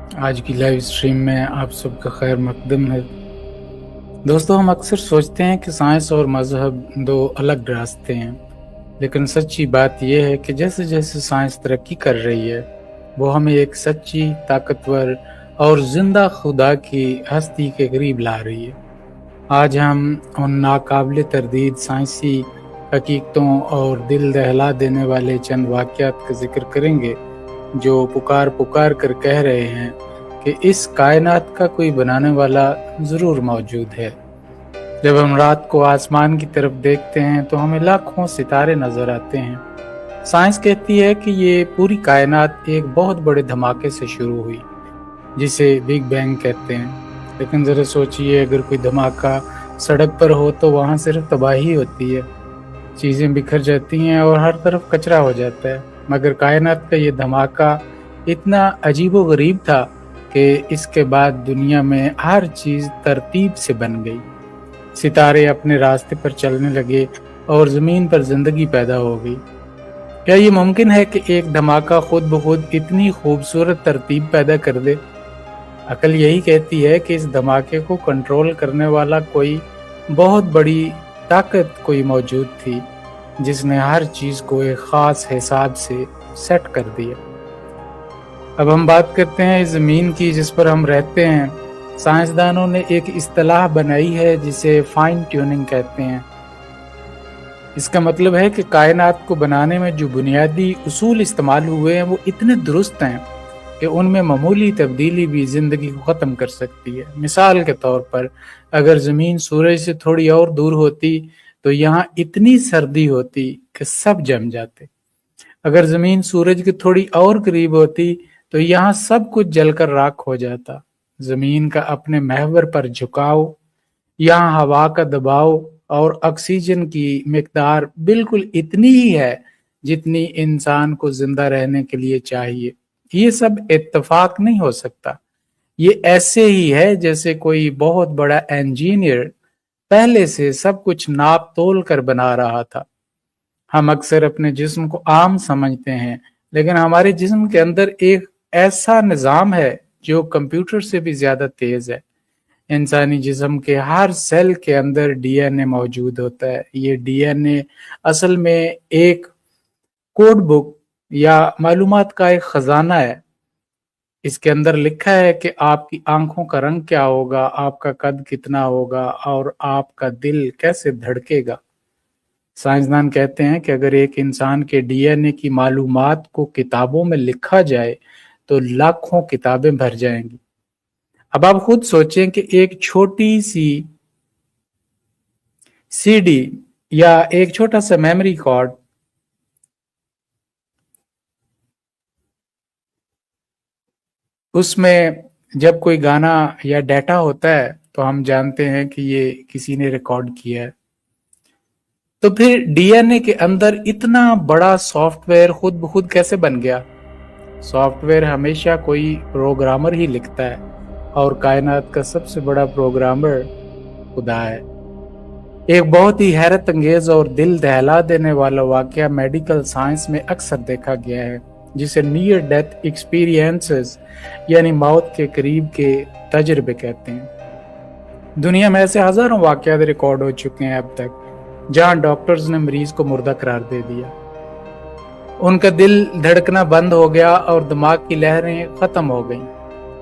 आज की live stream में आप सबका खैर मकदम है। दोस्तों, हम अक्सर सोचते हैं कि साइंस और मजहब दो अलग रास्ते हैं, लेकिन सच्ची बात यह है कि जैसे जैसे साइंस तरक्की कर रही है वो हमें एक सच्ची, ताकतवर और जिंदा खुदा की हस्ती के करीब ला रही है। आज हम उन नाकाबिले तरदीद साइंसी हकीकतों और दिल दहला देने वाले चंद वाक़यात का जिक्र करेंगे जो पुकार पुकार कर कह रहे हैं कि इस कायनात का कोई बनाने वाला ज़रूर मौजूद है। जब हम रात को आसमान की तरफ देखते हैं तो हमें लाखों सितारे नज़र आते हैं। साइंस कहती है कि ये पूरी कायनात एक बहुत बड़े धमाके से शुरू हुई, जिसे बिग बैंग कहते हैं। लेकिन ज़रा सोचिए, अगर कोई धमाका सड़क पर हो तो वहाँ सिर्फ तबाही होती है, चीज़ें बिखर जाती हैं और हर तरफ कचरा हो जाता है। मगर कायनात का ये धमाका इतना अजीबोगरीब था कि इसके बाद दुनिया में हर चीज़ तरतीब से बन गई। सितारे अपने रास्ते पर चलने लगे और ज़मीन पर ज़िंदगी पैदा हो गई। क्या ये मुमकिन है कि एक धमाका खुद ब खुद इतनी खूबसूरत तरतीब पैदा कर दे? अकल यही कहती है कि इस धमाके को कंट्रोल करने वाला कोई बहुत बड़ी ताकत कोई मौजूद थी, जिसने हर चीज़ को एक ख़ास हिसाब से सेट कर दिया। अब हम बात करते हैं इस ज़मीन की जिस पर हम रहते हैं। साइंसदानों ने एक इस्तिलाह बनाई है जिसे फाइन ट्यूनिंग कहते हैं। इसका मतलब है कि कायनात को बनाने में जो बुनियादी उसूल इस्तेमाल हुए हैं वो इतने दुरुस्त हैं कि उनमें मामूली तब्दीली भी ज़िंदगी को ख़त्म कर सकती है। मिसाल के तौर पर, अगर ज़मीन सूरज से थोड़ी और दूर होती तो यहाँ इतनी सर्दी होती कि सब जम जाते। अगर ज़मीन सूरज के थोड़ी और करीब होती तो यहाँ सब कुछ जलकर राख हो जाता। ज़मीन का अपने महवर पर झुकाव, यहाँ हवा का दबाव और ऑक्सीजन की मिकदार बिल्कुल इतनी ही है जितनी इंसान को जिंदा रहने के लिए चाहिए। ये सब इत्तेफाक नहीं हो सकता। ये ऐसे ही है जैसे कोई बहुत बड़ा इंजीनियर पहले से सब कुछ नाप तोल कर बना रहा था। हम अक्सर अपने जिस्म को आम समझते हैं, लेकिन हमारे जिस्म के अंदर एक ऐसा निज़ाम है जो कंप्यूटर से भी ज़्यादा तेज़ है। इंसानी जिस्म के हर सेल के अंदर डीएनए मौजूद होता है। ये डीएनए असल में एक कोड बुक या मालूमात का एक खजाना है। इसके अंदर लिखा है कि आपकी आंखों का रंग क्या होगा, आपका कद कितना होगा और आपका दिल कैसे धड़केगा। साइंसदान कहते हैं कि अगर एक इंसान के डीएनए की मालूमात को किताबों में लिखा जाए तो लाखों किताबें भर जाएंगी। अब आप खुद सोचें कि एक छोटी सी सीडी या एक छोटा सा मेमोरी कार्ड उसमें जब कोई गाना या डाटा होता है तो हम जानते हैं कि ये किसी ने रिकॉर्ड किया है। तो फिर डीएनए के अंदर इतना बड़ा सॉफ्टवेयर खुद ब खुद कैसे बन गया? सॉफ्टवेयर हमेशा कोई प्रोग्रामर ही लिखता है और कायनात का सबसे बड़ा प्रोग्रामर खुदा है। एक बहुत ही हैरत अंगेज और दिल दहला देने वाला वाकया मेडिकल साइंस में अक्सर देखा गया है, जिसे नियर डेथ एक्सपीरियंसेस यानी मौत के करीब के तजर्बे कहते हैं। दुनिया में ऐसे हजारों वाकयात रिकॉर्ड हो चुके हैं अब तक, जहां डॉक्टर्स ने मरीज को मुर्दा करार दे दिया। उनका दिल धड़कना बंद हो गया और दिमाग की लहरें खत्म हो गईं,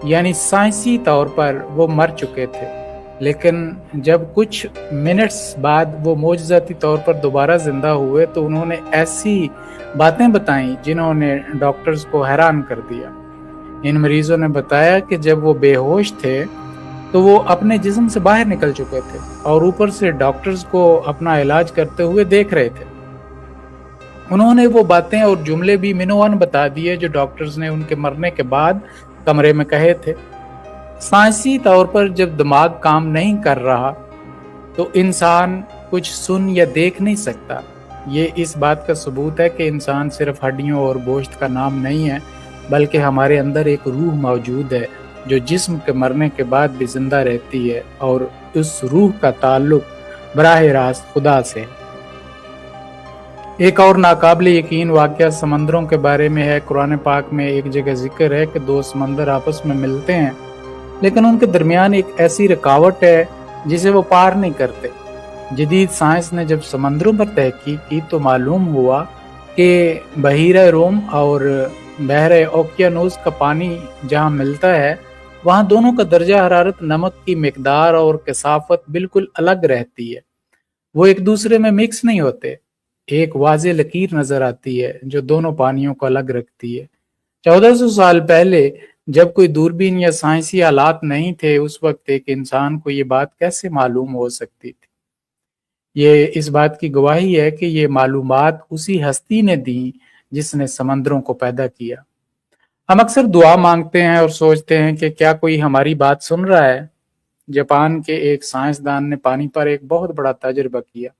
यानी साइंसी तौर पर वो मर चुके थे। लेकिन जब कुछ मिनट्स बाद वो मोजज़ाती तौर पर दोबारा जिंदा हुए तो उन्होंने ऐसी बातें बताई जिन्होंने डॉक्टर्स को हैरान कर दिया। इन मरीजों ने बताया कि जब वो बेहोश थे तो वो अपने जिस्म से बाहर निकल चुके थे और ऊपर से डॉक्टर्स को अपना इलाज करते हुए देख रहे थे। उन्होंने वो बातें और जुमले भी मिनोवन बता दिए जो डॉक्टर्स ने उनके मरने के बाद कमरे में कहे थे। साइंसी तौर पर जब दिमाग काम नहीं कर रहा तो इंसान कुछ सुन या देख नहीं सकता। ये इस बात का सबूत है कि इंसान सिर्फ हड्डियों और गोश्त का नाम नहीं है, बल्कि हमारे अंदर एक रूह मौजूद है जो जिस्म के मरने के बाद भी जिंदा रहती है और उस रूह का ताल्लुक बराह रास्त खुदा से है। एक और नाकाबिल यकीन वाक़या समंदरों के बारे में है। कुरान पाक में एक जगह जिक्र है कि दो समंदर आपस में मिलते हैं, लेकिन उनके दरमियान एक ऐसी रुकावट है जिसे वो पार नहीं करते। जदीद साइंस ने जब समंदरों पर तहकीक की तो मालूम हुआ कि बहीरा रोम और बहरे ओकियानूस का पानी जहाँ मिलता है, वहाँ दोनों का दर्जा हरारत, नमक की मिकदार और कसाफत बिल्कुल अलग रहती है। वो एक दूसरे में मिक्स नहीं होते। एक वाज़ेह लकीर नजर आती है जो दोनों पानियों को अलग रखती है। 1400 साल पहले जब कोई दूरबीन या साइंसी आलात नहीं थे, उस वक्त एक इंसान को ये बात कैसे मालूम हो सकती थी? ये इस बात की गवाही है कि ये मालूमात उसी हस्ती ने दी जिसने समंदरों को पैदा किया। हम अक्सर दुआ मांगते हैं और सोचते हैं कि क्या कोई हमारी बात सुन रहा है। जापान के एक साइंसदान ने पानी पर एक बहुत बड़ा तजुर्बा किया।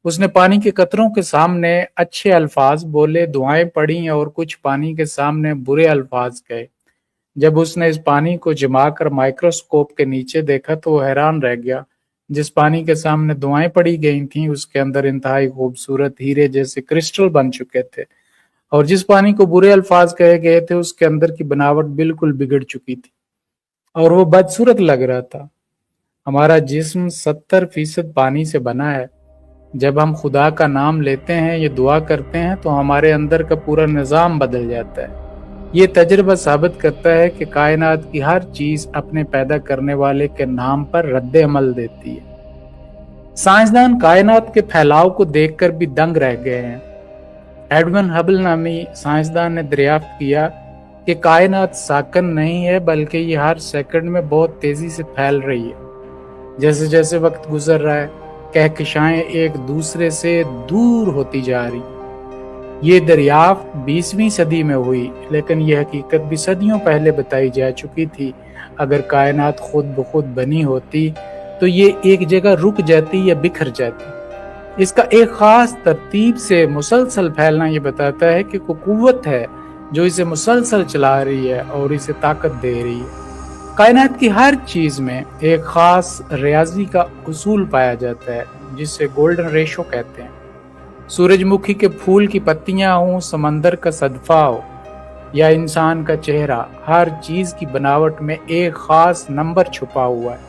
उसने पानी के कतरों के सामने अच्छे अल्फाज बोले, दुआएं पढ़ी और कुछ पानी के सामने बुरे अल्फाज कहे। जब उसने इस पानी को जमा कर माइक्रोस्कोप के नीचे देखा तो वो हैरान रह गया। जिस पानी के सामने दुआएं पड़ी गई थीं, उसके अंदर इंतहाई खूबसूरत हीरे जैसे क्रिस्टल बन चुके थे, और जिस पानी को बुरे अल्फाज कहे गए थे, उसके अंदर की बनावट बिल्कुल बिगड़ चुकी थी और वो बदसूरत लग रहा था। हमारा जिस्म 70% पानी से बना है। जब हम खुदा का नाम लेते हैं, ये दुआ करते हैं, तो हमारे अंदर का पूरा निज़ाम बदल जाता है। ये तजुर्बा साबित करता है कि कायनात की हर चीज अपने पैदा करने वाले के नाम पर रद्द अमल देती है। साइंसदान कायनात के फैलाव को देखकर भी दंग रह गए हैं। एडविन हबल नामी साइंसदान ने दरियाफ्त किया कि कायनात साकन नहीं है, बल्कि ये हर सेकंड में बहुत तेजी से फैल रही है। जैसे जैसे वक्त गुजर रहा है, कहकशाएं एक दूसरे से दूर होती जा रही। ये दरियाफ्त 20वीं सदी में हुई, लेकिन यह हकीकत भी सदियों पहले बताई जा चुकी थी। अगर कायनात खुद ब खुद बनी होती तो ये एक जगह रुक जाती या बिखर जाती। इसका एक खास तरतीब से मुसलसल फैलना ये बताता है कि कोई कुव्वत है जो इसे मुसलसल चला रही है और इसे ताकत दे रही है। कायनात की हर चीज में एक खास रियाजी का उसूल पाया जाता है जिसे गोल्डन रेशो कहते हैं। सूरजमुखी के फूल की पत्तियां हों, समंदर का सदफा हो या इंसान का चेहरा, हर चीज की बनावट में एक खास नंबर छुपा हुआ है।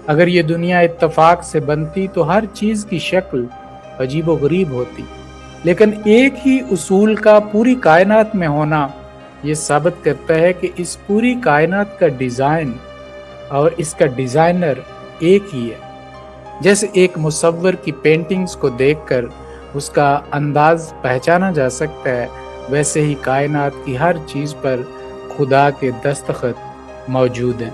अगर ये दुनिया इत्तेफाक से बनती तो हर चीज की शक्ल अजीबो गरीब होती, लेकिन एक ही उसूल का पूरी कायनात में होना ये साबित करता है कि इस पूरी कायनात का डिजाइन और इसका डिजाइनर एक ही है। जैसे एक मुसव्विर की पेंटिंग्स को देखकर उसका अंदाज पहचाना जा सकता है, वैसे ही कायनात की हर चीज पर खुदा के दस्तखत मौजूद हैं।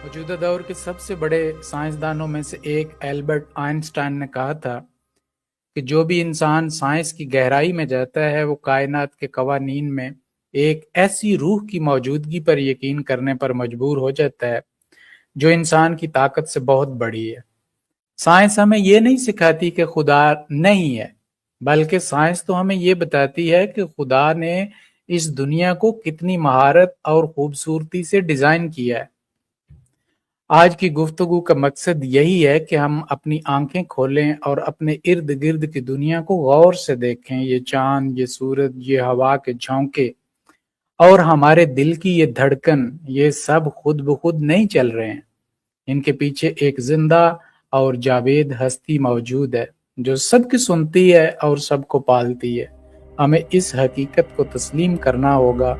मौजूदा दौर के सबसे बड़े साइंसदानों में से एक एल्बर्ट आइंस्टाइन ने कहा था कि जो भी इंसान साइंस की गहराई में जाता है, वो कायनात के कवानीन में एक ऐसी रूह की मौजूदगी पर यकीन करने पर मजबूर हो जाता है जो इंसान की ताकत से बहुत बड़ी है। साइंस हमें ये नहीं सिखाती कि खुदा नहीं है, बल्कि साइंस तो हमें ये बताती है कि खुदा ने इस दुनिया को कितनी महारत और खूबसूरती से डिजाइन किया है। आज की गुफ्तगू का मकसद यही है कि हम अपनी आंखें खोलें और अपने इर्द गिर्द की दुनिया को गौर से देखें। ये चांद, ये सूरज, ये हवा के झोंके और हमारे दिल की ये धड़कन, ये सब खुद ब खुद नहीं चल रहे हैं। इनके पीछे एक जिंदा और जावेद हस्ती मौजूद है जो सबकी सुनती है और सबको पालती है। हमें इस हकीकत को तस्लीम करना होगा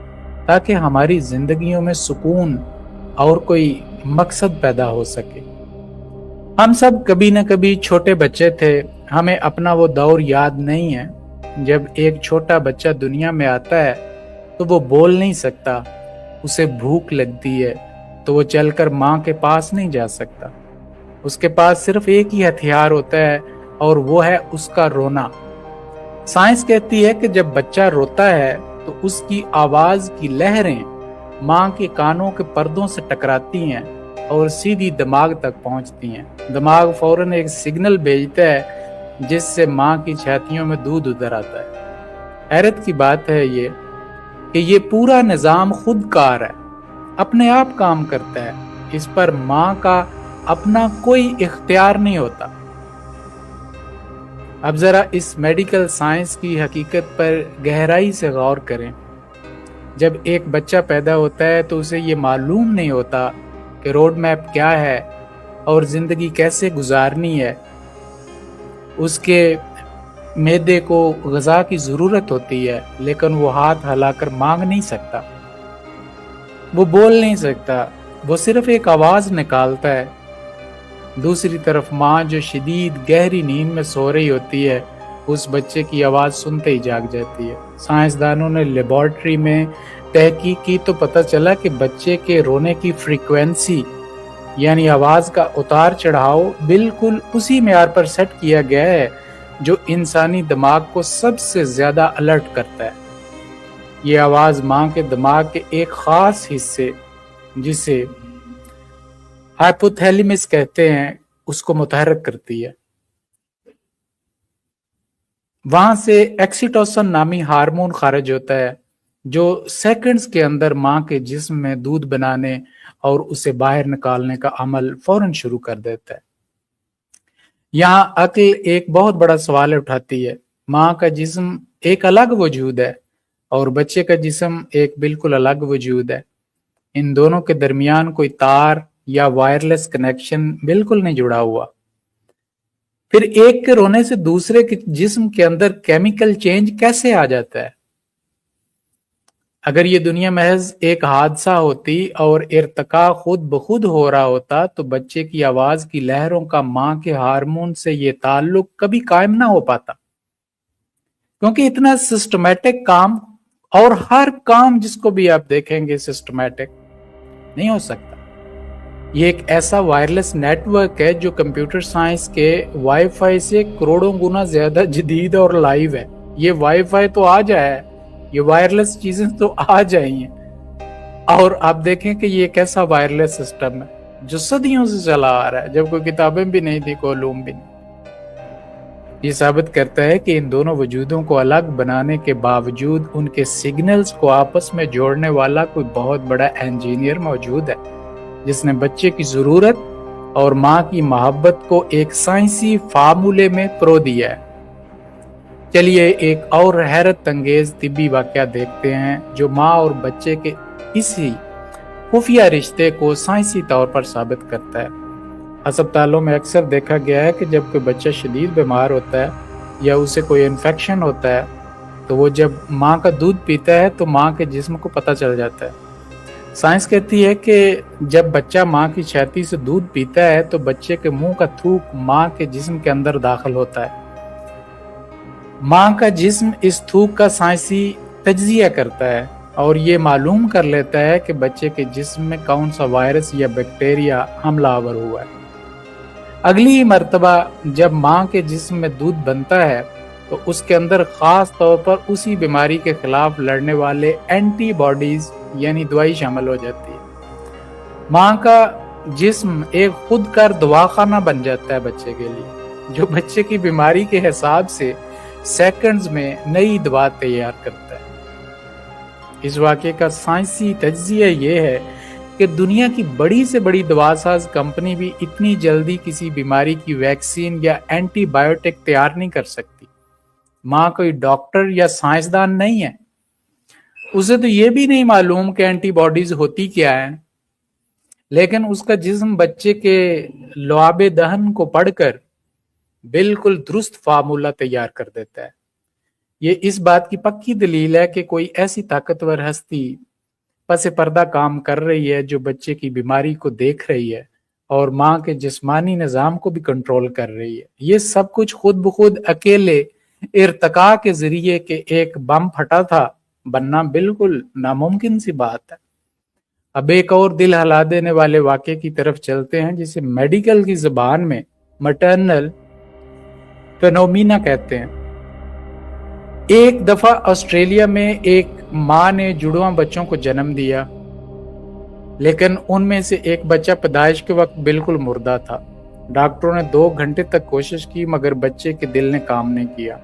ताकि हमारी जिंदगियों में सुकून और कोई मकसद पैदा हो सके। हम सब कभी न कभी छोटे बच्चे थे। हमें अपना वो दौर याद नहीं है जब एक छोटा बच्चा दुनिया में आता है तो वो बोल नहीं सकता, उसे भूख लगती है तो वो चलकर माँ के पास नहीं जा सकता। उसके पास सिर्फ एक ही हथियार होता है और वो है उसका रोना। साइंस कहती है कि जब बच्चा रोता है तो उसकी आवाज की लहरें माँ के कानों के पर्दों से टकराती हैं और सीधी दिमाग तक पहुंचती हैं। दिमाग फौरन एक सिग्नल भेजता है जिससे माँ की छातियों में दूध उतर आता है। हैरत की बात है ये کہ یہ پورا نظام خود کار ہے، اپنے آپ کام کرتا ہے، اس پر ماں کا اپنا کوئی اختیار نہیں ہوتا۔ اب ذرا اس میڈیکل سائنس کی حقیقت پر گہرائی سے غور کریں۔ جب ایک بچہ پیدا ہوتا ہے تو اسے یہ معلوم نہیں ہوتا کہ روڈ میپ کیا ہے اور زندگی کیسے گزارنی ہے۔ اس کے معدے کو غذا کی ضرورت ہوتی ہے، لیکن وہ ہاتھ ہلا کر مانگ نہیں سکتا، وہ بول نہیں سکتا، وہ صرف ایک آواز نکالتا ہے۔ دوسری طرف ماں جو شدید گہری نیند میں سو رہی ہوتی ہے، اس بچے کی آواز سنتے ہی جاگ جاتی ہے۔ سائنسدانوں نے لیبارٹری میں تحقیق کی تو پتہ چلا کہ بچے کے رونے کی فریکوینسی یعنی آواز کا اتار چڑھاؤ بالکل اسی معیار پر سیٹ کیا گیا ہے جو انسانی دماغ کو سب سے زیادہ الرٹ کرتا ہے۔ یہ آواز ماں کے دماغ کے ایک خاص حصے جسے ہائپوتھیلیمس کہتے ہیں اس کو متحرک کرتی ہے۔ وہاں سے ایکسیٹوسن نامی ہارمون خارج ہوتا ہے جو سیکنڈز کے اندر ماں کے جسم میں دودھ بنانے اور اسے باہر نکالنے کا عمل فوراً شروع کر دیتا ہے۔ یہاں عقل ایک بہت بڑا سوال اٹھاتی ہے۔ ماں کا جسم ایک الگ وجود ہے اور بچے کا جسم ایک بالکل الگ وجود ہے۔ ان دونوں کے درمیان کوئی تار یا وائرلیس کنیکشن بالکل نہیں جڑا ہوا۔ پھر ایک کے رونے سے دوسرے کے جسم کے اندر کیمیکل چینج کیسے آ جاتا ہے؟ اگر یہ دنیا محض ایک حادثہ ہوتی اور ارتقاء خود بخود ہو رہا ہوتا تو بچے کی آواز کی لہروں کا ماں کے ہارمون سے یہ تعلق کبھی قائم نہ ہو پاتا، کیونکہ اتنا سسٹمیٹک کام، اور ہر کام جس کو بھی آپ دیکھیں گے سسٹمیٹک نہیں ہو سکتا۔ یہ ایک ایسا وائرلیس نیٹ ورک ہے جو کمپیوٹر سائنس کے وائی فائی سے کروڑوں گنا زیادہ جدید اور لائیو ہے۔ یہ وائی فائی تو آ جایا ہے، یہ وائرلیس چیزیں تو آ جائیں ہیں، اور آپ دیکھیں کہ یہ ایک ایسا وائرلیس سسٹم ہے جو صدیوں سے چلا آ رہا ہے، جب کوئی کتابیں بھی نہیں تھی، کوئی علوم بھی نہیں۔ یہ ثابت کرتا ہے کہ ان دونوں وجودوں کو الگ بنانے کے باوجود ان کے سگنلز کو آپس میں جوڑنے والا کوئی بہت بڑا انجینئر موجود ہے جس نے بچے کی ضرورت اور ماں کی محبت کو ایک سائنسی فارمولے میں پرو دیا ہے۔ چلیے ایک اور حیرت انگیز طبی واقعہ دیکھتے ہیں جو ماں اور بچے کے اسی خفیہ رشتے کو سائنسی طور پر ثابت کرتا ہے۔ ہسپتالوں میں اکثر دیکھا گیا ہے کہ جب کوئی بچہ شدید بیمار ہوتا ہے یا اسے کوئی انفیکشن ہوتا ہے تو وہ جب ماں کا دودھ پیتا ہے تو ماں کے جسم کو پتہ چل جاتا ہے۔ سائنس کہتی ہے کہ جب بچہ ماں کی چھاتی سے دودھ پیتا ہے تو بچے کے منہ کا تھوک ماں کے جسم کے اندر داخل ہوتا ہے۔ ماں کا جسم اس تھوک کا سائنسی تجزیہ کرتا ہے اور یہ معلوم کر لیتا ہے کہ بچے کے جسم میں کون سا وائرس یا بیکٹیریا حملہ آور ہوا ہے۔ اگلی مرتبہ جب ماں کے جسم میں دودھ بنتا ہے تو اس کے اندر خاص طور پر اسی بیماری کے خلاف لڑنے والے اینٹی باڈیز یعنی دوائی شامل ہو جاتی ہے۔ ماں کا جسم ایک خود کار دواخانہ بن جاتا ہے بچے کے لیے، جو بچے کی بیماری کے حساب سے سیکنڈز میں نئی دوا تیار کرتا ہے۔ اس واقعے کا سائنسی تجزیہ یہ ہے کہ دنیا کی بڑی سے بڑی دوا ساز کمپنی بھی اتنی جلدی کسی بیماری کی ویکسین یا اینٹی بائیوٹک تیار نہیں کر سکتی۔ ماں کوئی ڈاکٹر یا سائنسدان نہیں ہے، اسے تو یہ بھی نہیں معلوم کہ اینٹی باڈیز ہوتی کیا ہیں، لیکن اس کا جسم بچے کے لعاب دہن کو پڑھ کر بالکل درست فارمولہ تیار کر دیتا ہے۔ یہ اس بات کی پکی دلیل ہے کہ کوئی ایسی طاقتور ہستی پس پردہ کام کر رہی ہے جو بچے کی بیماری کو دیکھ رہی ہے اور ماں کے جسمانی نظام کو بھی کنٹرول کر رہی ہے۔ یہ سب کچھ خود بخود اکیلے ارتقاء کے ذریعے کہ ایک بم پھٹا تھا بننا بالکل ناممکن سی بات ہے۔ اب ایک اور دل ہلا دینے والے واقعے کی طرف چلتے ہیں جسے میڈیکل کی زبان میں مٹرنل فینومینا کہتے ہیں۔ ایک دفعہ آسٹریلیا میں ایک ماں نے جڑواں بچوں کو جنم دیا، لیکن ان میں سے ایک بچہ پیدائش کے وقت بالکل مردہ تھا۔ ڈاکٹروں نے 2 گھنٹے تک کوشش کی مگر بچے کے دل نے کام نہیں کیا۔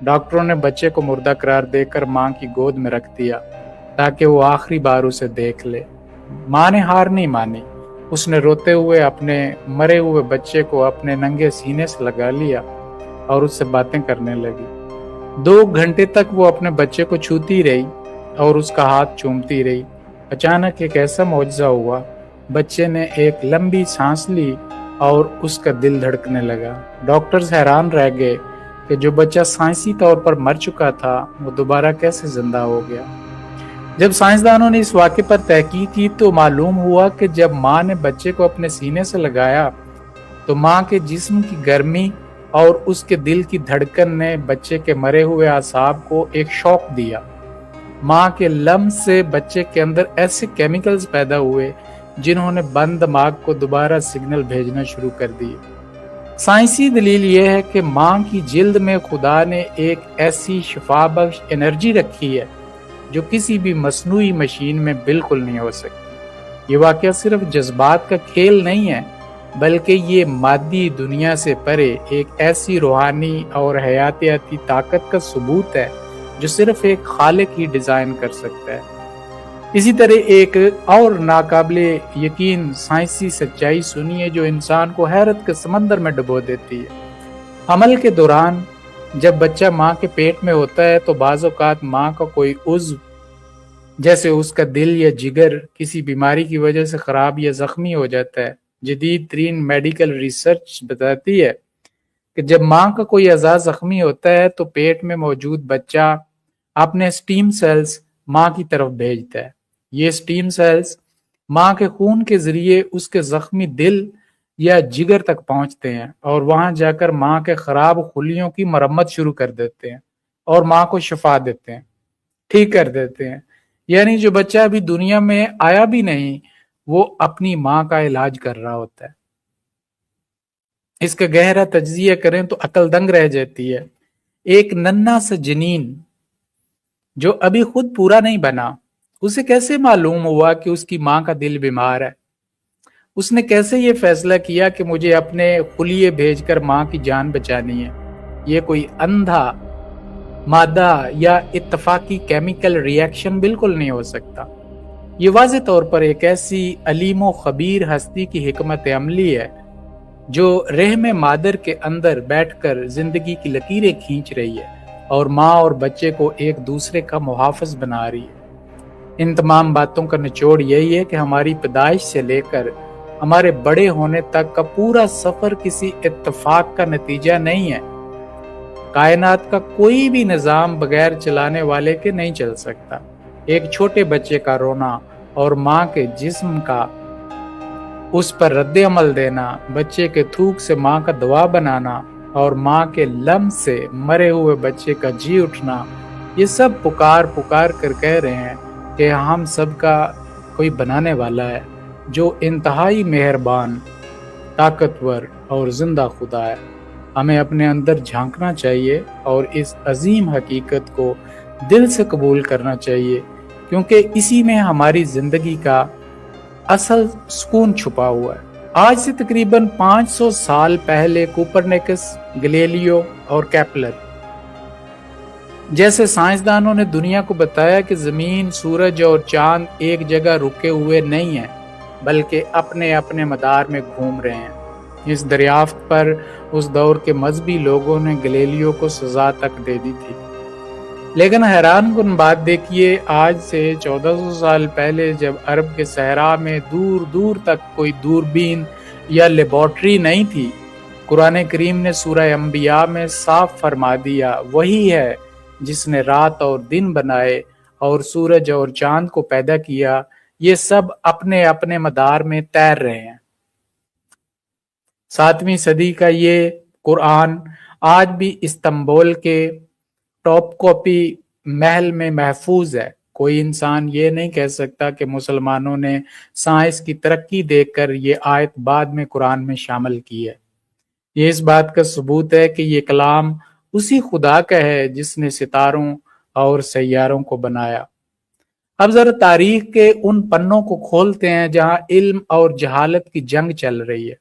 ڈاکٹروں نے بچے کو مردہ قرار دے کر ماں کی گود میں رکھ دیا۔ ताकि वो आखिरी बार उसे देख ले। माँ ने हार नहीं मानी। उसने रोते हुए अपने मरे हुए बच्चे को अपने नंगे सीने से लगा लिया और उससे बातें करने लगी। 2 घंटे तक वो अपने बच्चे को छूती रही और उसका हाथ चूमती रही। अचानक एक ऐसा मौजज़ा हुआ, बच्चे ने एक लंबी सांस ली और उसका दिल धड़कने लगा। डॉक्टर्स हैरान रह गए कि जो बच्चा साइंसी तौर पर मर चुका था वो दोबारा कैसे जिंदा हो गया। जब साइंसदानों ने इस वाक़े पर तहकीक की तो मालूम हुआ कि जब माँ ने बच्चे को अपने सीने से लगाया तो माँ के जिस्म की गर्मी और उसके दिल की धड़कन ने बच्चे के मरे हुए आसाब को एक शॉक दिया। माँ के लम्स से बच्चे के अंदर ऐसे केमिकल्स पैदा हुए जिन्होंने बंद दिमाग को दोबारा सिग्नल भेजना शुरू कर दिए। साइंसी दलील यह है कि माँ की जिल्द में खुदा ने एक ऐसी शिफा बख्श एनर्जी रखी है जो किसी भी मसनूई मशीन में बिल्कुल नहीं हो सकती। ये वाकया सिर्फ जज्बात का खेल नहीं है, बल्कि ये मादी दुनिया से परे एक ऐसी रूहानी और हयातियाती ताकत का सबूत है जो सिर्फ एक खालिक ही डिजाइन कर सकता है। इसी तरह एक और नाकाबिले यकीन साइंसी सच्चाई सुनिए जो इंसान को हैरत के समंदर में डुबो देती है। हमल के दौरान जब बच्चा माँ के पेट में होता है तो बाज़ औक़ात माँ का कोई उज़्व जैसे उसका दिल या जिगर किसी बीमारी की वजह से खराब या जख्मी हो जाता है। जदीद तरीन मेडिकल रिसर्च बताती है कि जब माँ का कोई अज़ा जख्मी होता है तो पेट में मौजूद बच्चा अपने स्टीम सेल्स माँ की तरफ भेजता है। ये स्टीम सेल्स माँ के खून के जरिए उसके जख्मी दिल या जिगर तक पहुंचते हैं और वहां जाकर माँ के खराब खुलियों की मरम्मत शुरू कर देते हैं और माँ को शिफा देते हैं, ठीक कर देते हैं। यानी जो बच्चा अभी दुनिया में आया भी नहीं वो अपनी माँ का इलाज कर रहा होता है। इसका गहरा तज्जिया करें तो अकल दंग रह जाती है। एक नन्हा सा जनीन जो अभी खुद पूरा नहीं बना, उसे कैसे मालूम हुआ कि उसकी माँ का दिल बीमार है? उसने कैसे ये फैसला किया कि मुझे अपने खुलिये भेजकर माँ की जान बचानी है? ये कोई अंधा मादा या इत्तफाकी केमिकल रिएक्शन बिल्कुल नहीं हो सकता। ये वाज़े तौर पर एक ऐसी अलीमो खबीर हस्ती की हिकमत अमली है जो रहम मादर के अंदर बैठकर जिंदगी की लकीरें खींच रही है और माँ और बच्चे को एक दूसरे का मुहाफ़िज़ बना रही है। इन तमाम बातों का निचोड़ यही है कि हमारी पैदाइश से लेकर हमारे बड़े होने तक का पूरा सफर किसी इत्तेफाक का नतीजा नहीं है। कायनात का कोई भी निज़ाम बगैर चलाने वाले के नहीं चल सकता। एक छोटे बच्चे का रोना और माँ के जिस्म का उस पर रद्द अमल देना, बच्चे के थूक से माँ का दवा बनाना और माँ के लम्स से मरे हुए बच्चे का जी उठना, ये सब पुकार पुकार कर कह रहे हैं कि हम सब का कोई बनाने वाला है जो इंतहाई मेहरबान, ताकतवर और जिंदा खुदा है। हमें अपने अंदर झांकना चाहिए और इस अजीम हकीकत को दिल से कबूल करना चाहिए, क्योंकि इसी में हमारी जिंदगी का असल सुकून छुपा हुआ है। आज से तकरीबन 500 साल पहले कोपरनिकस, गैलीलियो और केपलर जैसे साइंसदानों ने दुनिया को बताया कि जमीन, सूरज और चांद एक जगह रुके हुए नहीं हैं, बल्कि अपने अपने मदार में घूम रहे हैं। इस दरियाफ्त पर उस दौर के मजहबी लोगों ने गैलीलियो को सजा तक दे दी थी। लेकिन हैरानकुन बात देखिए, आज से 1400 साल पहले जब अरब के सहरा में दूर दूर तक कोई दूरबीन या लेबॉर्ट्री नहीं थी, कुरान करीम ने सूरह अंबिया में साफ फरमा दिया, वही है जिसने रात और दिन बनाए और सूरज और चांद को पैदा किया, ये सब अपने अपने मदार में तैर रहे हैं। 7वीं सदी का ये कुरान आज भी इस्तांबुल के टॉपकापी महल में महफूज है। कोई इंसान ये नहीं कह सकता कि मुसलमानों ने साइंस की तरक्की देखकर ये आयत बाद में कुरान में शामिल की है। ये इस बात का सबूत है कि ये कलाम उसी खुदा का है जिसने सितारों और सैयारों को बनाया। अब जरा तारीख के उन पन्नों को खोलते हैं जहां इल्म और जहालत की जंग चल रही है।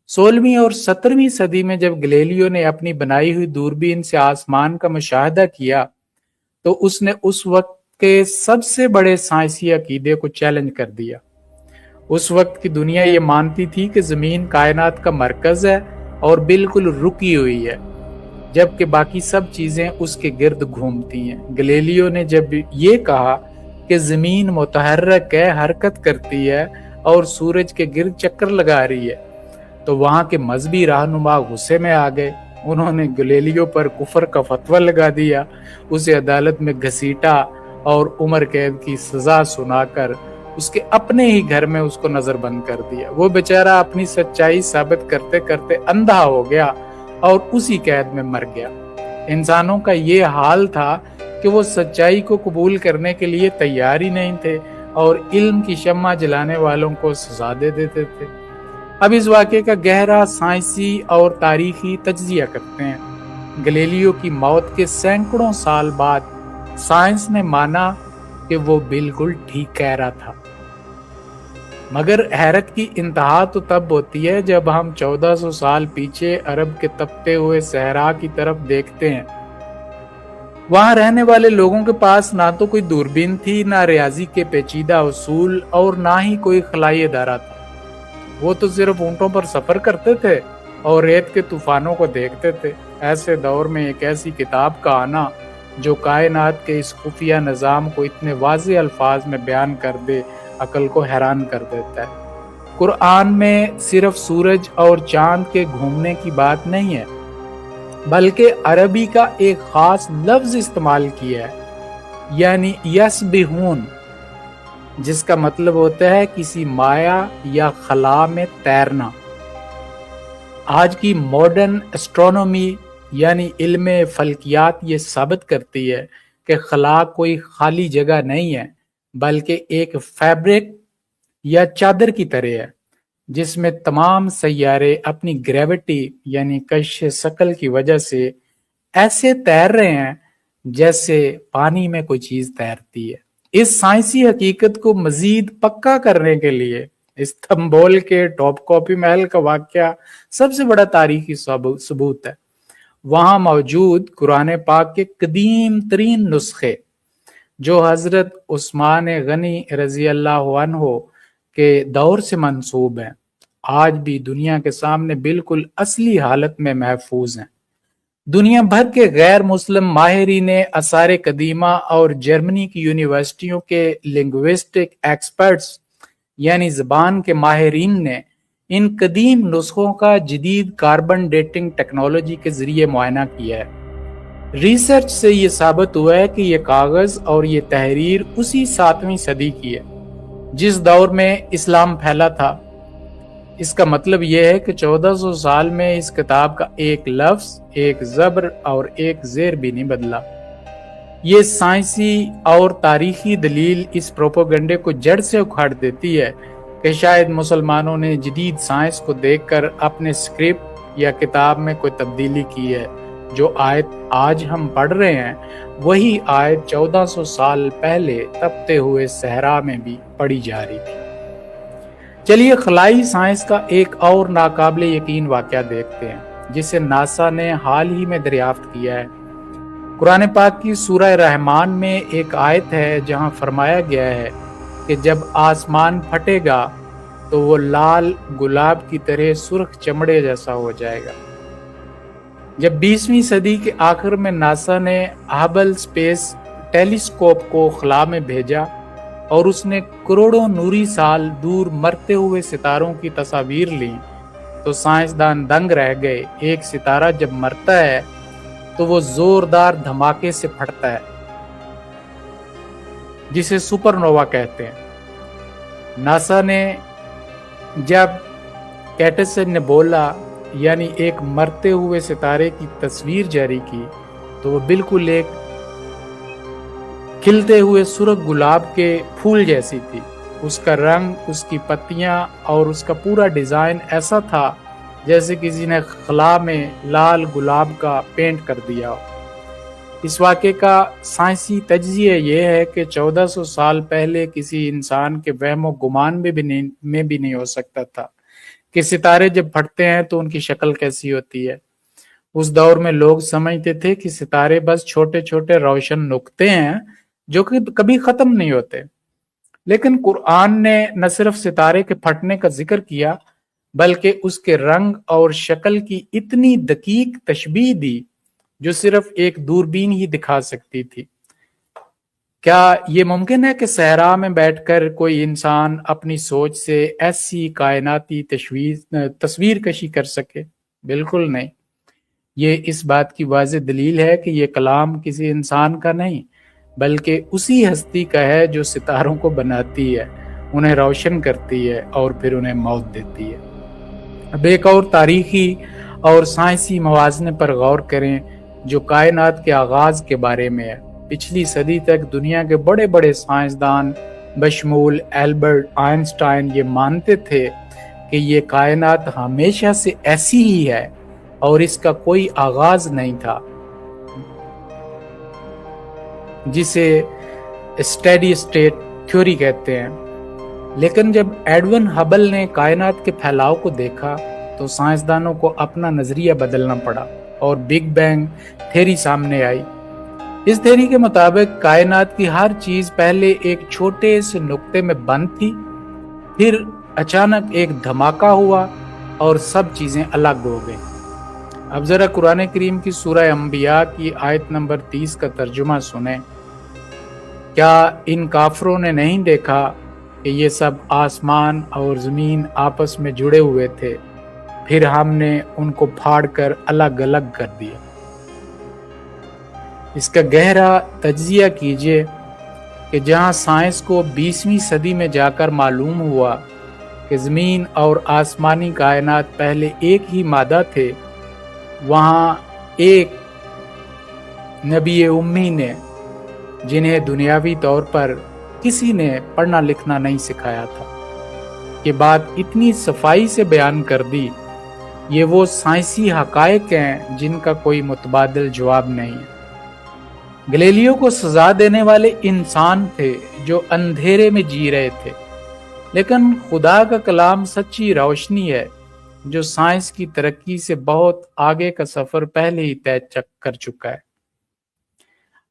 16वीं और 17वीं सदी में जब गैलीलियो ने अपनी बनाई हुई दूरबीन से आसमान का मुशाहदा किया तो उसने उस वक्त के सबसे बड़े साइंसी अकीदे को चैलेंज कर दिया। उस वक्त की दुनिया ये मानती थी कि जमीन कायनात का मरकज है और बिल्कुल रुकी हुई है, जबकि बाकी सब चीजें उसके गिर्द घूमती हैं। गैलीलियो ने जब ये कहा कि जमीन मुतहर्रिक है, हरकत करती है और सूरज के गिर्द चक्कर लगा रही है, तो वहां के मजहबी रहनुमा गुस्से में आ गए। उन्होंने गैलीलियो पर कुफर का फतवा लगा दिया, उसे अदालत में घसीटा और उम्र कैद की सजा सुनाकर उसके अपने ही घर में उसको नजरबंद कर दिया। वो बेचारा अपनी सच्चाई साबित करते करते अंधा हो गया और उसी कैद में मर गया। इंसानों का ये हाल था कि वो सच्चाई को कबूल करने के लिए तैयार ही नहीं थे और इल्म की शम्मा जलाने वालों को सजा दे देते थे। अब इस वाक़े का गहरा साइंसी और तारीखी तज्जिया करते हैं। गैलीलियो की मौत के सैकड़ों साल बाद साइंस ने माना कि वो बिल्कुल ठीक कह रहा था। मगर हैरत की इंतहा तो तब होती है जब हम 1400 साल पीछे अरब के तपते हुए सहरा की तरफ देखते हैं। वहां रहने वाले लोगों के पास ना तो कोई दूरबीन थी, ना रियाजी के पेचीदा उसूल और ना ही कोई खलाई अदारा था। वो तो सिर्फ ऊंटों पर सफर करते थे और रेत के तूफानों को देखते थे। ऐसे दौर में एक ऐसी किताब का आना जो कायनात के इस खुफिया निज़ाम को इतने वाज़ेह अल्फाज में बयान कर दे, अकल को हैरान कर देता है। कुरान में सिर्फ सूरज और चांद के घूमने की बात नहीं है, बल्कि अरबी का एक खास लफ्ज इस्तेमाल किया है, यानी यसबिहून, जिसका मतलब होता है किसी माया या खला में तैरना। आज की मॉडर्न एस्ट्रोनॉमी यानी इल्म फल्कियात ये साबित करती है कि खला कोई खाली जगह नहीं है, बल्कि एक फैब्रिक या चादर की तरह है जिसमें तमाम सैयारे अपनी ग्रेविटी यानी कश शकल की वजह से ऐसे तैर रहे हैं जैसे पानी में कोई चीज तैरती है। इस साइंसी हकीकत को मजीद पक्का करने के लिए इस्तांबुल के टॉपकापी महल का वाकया सबसे बड़ा तारीखी सबूत है। वहां मौजूद कुरान पाक के कदीम तरीन नुस्खे जो हजरत उस्मान गनी रजी अल्लाह अन्हो के दौर से मंसूब हैं, आज भी दुनिया के सामने बिल्कुल असली हालत में महफूज हैं। दुनिया भर के गैर मुस्लिम माहिरीन आसार कदीमा और जर्मनी की यूनिवर्सिटियों के लिंग्विस्टिक एक्सपर्ट्स यानी ज़बान के माहिरीन ने इन कदीम नुस्खों का जदीद कार्बन डेटिंग टेक्नोलॉजी के जरिए मुआयना किया है। रिसर्च से ये साबित हुआ है कि ये कागज और ये तहरीर उसी 7वीं सदी की है जिस दौर में इस्लाम फैला था। इसका मतलब यह है कि 1400 साल में इस किताब का एक लफ्ज, एक जबर और एक जेर भी नहीं बदला। ये साइंसी और तारीखी दलील इस प्रोपेगेंडे को जड़ से उखाड़ देती है कि शायद मुसलमानों ने जदीद साइंस को देखकर अपने स्क्रिप्ट या किताब में कोई तब्दीली की है। जो आयत आज हम पढ़ रहे हैं वही आयत 1400 साल पहले तपते हुए सहरा में भी पढ़ी जा रही थी। चलिए खलाई साइंस का एक और नाकाबिले यकीन वाकया देखते हैं जिसे नासा ने हाल ही में दरियाफ्त किया है। कुरान पाक की सूरह रहमान में एक आयत है जहां फरमाया गया है कि जब आसमान फटेगा तो वो लाल गुलाब की तरह सुर्ख चमड़े जैसा हो जाएगा। जब 20वीं सदी के आखिर में नासा ने हबल स्पेस टेलीस्कोप को खला में भेजा और उसने करोड़ों नूरी साल दूर मरते हुए सितारों की तस्वीर ली तो साइंसदान दंग रह गए। एक सितारा जब मरता है तो वो जोरदार धमाके से फटता है जिसे सुपरनोवा कहते हैं। नासा ने जब कैटसन ने बोला यानी एक मरते हुए सितारे की तस्वीर जारी की तो वो बिल्कुल एक खिलते हुए सुर्ख गुलाब के फूल जैसी थी। उसका रंग, उसकी पत्तियां और उसका पूरा डिजाइन ऐसा था जैसे किसी ने खला में लाल गुलाब का पेंट कर दिया हो। इस वाक़े का साइंसी तज्जिया यह है कि 1400 साल पहले किसी इंसान के वहमो गुमान में भी नहीं हो सकता था कि सितारे जब फटते हैं तो उनकी शक्ल कैसी होती है। उस दौर में लोग समझते थे कि सितारे बस छोटे छोटे रोशन नुक्ते हैं जो कि कभी खत्म नहीं होते। लेकिन कुरान ने न सिर्फ सितारे के फटने का जिक्र किया, बल्कि उसके रंग और शक्ल की इतनी दकीक तशबीह दी जो सिर्फ एक दूरबीन ही दिखा सकती थी। क्या ये मुमकिन है कि सहरा में बैठकर कोई इंसान अपनी सोच से ऐसी कायनाती तस्वीर कशी कर सके? बिल्कुल नहीं। ये इस बात की वाज़ेह दलील है कि ये कलाम किसी इंसान का नहीं, बल्कि उसी हस्ती का है जो सितारों को बनाती है, उन्हें रोशन करती है और फिर उन्हें मौत देती है। अब एक और तारीखी और साइंसी मवाज़ने पर गौर करें जो कायनात के आगाज़ के बारे में है। पिछली सदी तक दुनिया के बड़े बड़े साइंसदान बशमूल एल्बर्ट आइंस्टाइन ये मानते थे कि ये कायनात हमेशा से ऐसी ही है और इसका कोई आगाज नहीं था, जिसे स्टेडी स्टेट थ्योरी कहते हैं। लेकिन जब एडविन हबल ने कायनात के फैलाव को देखा तो साइंसदानों को अपना नजरिया बदलना पड़ा और बिग बैंग थ्योरी सामने आई। इस थ्योरी के मुताबिक कायनात की हर चीज पहले एक छोटे से नुक्ते में बंद थी, फिर अचानक एक धमाका हुआ और सब चीजें अलग हो गई। अब जरा कुरान करीम की सूरह अंबिया की आयत नंबर 30 का तर्जुमा सुने। क्या इन काफरों ने नहीं देखा कि ये सब आसमान और जमीन आपस में जुड़े हुए थे, फिर हमने उनको फाड़कर अलग अलग कर दिया। इसका गहरा तज्जिया कीजिए कि जहां साइंस को 20वीं सदी में जाकर मालूम हुआ कि ज़मीन और आसमानी कायनात पहले एक ही मादा थे, वहां एक नबी उम्मी ने, जिन्हें दुनियावी तौर पर किसी ने पढ़ना लिखना नहीं सिखाया था, ये बात इतनी सफाई से बयान कर दी। ये वो साइंसी हकायक हैं जिनका कोई मुतबादिल जवाब नहीं है। गैलीलियो को सजा देने वाले इंसान थे जो अंधेरे में जी रहे थे, लेकिन खुदा का कलाम सच्ची रोशनी है जो साइंस की तरक्की से बहुत आगे का सफर पहले ही तय कर चुका है।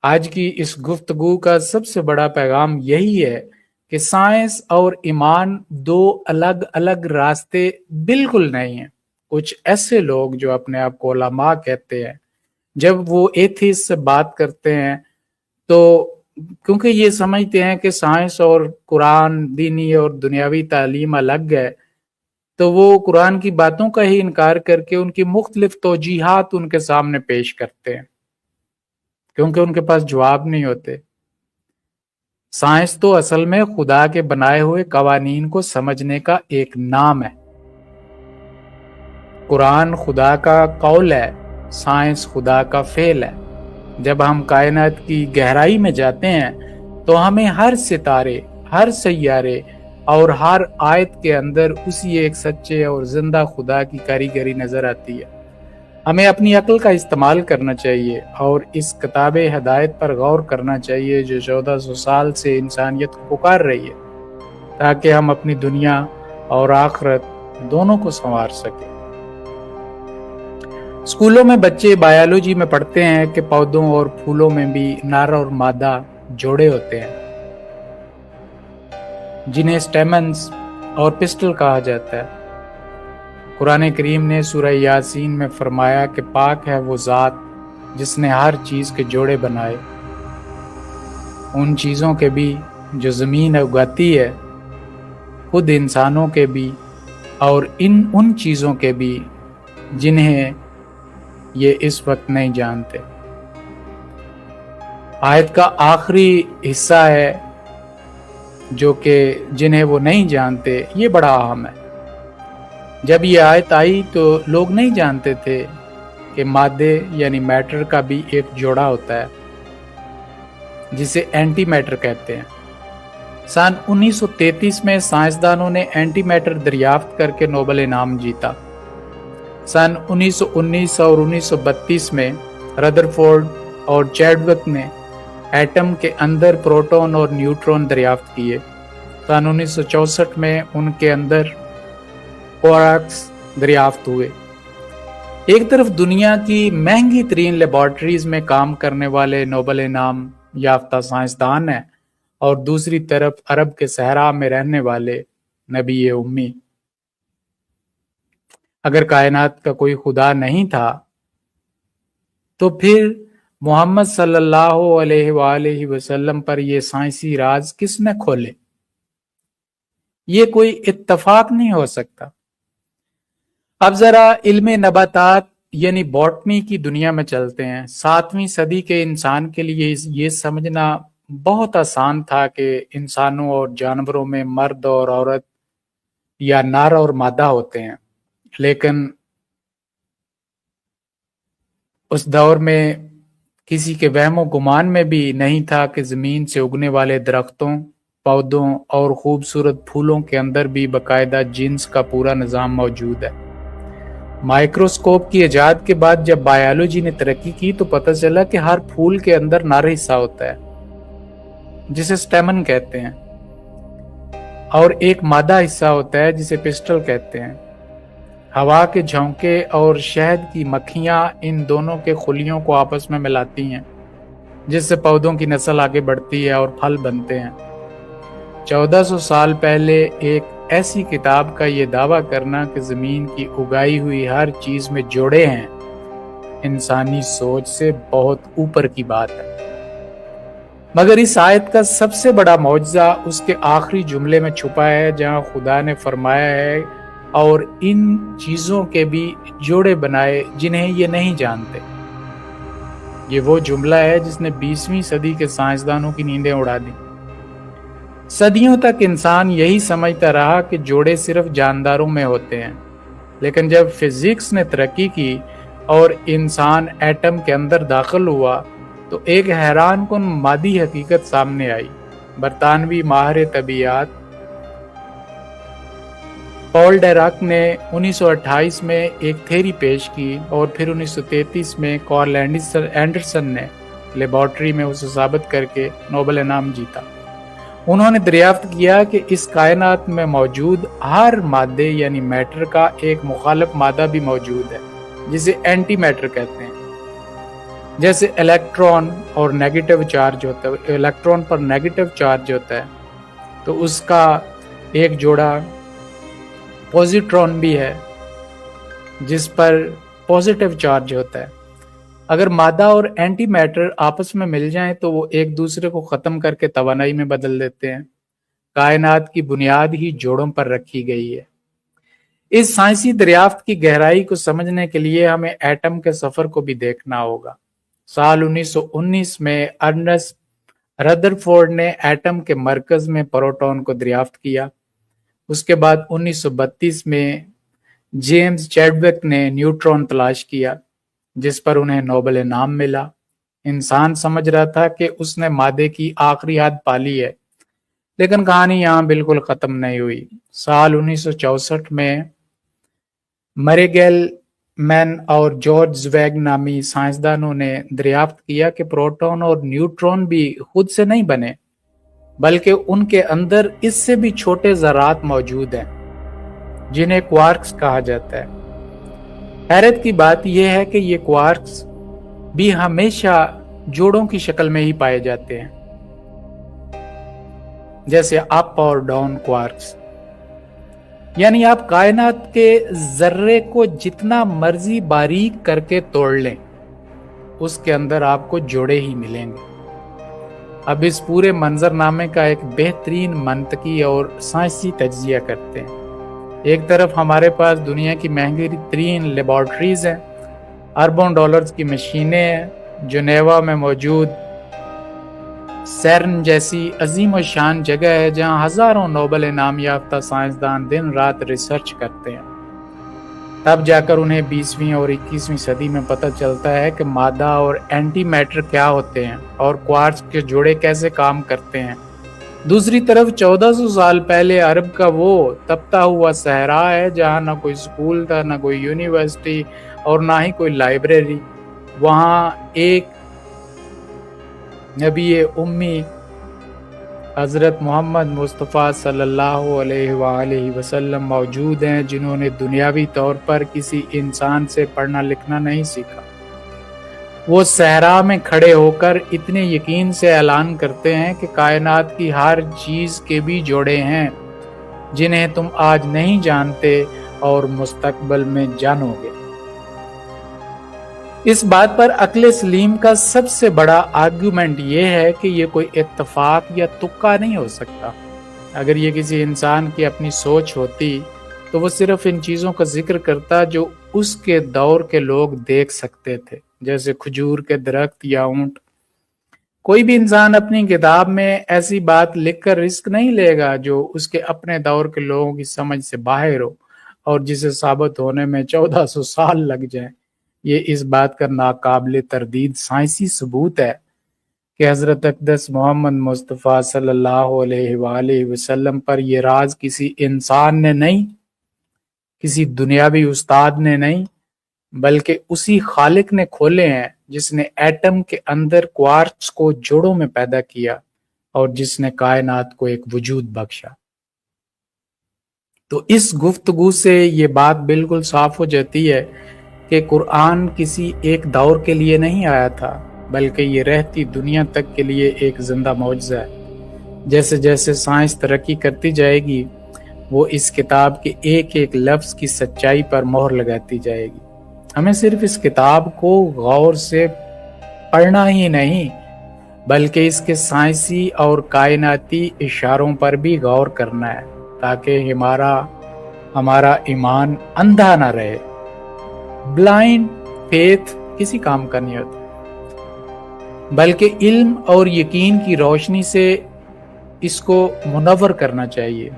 आज की इस गुफ्तगू का सबसे बड़ा पैगाम यही है कि साइंस और ईमान दो अलग अलग रास्ते बिल्कुल नहीं हैं। कुछ ऐसे लोग जो अपने आप को उलमा कहते हैं, जब वो एथिस्ट से बात करते हैं तो क्योंकि ये समझते हैं कि साइंस और कुरान, दीनी और दुनियावी तालीम अलग है, तो वो कुरान की बातों का ही इनकार करके उनकी मुख्तलिफ तौजीहात उनके सामने पेश करते हैं, क्योंकि उनके पास जवाब नहीं होते। साइंस तो असल में खुदा के बनाए हुए कवानीन को समझने का एक नाम है। कुरान खुदा का कौल है, साइंस खुदा का फेल है। जब हम कायनात की गहराई में जाते हैं तो हमें हर सितारे, हर सैयारे और हर आयत के अंदर उसी एक सच्चे और जिंदा खुदा की कारीगरी नजर आती है। हमें अपनी अक्ल का इस्तेमाल करना चाहिए और इस किताब हिदायत पर गौर करना चाहिए जो 1400 साल से इंसानियत को पुकार रही है, ताकि हम अपनी दुनिया और आखिरत दोनों को संवार सकें। स्कूलों में बच्चे बायोलॉजी में पढ़ते हैं कि पौधों और फूलों में भी नर और मादा जोड़े होते हैं, जिन्हें स्टेमन्स और पिस्टल कहा जाता है। कुरान करीम ने सूरह यासीन में फरमाया कि पाक है वो ज़ात जिसने हर चीज़ के जोड़े बनाए, उन चीज़ों के भी जो ज़मीन उगाती है, खुद इंसानों के भी और उन चीज़ों के भी जिन्हें ये इस वक्त नहीं जानते। आयत का आखिरी हिस्सा है जो कि जिन्हें वो नहीं जानते, ये बड़ा अहम है। जब ये आयत आई तो लोग नहीं जानते थे कि मादे यानी मैटर का भी एक जोड़ा होता है जिसे एंटी मैटर कहते हैं। सन 1933 में साइंसदानों ने एंटी मैटर दरियाफ्त करके नोबेल इनाम जीता। सन 1919 और 1932 में रदरफोर्ड और चैडविक ने एटम के अंदर प्रोटॉन और न्यूट्रॉन दरियाफ्त किए। सन 1964 में उनके अंदर क्वार्क्स दरियाफ्त हुए। एक तरफ दुनिया की महंगी तरीन लेबॉर्ट्रीज में काम करने वाले नोबेल इनाम یافتہ سائنسدان ہیں اور دوسری طرف عرب کے صحرا میں رہنے والے نبی امی۔ اگر کائنات کا کوئی خدا نہیں تھا تو پھر محمد صلی اللہ علیہ وآلہ وسلم پر یہ سائنسی راز کس نے کھولے؟ یہ کوئی اتفاق نہیں ہو سکتا۔ اب ذرا علم نباتات یعنی باٹنی کی دنیا میں چلتے ہیں۔ 7ویں صدی کے انسان کے لیے یہ سمجھنا بہت آسان تھا کہ انسانوں اور جانوروں میں مرد اور عورت یا نر اور مادہ ہوتے ہیں، لیکن اس دور میں کسی کے وہم و گمان میں بھی نہیں تھا کہ زمین سے اگنے والے درختوں، پودوں اور خوبصورت پھولوں کے اندر بھی باقاعدہ جنس کا پورا نظام موجود ہے۔ مائکروسکوپ کی ایجاد کے بعد جب بائیولوجی نے ترقی کی تو پتہ چلا کہ ہر پھول کے اندر نر حصہ ہوتا ہے جسے سٹیمن کہتے ہیں، اور ایک مادہ حصہ ہوتا ہے جسے پسٹل کہتے ہیں۔ ہوا کے جھونکے اور شہد کی مکھیاں ان دونوں کے خلیوں کو آپس میں ملاتی ہیں، جس سے پودوں کی نسل آگے بڑھتی ہے اور پھل بنتے ہیں۔ 1400 سال پہلے ایک ایسی کتاب کا یہ دعویٰ کرنا کہ زمین کی اگائی ہوئی ہر چیز میں جوڑے ہیں، انسانی سوچ سے بہت اوپر کی بات ہے۔ مگر اس آیت کا سب سے بڑا معجزہ اس کے آخری جملے میں چھپا ہے، جہاں خدا نے فرمایا ہے اور ان چیزوں کے بھی جوڑے بنائے جنہیں یہ نہیں جانتے۔ یہ وہ جملہ ہے جس نے 20ویں صدی کے سائنسدانوں کی نیندیں اڑا دیں۔ صدیوں تک انسان یہی سمجھتا رہا کہ جوڑے صرف جانداروں میں ہوتے ہیں، لیکن جب فزکس نے ترقی کی اور انسان ایٹم کے اندر داخل ہوا تو ایک حیران کن مادی حقیقت سامنے آئی۔ برطانوی ماہر طبیعیات پال ڈیراک نے 1928 میں ایک تھیری پیش کی اور پھر 1933 میں کارل اینڈرسن نے لیبارٹری میں اسے ثابت کر کے نوبل انعام جیتا۔ انہوں نے دریافت کیا کہ اس کائنات میں موجود ہر مادے یعنی میٹر کا ایک مخالف مادہ بھی موجود ہے جسے اینٹی میٹر کہتے ہیں۔ جیسے الیکٹران اور نیگیٹو چارج ہوتا ہے، الیکٹران پر نیگیٹو چارج ہوتا ہے تو اس کا ایک جوڑا پوزیٹران بھی ہے جس پر پوزیٹیو چارج ہوتا ہے۔ اگر مادہ اور اینٹی میٹر آپس میں مل جائیں تو وہ ایک دوسرے کو ختم کر کے توانائی میں بدل دیتے ہیں۔ کائنات کی بنیاد ہی جوڑوں پر رکھی گئی ہے۔ اس سائنسی دریافت کی گہرائی کو سمجھنے کے لیے ہمیں ایٹم کے سفر کو بھی دیکھنا ہوگا۔ سال 1919 میں ارنسٹ ردرفورڈ نے ایٹم کے مرکز میں پروٹون کو دریافت کیا۔ اس کے بعد 1932 میں جیمز چیڈوک نے نیوٹرون تلاش کیا جس پر انہیں نوبل انعام ملا۔ انسان سمجھ رہا تھا کہ اس نے مادے کی آخری حد پالی ہے، لیکن کہانی یہاں بالکل ختم نہیں ہوئی۔ سال 1964 میں مریگیل مین اور جارج زویگ نامی سائنسدانوں نے دریافت کیا کہ پروٹون اور نیوٹرون بھی خود سے نہیں بنے، بلکہ ان کے اندر اس سے بھی چھوٹے ذرات موجود ہیں جنہیں کوارکس کہا جاتا ہے۔ حیرت کی بات یہ ہے کہ یہ کوارکس بھی ہمیشہ جوڑوں کی شکل میں ہی پائے جاتے ہیں، جیسے اپ اور ڈاؤن کوارکس۔ یعنی آپ کائنات کے ذرے کو جتنا مرضی باریک کر کے توڑ لیں اس کے اندر آپ کو جوڑے ہی ملیں گے۔ اب اس پورے منظرنامے کا ایک بہترین منطقی اور سائنسی تجزیہ کرتے ہیں۔ ایک طرف ہمارے پاس دنیا کی مہنگی ترین لیبارٹریز ہیں، اربوں ڈالرز کی مشینیں ہیں، جنیوا میں موجود سیرن جیسی عظیم و شان جگہ ہے جہاں ہزاروں نوبل انعام یافتہ سائنسدان دن رات ریسرچ کرتے ہیں۔ تب جا کر انہیں 20ویں اور 21ویں صدی میں پتہ چلتا ہے کہ مادہ اور اینٹی میٹر کیا ہوتے ہیں اور کوارکس کے جوڑے کیسے کام کرتے ہیں۔ دوسری طرف 1400 سال پہلے عرب کا وہ تپتا ہوا صحرا ہے جہاں نہ کوئی سکول تھا، نہ کوئی یونیورسٹی اور نہ ہی کوئی لائبریری۔ وہاں ایک نبی امی حضرت محمد مصطفیٰ صلی اللہ علیہ وآلہ وسلم موجود ہیں جنہوں نے دنیاوی طور پر کسی انسان سے پڑھنا لکھنا نہیں سیکھا، وہ صحرا میں کھڑے ہوکر اتنے یقین سے اعلان کرتے ہیں کہ کائنات کی ہر چیز کے بھی جوڑے ہیں جنہیں تم آج نہیں جانتے اور مستقبل میں جانو گے۔ اس بات پر عقل سلیم کا سب سے بڑا آرگومنٹ یہ ہے کہ یہ کوئی اتفاق یا تکا نہیں ہو سکتا۔ اگر یہ کسی انسان کی اپنی سوچ ہوتی تو وہ صرف ان چیزوں کا ذکر کرتا جو اس کے دور کے لوگ دیکھ سکتے تھے، جیسے کھجور کے درخت یا اونٹ۔ کوئی بھی انسان اپنی کتاب میں ایسی بات لکھ کر رسک نہیں لے گا جو اس کے اپنے دور کے لوگوں کی سمجھ سے باہر ہو اور جسے ثابت ہونے میں 1400 سال لگ جائیں۔ یہ اس بات کا ناقابل تردید سائنسی ثبوت ہے کہ حضرت اقدس محمد مصطفیٰ صلی اللہ علیہ وآلہ وسلم پر یہ راز کسی انسان نے نہیں، کسی دنیاوی استاد نے نہیں، بلکہ اسی خالق نے کھولے ہیں جس نے ایٹم کے اندر کوارٹز کو جوڑوں میں پیدا کیا اور جس نے کائنات کو ایک وجود بخشا۔ تو اس گفتگو سے یہ بات بالکل صاف ہو جاتی ہے کہ قرآن کسی ایک دور کے لیے نہیں آیا تھا، بلکہ یہ رہتی دنیا تک کے لیے ایک زندہ معجزہ ہے۔ جیسے جیسے سائنس ترقی کرتی جائے گی، وہ اس کتاب کے ایک ایک لفظ کی سچائی پر مہر لگاتی جائے گی۔ ہمیں صرف اس کتاب کو غور سے پڑھنا ہی نہیں، بلکہ اس کے سائنسی اور کائناتی اشاروں پر بھی غور کرنا ہے، تاکہ ہمارا ایمان اندھا نہ رہے۔ بلائنڈ فیتھ کسی کام کا نہیں ہوتا، بلکہ علم اور یقین کی روشنی سے اس کو منور کرنا چاہیے۔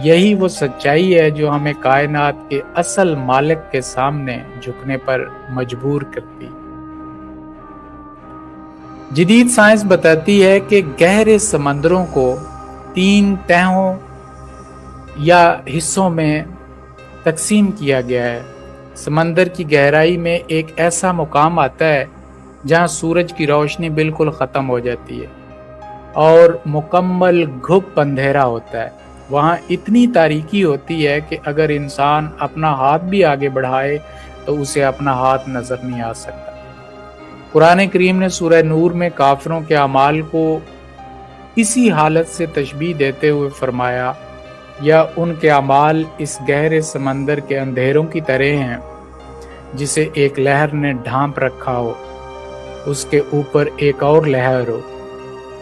یہی وہ سچائی ہے جو ہمیں کائنات کے اصل مالک کے سامنے جھکنے پر مجبور کرتی۔ جدید سائنس بتاتی ہے کہ گہرے سمندروں کو 3 تہوں یا حصوں میں تقسیم کیا گیا ہے۔ سمندر کی گہرائی میں ایک ایسا مقام آتا ہے جہاں سورج کی روشنی بالکل ختم ہو جاتی ہے اور مکمل گھپ اندھیرا ہوتا ہے۔ وہاں اتنی تاریکی ہوتی ہے کہ اگر انسان اپنا ہاتھ بھی آگے بڑھائے تو اسے اپنا ہاتھ نظر نہیں آ سکتا۔ قرآن کریم نے سورہ نور میں کافروں کے اعمال کو اسی حالت سے تشبیہ دیتے ہوئے فرمایا، یا ان کے اعمال اس گہرے سمندر کے اندھیروں کی طرح ہیں جسے ایک لہر نے ڈھانپ رکھا ہو، اس کے اوپر ایک اور لہر ہو،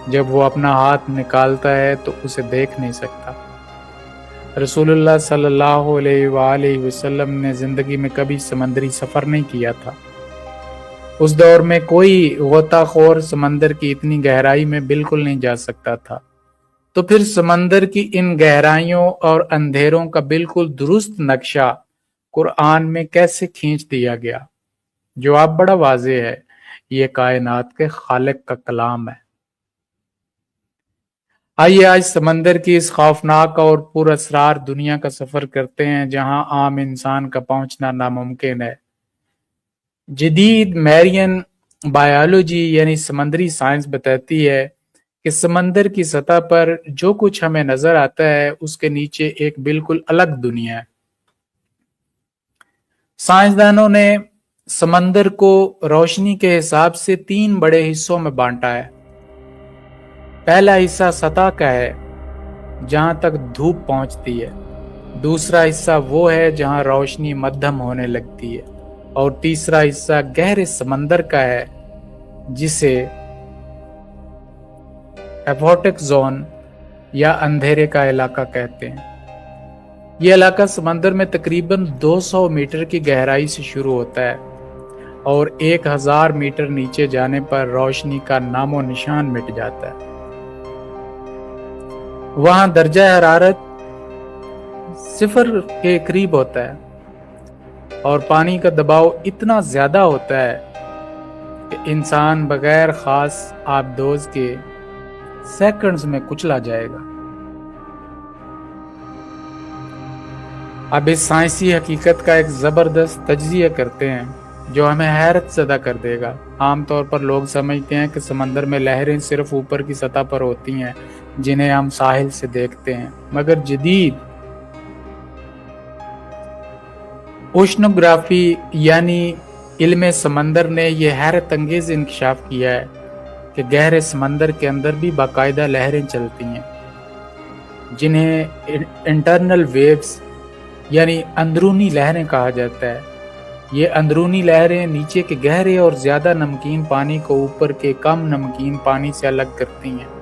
جب وہ اپنا ہاتھ نکالتا ہے تو اسے دیکھ نہیں سکتا۔ رسول اللہ صلی اللہ علیہ وآلہ وسلم نے زندگی میں کبھی سمندری سفر نہیں کیا تھا۔ اس دور میں کوئی غوطہ خور سمندر کی اتنی گہرائی میں بالکل نہیں جا سکتا تھا، تو پھر سمندر کی ان گہرائیوں اور اندھیروں کا بالکل درست نقشہ قرآن میں کیسے کھینچ دیا گیا؟ جواب بڑا واضح ہے، یہ کائنات کے خالق کا کلام ہے۔ آئیے آج سمندر کی اس خوفناک اور پر اسرار دنیا کا سفر کرتے ہیں جہاں عام انسان کا پہنچنا ناممکن ہے۔ جدید میرین بایولوجی یعنی سمندری سائنس بتاتی ہے کہ سمندر کی سطح پر جو کچھ ہمیں نظر آتا ہے اس کے نیچے ایک بالکل الگ دنیا ہے۔ سائنسدانوں نے سمندر کو روشنی کے حساب سے 3 بڑے حصوں میں بانٹا ہے۔ پہلا حصہ سطح کا ہے جہاں تک دھوپ پہنچتی ہے، دوسرا حصہ وہ ہے جہاں روشنی مدھم ہونے لگتی ہے، اور تیسرا حصہ گہرے سمندر کا ہے جسے ایپوٹک زون یا اندھیرے کا علاقہ کہتے ہیں۔ یہ علاقہ سمندر میں تقریباً 200 میٹر کی گہرائی سے شروع ہوتا ہے اور 1000 میٹر نیچے جانے پر روشنی کا نام و نشان مٹ جاتا ہے۔ وہاں درجہ حرارت 0 کے قریب ہوتا ہے اور پانی کا دباؤ اتنا زیادہ ہوتا ہے کہ انسان بغیر خاص آبدوز کے سیکنڈز میں کچلا جائے گا۔ اب اس سائنسی حقیقت کا ایک زبردست تجزیہ کرتے ہیں جو ہمیں حیرت زدہ کر دے گا۔ عام طور پر لوگ سمجھتے ہیں کہ سمندر میں لہریں صرف اوپر کی سطح پر ہوتی ہیں جنہیں ہم ساحل سے دیکھتے ہیں، مگر جدید اوشنوگرافی یعنی علم سمندر نے یہ حیرت انگیز انکشاف کیا ہے کہ گہرے سمندر کے اندر بھی باقاعدہ لہریں چلتی ہیں، جنہیں انٹرنل ویوز یعنی اندرونی لہریں کہا جاتا ہے۔ یہ اندرونی لہریں نیچے کے گہرے اور زیادہ نمکین پانی کو اوپر کے کم نمکین پانی سے الگ کرتی ہیں۔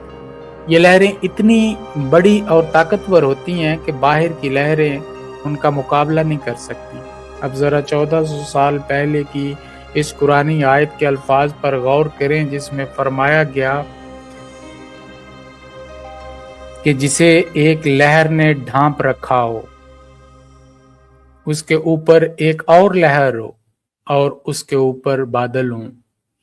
یہ لہریں اتنی بڑی اور طاقتور ہوتی ہیں کہ باہر کی لہریں ان کا مقابلہ نہیں کر سکتی۔ اب ذرا 1400 سال پہلے کی اس قرآنی آیت کے الفاظ پر غور کریں، جس میں فرمایا گیا کہ جسے ایک لہر نے ڈھانپ رکھا ہو، اس کے اوپر ایک اور لہر ہو اور اس کے اوپر بادل ہوں۔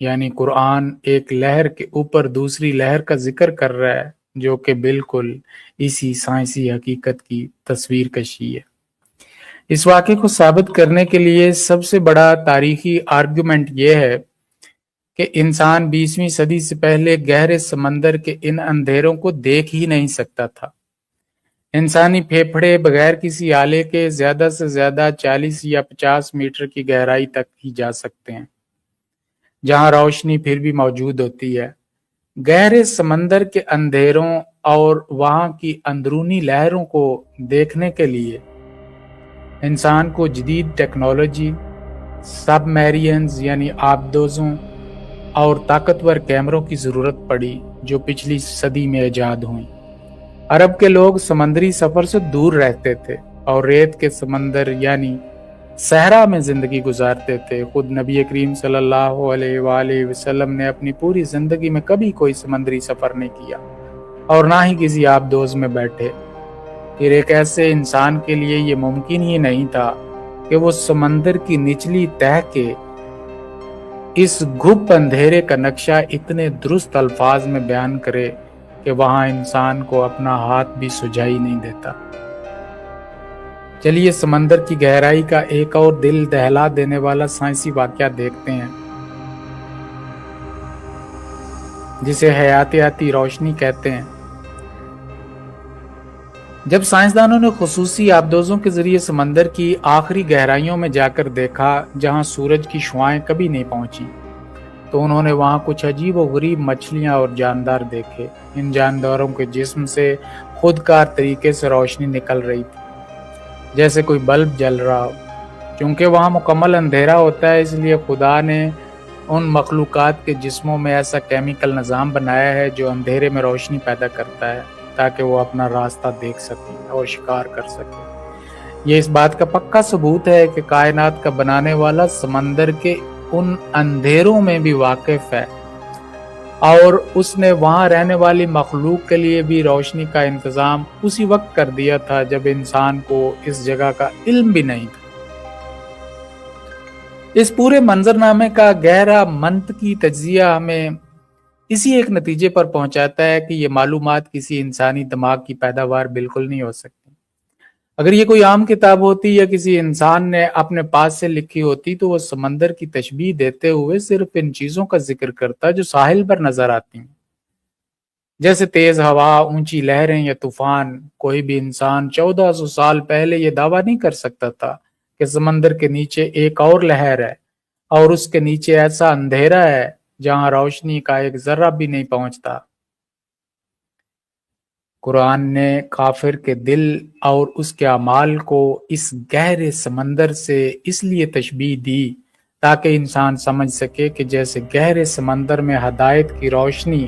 یعنی قرآن ایک لہر کے اوپر دوسری لہر کا ذکر کر رہا ہے، جو کہ بالکل اسی سائنسی حقیقت کی تصویر کشی ہے۔ اس واقعے کو ثابت کرنے کے لیے سب سے بڑا تاریخی آرگومنٹ یہ ہے کہ انسان 20ویں صدی سے پہلے گہرے سمندر کے ان اندھیروں کو دیکھ ہی نہیں سکتا تھا۔ انسانی پھیپھڑے بغیر کسی آلے کے زیادہ سے زیادہ 40 یا 50 میٹر کی گہرائی تک ہی جا سکتے ہیں، جہاں روشنی پھر بھی موجود ہوتی ہے۔ گہرے سمندر کے اندھیروں اور وہاں کی اندرونی لہروں کو دیکھنے کے لیے انسان کو جدید ٹیکنالوجی، سب میرینز یعنی آبدوزوں اور طاقتور کیمروں کی ضرورت پڑی، جو پچھلی صدی میں ایجاد ہوئیں۔ عرب کے لوگ سمندری سفر سے دور رہتے تھے اور ریت کے سمندر یعنی صحرا میں زندگی گزارتے تھے۔ خود نبی کریم صلی اللہ علیہ وآلہ وسلم نے اپنی پوری زندگی میں کبھی کوئی سمندری سفر نہیں کیا اور نہ ہی کسی آبدوز میں بیٹھے۔ پھر ایک ایسے انسان کے لیے یہ ممکن ہی نہیں تھا کہ وہ سمندر کی نچلی تہہ کے اس گھپ اندھیرے کا نقشہ اتنے درست الفاظ میں بیان کرے کہ وہاں انسان کو اپنا ہاتھ بھی سجائی نہیں دیتا۔ چلیے سمندر کی گہرائی کا ایک اور دل دہلا دینے والا سائنسی واقعہ دیکھتے ہیں، جسے حیاتیاتی روشنی کہتے ہیں۔ جب سائنسدانوں نے خصوصی آبدوزوں کے ذریعے سمندر کی آخری گہرائیوں میں جا کر دیکھا جہاں سورج کی شعاعیں کبھی نہیں پہنچی، تو انہوں نے وہاں کچھ عجیب و غریب مچھلیاں اور جاندار دیکھے۔ ان جانداروں کے جسم سے خودکار طریقے سے روشنی نکل رہی تھی، جیسے کوئی بلب جل رہا ہو۔ چونکہ وہاں مکمل اندھیرا ہوتا ہے، اس لیے خدا نے ان مخلوقات کے جسموں میں ایسا کیمیکل نظام بنایا ہے جو اندھیرے میں روشنی پیدا کرتا ہے تاکہ وہ اپنا راستہ دیکھ سکیں اور شکار کر سکیں۔ یہ اس بات کا پکا ثبوت ہے کہ کائنات کا بنانے والا سمندر کے ان اندھیروں میں بھی واقف ہے، اور اس نے وہاں رہنے والی مخلوق کے لیے بھی روشنی کا انتظام اسی وقت کر دیا تھا جب انسان کو اس جگہ کا علم بھی نہیں تھا۔ اس پورے منظرنامے کا گہرا منطقی تجزیہ ہمیں اسی ایک نتیجے پر پہنچاتا ہے کہ یہ معلومات کسی انسانی دماغ کی پیداوار بالکل نہیں ہو سکتی۔ اگر یہ کوئی عام کتاب ہوتی یا کسی انسان نے اپنے پاس سے لکھی ہوتی تو وہ سمندر کی تشبیہ دیتے ہوئے صرف ان چیزوں کا ذکر کرتا جو ساحل پر نظر آتی ہیں، جیسے تیز ہوا، اونچی لہریں یا طوفان۔ کوئی بھی انسان 1400 سال پہلے یہ دعویٰ نہیں کر سکتا تھا کہ سمندر کے نیچے ایک اور لہر ہے اور اس کے نیچے ایسا اندھیرا ہے جہاں روشنی کا ایک ذرہ بھی نہیں پہنچتا۔ قرآن نے کافر کے دل اور اس کے اعمال کو اس گہرے سمندر سے اس لیے تشبیہ دی تاکہ انسان سمجھ سکے کہ جیسے گہرے سمندر میں ہدایت کی روشنی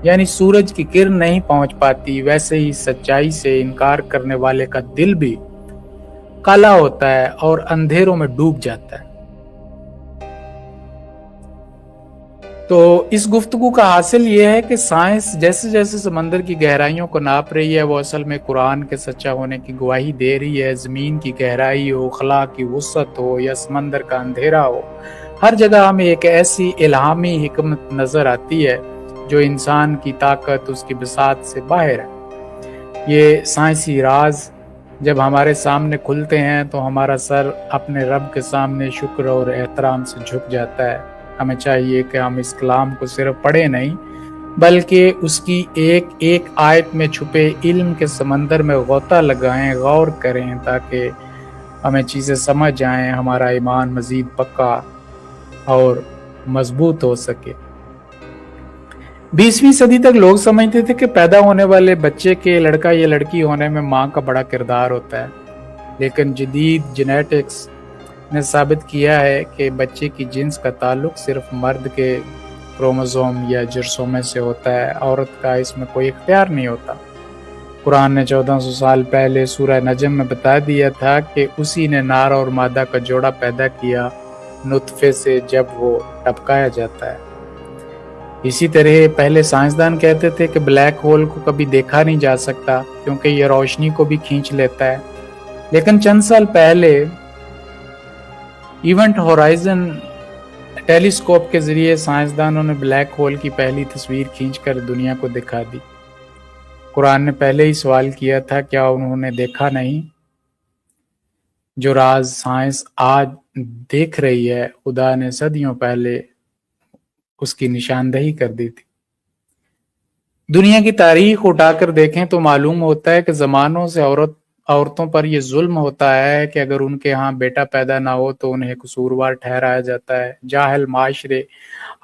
یعنی سورج کی کرن نہیں پہنچ پاتی، ویسے ہی سچائی سے انکار کرنے والے کا دل بھی کالا ہوتا ہے اور اندھیروں میں ڈوب جاتا ہے۔ تو اس گفتگو کا حاصل یہ ہے کہ سائنس جیسے جیسے سمندر کی گہرائیوں کو ناپ رہی ہے، وہ اصل میں قرآن کے سچا ہونے کی گواہی دے رہی ہے۔ زمین کی گہرائی ہو، خلا کی وسعت ہو یا سمندر کا اندھیرا ہو، ہر جگہ ہمیں ایک ایسی الہامی حکمت نظر آتی ہے جو انسان کی طاقت، اس کی بساط سے باہر ہے۔ یہ سائنسی راز جب ہمارے سامنے کھلتے ہیں تو ہمارا سر اپنے رب کے سامنے شکر اور احترام سے جھک جاتا ہے۔ ہمیں چاہیے کہ ہم اس کلام کو صرف پڑھیں نہیں بلکہ اس کی ایک ایک آیت میں چھپے علم کے سمندر میں غوطہ لگائیں، غور کریں تاکہ ہمیں چیزیں سمجھ آئیں، ہمارا ایمان مزید پکا और मजबूत हो सके। 20वीं सदी तक लोग समझते थे कि पैदा होने वाले बच्चे के लड़का या लड़की होने में माँ का बड़ा किरदार होता है, लेकिन जदीद जेनेटिक्स ने साबित किया है कि बच्चे की जिन्स का ताल्लुक सिर्फ मर्द के क्रोमोसोम या जरसोमे से होता है, औरत का इसमें कोई इख्तियार नहीं होता। कुरान ने 1400 साल पहले सूरह नजम में बता दिया था कि उसी ने नार और मादा का जोड़ा पैदा किया नुतफे से जब वो टपकाया जाता है। इसी तरह पहले साइंसदान कहते थे कि ब्लैक होल को कभी देखा नहीं जा सकता क्योंकि ये रोशनी को भी खींच लेता है, लेकिन चंद साल पहले इवेंट होराइजन टेलीस्कोप के जरिए साइंसदानों ने ब्लैक होल की पहली तस्वीर खींचकर दुनिया को दिखा दी। कुरान ने पहले ही सवाल किया था, क्या उन्होंने देखा नहीं? जो राज साइंस आज देख रही है, खुदा ने सदियों पहले उसकी निशानदेही कर दी थी। दुनिया की तारीख उठाकर देखें तो मालूम होता है कि जमानों से औरतों पर यह जुल्म होता है कि अगर उनके यहाँ बेटा पैदा ना हो तो उन्हें कसूरवार ठहराया जाता है। जाहिल माशरे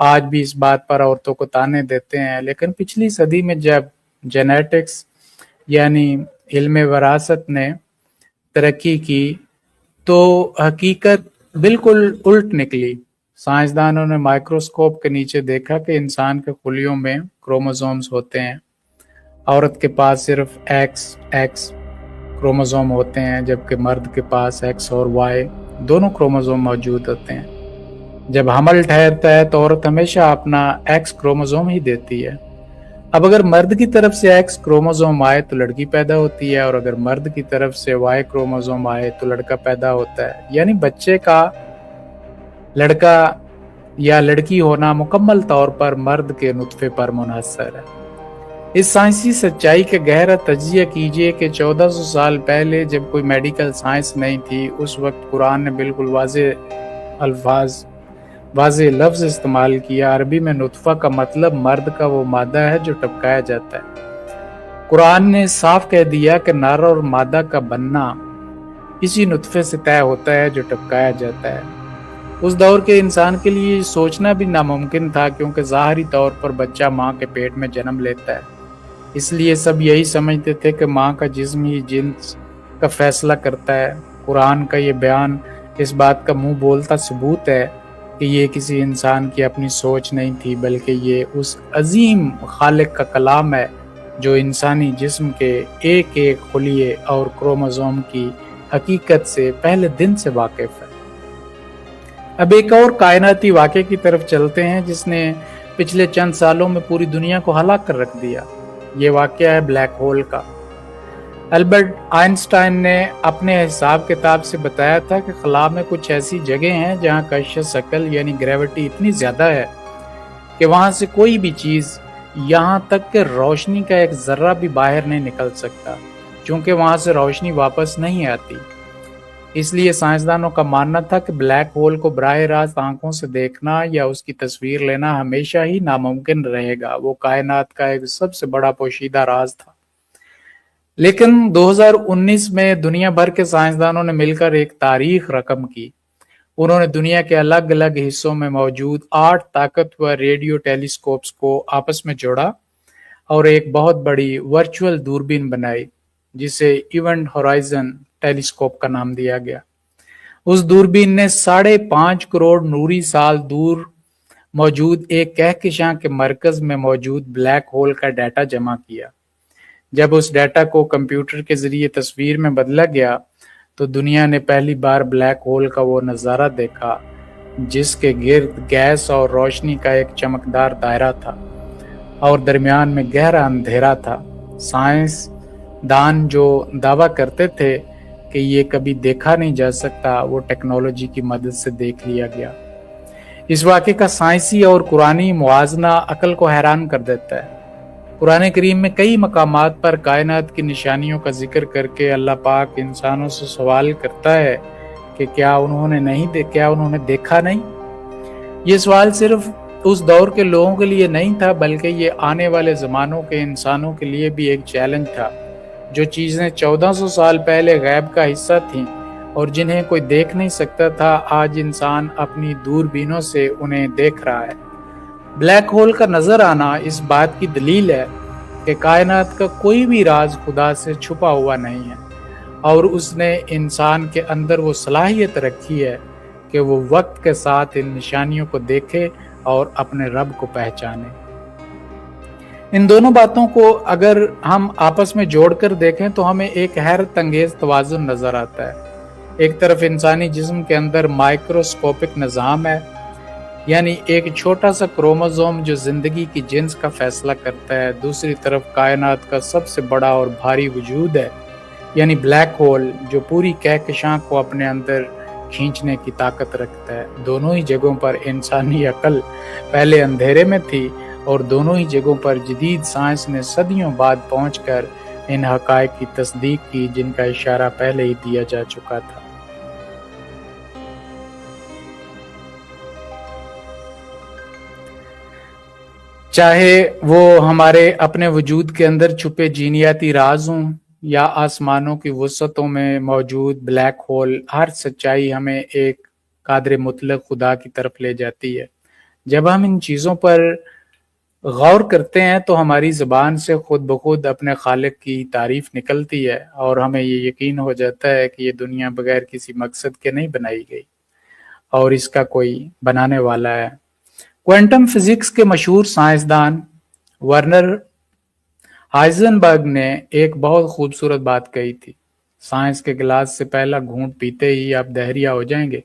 आज भी इस बात पर औरतों को ताने देते हैं, लेकिन पिछली सदी में जब जेनेटिक्स यानी इल्म वरासत ने तरक्की की तो हकीकत बिल्कुल उल्ट निकली। साइंसदानों ने माइक्रोस्कोप के नीचे देखा कि इंसान के खुलियों में क्रोमोसोम्स होते हैं। औरत के पास सिर्फ XX क्रोमोसोम होते हैं, जबकि मर्द के पास X और Y दोनों क्रोमोसोम मौजूद होते हैं। जब हमल ठहरता है तो औरत हमेशा अपना X क्रोमोसोम ही देती है। अब अगर मर्द की तरफ से X क्रोमोसोम आए तो लड़की पैदा होती है, और अगर मर्द की तरफ से Y क्रोमोसोम आए तो लड़का पैदा होता है। यानी बच्चे का लड़का या लड़की होना मुकम्मल तौर पर मर्द के नुतफे पर मुनहसर है। इस साइंसी सच्चाई के गहरा तजिया कीजिए कि 1400 साल पहले जब कोई मेडिकल साइंस नहीं थी, उस वक्त कुरान ने बिल्कुल वाज़े लफ्ज इस्तेमाल किया। अरबी में नुतफा का मतलब मर्द का वो मादा है जो टपकाया जाता है। कुरान ने साफ कह दिया कि नर और मादा का बनना इसी नुतफे से तय होता है जो टपकाया जाता है। उस दौर के इंसान के लिए सोचना भी नामुमकिन था, क्योंकि ज़ाहरी तौर पर बच्चा माँ के पेट में जन्म लेता है। इसलिए सब यही समझते थे कि माँ का जिस्म ही जिन्स का फैसला करता है। कुरान का ये बयान इस बात का मुंह बोलता सबूत है कि ये किसी इंसान की अपनी सोच नहीं थी, बल्कि ये उस अजीम खालिक का कलाम है जो इंसानी जिस्म के एक एक खुलिये और क्रोमोसोम की हकीकत से पहले दिन से वाकिफ है। अब एक और कायनाती वाक़े की तरफ चलते हैं जिसने पिछले चंद सालों में पूरी दुनिया को हलाक कर रख दिया। ये वाक़या है ब्लैक होल का। अल्बर्ट आइंस्टाइन ने अपने हिसाब किताब से बताया था कि खला में कुछ ऐसी जगह हैं जहाँ कशिश शकल यानी ग्रेविटी इतनी ज़्यादा है कि वहाँ से कोई भी चीज़, यहाँ तक कि रोशनी का एक ज़र्रा भी बाहर नहीं निकल सकता, क्योंकि वहाँ से रोशनी वापस नहीं आती। इसलिए साइंसदानों का मानना था कि ब्लैक होल को बराह रास्त आंखों से देखना या उसकी तस्वीर लेना हमेशा ही नामुमकिन रहेगा। वो कायनात का एक सबसे बड़ा पोशीदा राज था। लेकिन 2019 में दुनिया भर के साइंसदानों ने मिलकर एक तारीख रकम की। उन्होंने दुनिया के अलग अलग हिस्सों में मौजूद 8 ताकतवर रेडियो टेलीस्कोप्स को आपस में जोड़ा और एक बहुत बड़ी वर्चुअल दूरबीन बनाई, जिसे इवेंट होराइजन टेलीस्कोप का नाम दिया गया। उस दूरबीन ने 5.5 करोड़ नूरी साल दूर मौजूद एक कहकशां के मरकज में मौजूद ब्लैक होल का डाटा जमा किया। जब उस डाटा को कंप्यूटर के जरिए तस्वीर में बदला गया तो दुनिया ने पहली बार ब्लैक होल का वो नज़ारा देखा जिसके गिर्द गैस और रोशनी का एक चमकदार दायरा था और दरमियान में गहरा अंधेरा था। साइंस दान जो दावा करते थे कि ये कभी देखा नहीं जा सकता, वो टेक्नोलॉजी की मदद से देख लिया गया। इस वाक़े का साइंसी और कुरानी मुआजना अकल को हैरान कर देता है। कुरान करीम में कई मकामात पर कायनात की निशानियों का जिक्र करके अल्लाह पाक इंसानों से सवाल करता है कि क्या उन्होंने देखा नहीं। ये सवाल सिर्फ उस दौर के लोगों के लिए नहीं था, बल्कि ये आने वाले ज़मानों के इंसानों के लिए भी एक चैलेंज था। जो चीज़ें 1400 साल पहले गैब का हिस्सा थीं, اور جنہیں کوئی دیکھ نہیں سکتا تھا، آج انسان اپنی دوربینوں سے انہیں دیکھ رہا ہے۔ بلیک ہول کا نظر آنا اس بات کی دلیل ہے کہ کائنات کا کوئی بھی راز خدا سے چھپا ہوا نہیں ہے، اور اس نے انسان کے اندر وہ صلاحیت رکھی ہے کہ وہ وقت کے ساتھ ان نشانیوں کو دیکھے اور اپنے رب کو پہچانے۔ ان دونوں باتوں کو اگر ہم آپس میں جوڑ کر دیکھیں تو ہمیں ایک حیرت انگیز توازن نظر آتا ہے۔ ایک طرف انسانی جسم کے اندر مائکروسکوپک نظام ہے، یعنی ایک چھوٹا سا کروموزوم جو زندگی کی جنس کا فیصلہ کرتا ہے۔ دوسری طرف کائنات کا سب سے بڑا اور بھاری وجود ہے، یعنی بلیک ہول، جو پوری کہکشاں کو اپنے اندر کھینچنے کی طاقت رکھتا ہے۔ دونوں ہی جگہوں پر انسانی عقل پہلے اندھیرے میں تھی، اور دونوں ہی جگہوں پر جدید سائنس نے صدیوں بعد پہنچ کر ان حقائق کی تصدیق کی جن کا اشارہ پہلے ہی دیا جا چکا تھا۔ چاہے وہ ہمارے اپنے وجود کے اندر چھپے جینیاتی راز ہوں یا آسمانوں کی وسعتوں میں موجود بلیک ہول، ہر سچائی ہمیں ایک قادر مطلق خدا کی طرف لے جاتی ہے۔ جب ہم ان چیزوں پر غور کرتے ہیں تو ہماری زبان سے خود بخود اپنے خالق کی تعریف نکلتی ہے، اور ہمیں یہ یقین ہو جاتا ہے کہ یہ دنیا بغیر کسی مقصد کے نہیں بنائی گئی، اور اس کا کوئی بنانے والا ہے۔ کوانٹم فزکس کے مشہور سائنسدان ورنر ہائزنبرگ نے ایک بہت خوبصورت بات کہی تھی: سائنس کے گلاس سے پہلا گھونٹ پیتے ہی آپ دہریا ہو جائیں گے،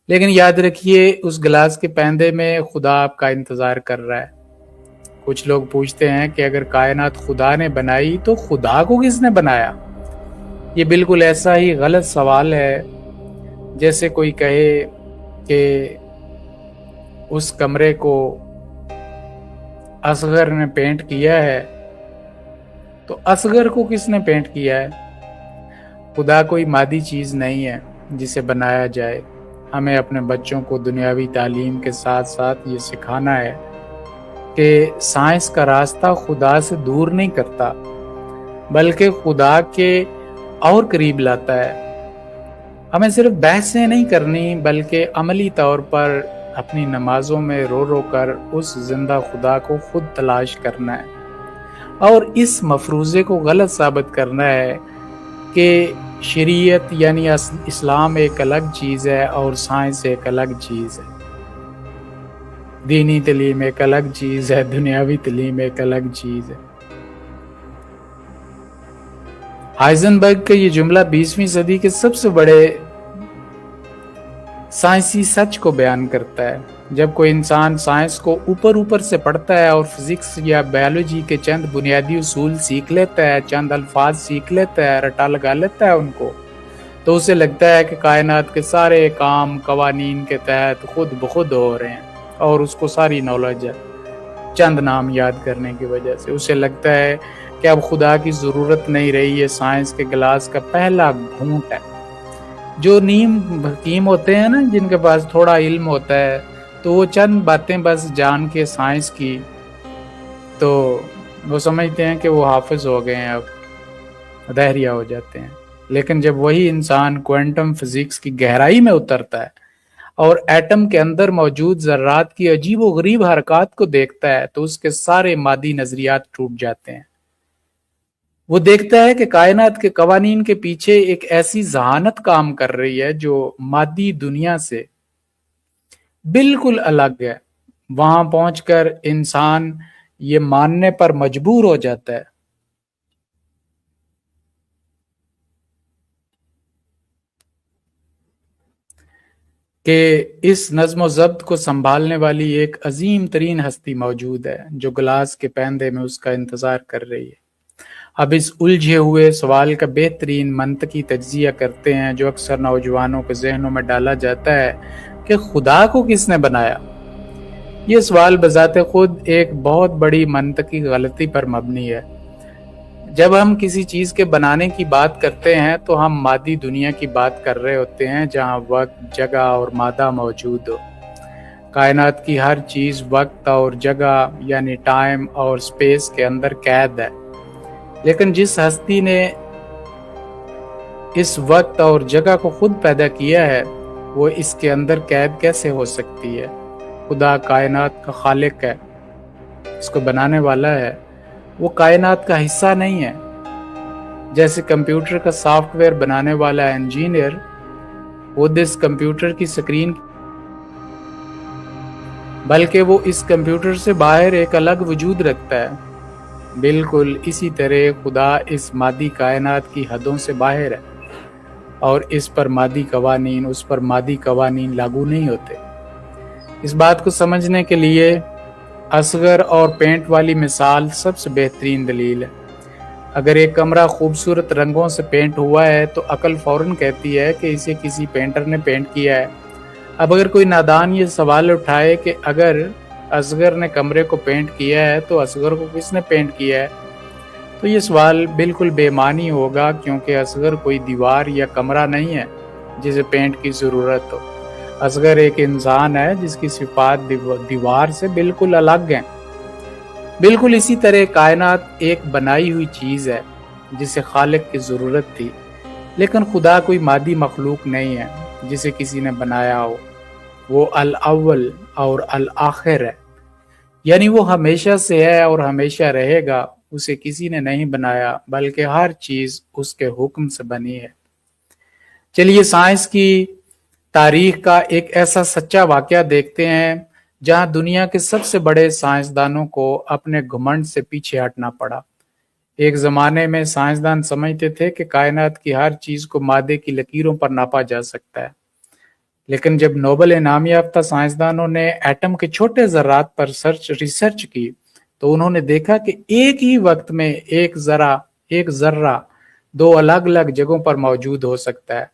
لیکن یاد رکھیے اس گلاس کے پیندے میں خدا آپ کا انتظار کر رہا ہے۔ کچھ لوگ پوچھتے ہیں کہ اگر کائنات خدا نے بنائی تو خدا کو کس نے بنایا؟ یہ بالکل ایسا ہی غلط سوال ہے جیسے کوئی کہے کہ اس کمرے کو اصغر نے پینٹ کیا ہے، تو اصغر کو کس نے پینٹ کیا ہے؟ خدا کوئی مادی چیز نہیں ہے جسے بنایا جائے۔ ہمیں اپنے بچوں کو دنیاوی تعلیم کے ساتھ ساتھ یہ سکھانا ہے کہ سائنس کا راستہ خدا سے دور نہیں کرتا، بلکہ خدا کے اور قریب لاتا ہے۔ ہمیں صرف بحثیں نہیں کرنی، بلکہ عملی طور پر اپنی نمازوں میں رو رو کر اس زندہ خدا کو خود تلاش کرنا ہے، اور اس مفروضے کو غلط ثابت کرنا ہے کہ شریعت یعنی اسلام ایک الگ چیز ہے اور سائنس ایک الگ چیز ہے، دینی تعلیم ایک الگ چیز ہے، دنیاوی تعلیم ایک الگ چیز ہے۔ ہائزنبرگ کا یہ جملہ 20ویں صدی کے سب سے بڑے سائنسی سچ کو بیان کرتا ہے۔ جب کوئی انسان سائنس کو اوپر سے پڑھتا ہے اور فزکس یا بایولوجی کے چند بنیادی اصول سیکھ لیتا ہے، چند الفاظ سیکھ لیتا ہے، رٹا لگا لیتا ہے ان کو، تو اسے لگتا ہے کہ کائنات کے سارے کام قوانین کے تحت خود بخود ہو رہے ہیں، اور اس کو ساری نالج ہے چند نام یاد کرنے کی وجہ سے۔ اسے لگتا ہے کہ اب خدا کی ضرورت نہیں رہی، یہ سائنس کے گلاس کا پہلا گھونٹ ہے۔ جو نیم حکیم ہوتے ہیں نا، جن کے پاس تھوڑا علم ہوتا ہے، تو وہ چند باتیں بس جان کے سائنس کی، تو وہ سمجھتے ہیں کہ وہ حافظ ہو گئے ہیں، اب دہریا ہو جاتے ہیں۔ لیکن جب وہی انسان کوانٹم فزکس کی گہرائی میں اترتا ہے اور ایٹم کے اندر موجود ذرات کی عجیب و غریب حرکات کو دیکھتا ہے، تو اس کے سارے مادی نظریات ٹوٹ جاتے ہیں۔ وہ دیکھتا ہے کہ کائنات کے قوانین کے پیچھے ایک ایسی ذہانت کام کر رہی ہے جو مادی دنیا سے بالکل الگ ہے۔ وہاں پہنچ کر انسان یہ ماننے پر مجبور ہو جاتا ہے کہ اس نظم و ضبط کو سنبھالنے والی ایک عظیم ترین ہستی موجود ہے جو گلاس کے پیندے میں اس کا انتظار کر رہی ہے۔ اب اس الجھے ہوئے سوال کا بہترین منطقی تجزیہ کرتے ہیں جو اکثر نوجوانوں کے ذہنوں میں ڈالا جاتا ہے کہ خدا کو کس نے بنایا؟ یہ سوال بذات خود ایک بہت بڑی منطقی غلطی پر مبنی ہے۔ جب ہم کسی چیز کے بنانے کی بات کرتے ہیں تو ہم مادی دنیا کی بات کر رہے ہوتے ہیں جہاں وقت، جگہ اور مادہ موجود ہو۔ کائنات کی ہر چیز وقت اور جگہ یعنی ٹائم اور سپیس کے اندر قید ہے، لیکن جس ہستی نے اس وقت اور جگہ کو خود پیدا کیا ہے وہ اس کے اندر قید کیسے ہو سکتی ہے؟ خدا کائنات کا خالق ہے، اس کو بنانے والا ہے، وہ کائنات کا حصہ نہیں ہے۔ جیسے کمپیوٹر کا سافٹ ویئر بنانے والا انجینئر خود اس کمپیوٹر کی سکرین بلکہ وہ اس کمپیوٹر سے باہر ایک الگ وجود رکھتا ہے۔ بالکل اسی طرح خدا اس مادی کائنات کی حدوں سے باہر ہے اور اس پر مادی قوانین لاگو نہیں ہوتے۔ اس بات کو سمجھنے کے لیے اصغر اور پینٹ والی مثال سب سے بہترین دلیل ہے۔ اگر ایک کمرہ خوبصورت رنگوں سے پینٹ ہوا ہے تو عقل فوراً کہتی ہے کہ اسے کسی پینٹر نے پینٹ کیا ہے۔ اب اگر کوئی نادان یہ سوال اٹھائے کہ اگر اصغر نے کمرے کو پینٹ کیا ہے تو اصغر کو کس نے پینٹ کیا ہے، تو یہ سوال بالکل بے معنی ہوگا، کیونکہ اصغر کوئی دیوار یا کمرہ نہیں ہے جسے پینٹ کی ضرورت ہو۔ اصغر ایک انسان ہے جس کی صفات دیوار سے بالکل الگ ہیں۔ بالکل اسی طرح کائنات ایک بنائی ہوئی چیز ہے جسے خالق کی ضرورت تھی، لیکن خدا کوئی مادی مخلوق نہیں ہے جسے کسی نے بنایا ہو۔ وہ الاول اور الآخر ہے، یعنی وہ ہمیشہ سے ہے اور ہمیشہ رہے گا۔ اسے کسی نے نہیں بنایا بلکہ ہر چیز اس کے حکم سے بنی ہے۔ چلیے سائنس کی تاریخ کا ایک ایسا سچا واقعہ دیکھتے ہیں جہاں دنیا کے سب سے بڑے سائنسدانوں کو اپنے گھمنڈ سے پیچھے ہٹنا پڑا۔ ایک زمانے میں سائنسدان سمجھتے تھے کہ کائنات کی ہر چیز کو مادے کی لکیروں پر ناپا جا سکتا ہے، لیکن جب نوبل انعام یافتہ سائنسدانوں نے ایٹم کے چھوٹے ذرات پر ریسرچ کی تو انہوں نے دیکھا کہ ایک ہی وقت میں ایک ذرہ دو الگ الگ جگہوں پر موجود ہو سکتا ہے،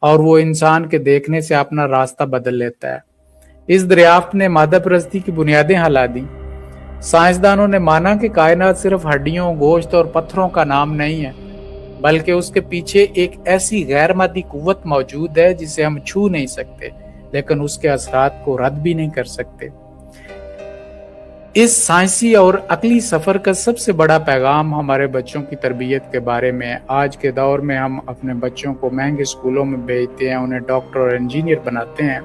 اور وہ انسان کے دیکھنے سے اپنا راستہ بدل لیتا ہے۔ اس دریافت نے مادہ پرستی کی بنیادیں ہلا دیں۔ سائنسدانوں نے مانا کہ کائنات صرف ہڈیوں، گوشت اور پتھروں کا نام نہیں ہے، بلکہ اس کے پیچھے ایک ایسی غیر مادی قوت موجود ہے جسے ہم چھو نہیں سکتے، لیکن اس کے اثرات کو رد بھی نہیں کر سکتے۔ اس سائنسی اور عقلی سفر کا سب سے بڑا پیغام ہمارے بچوں کی تربیت کے بارے میں ہے۔ آج کے دور میں ہم اپنے بچوں کو مہنگے اسکولوں میں بھیجتے ہیں، انہیں ڈاکٹر اور انجینئر بناتے ہیں،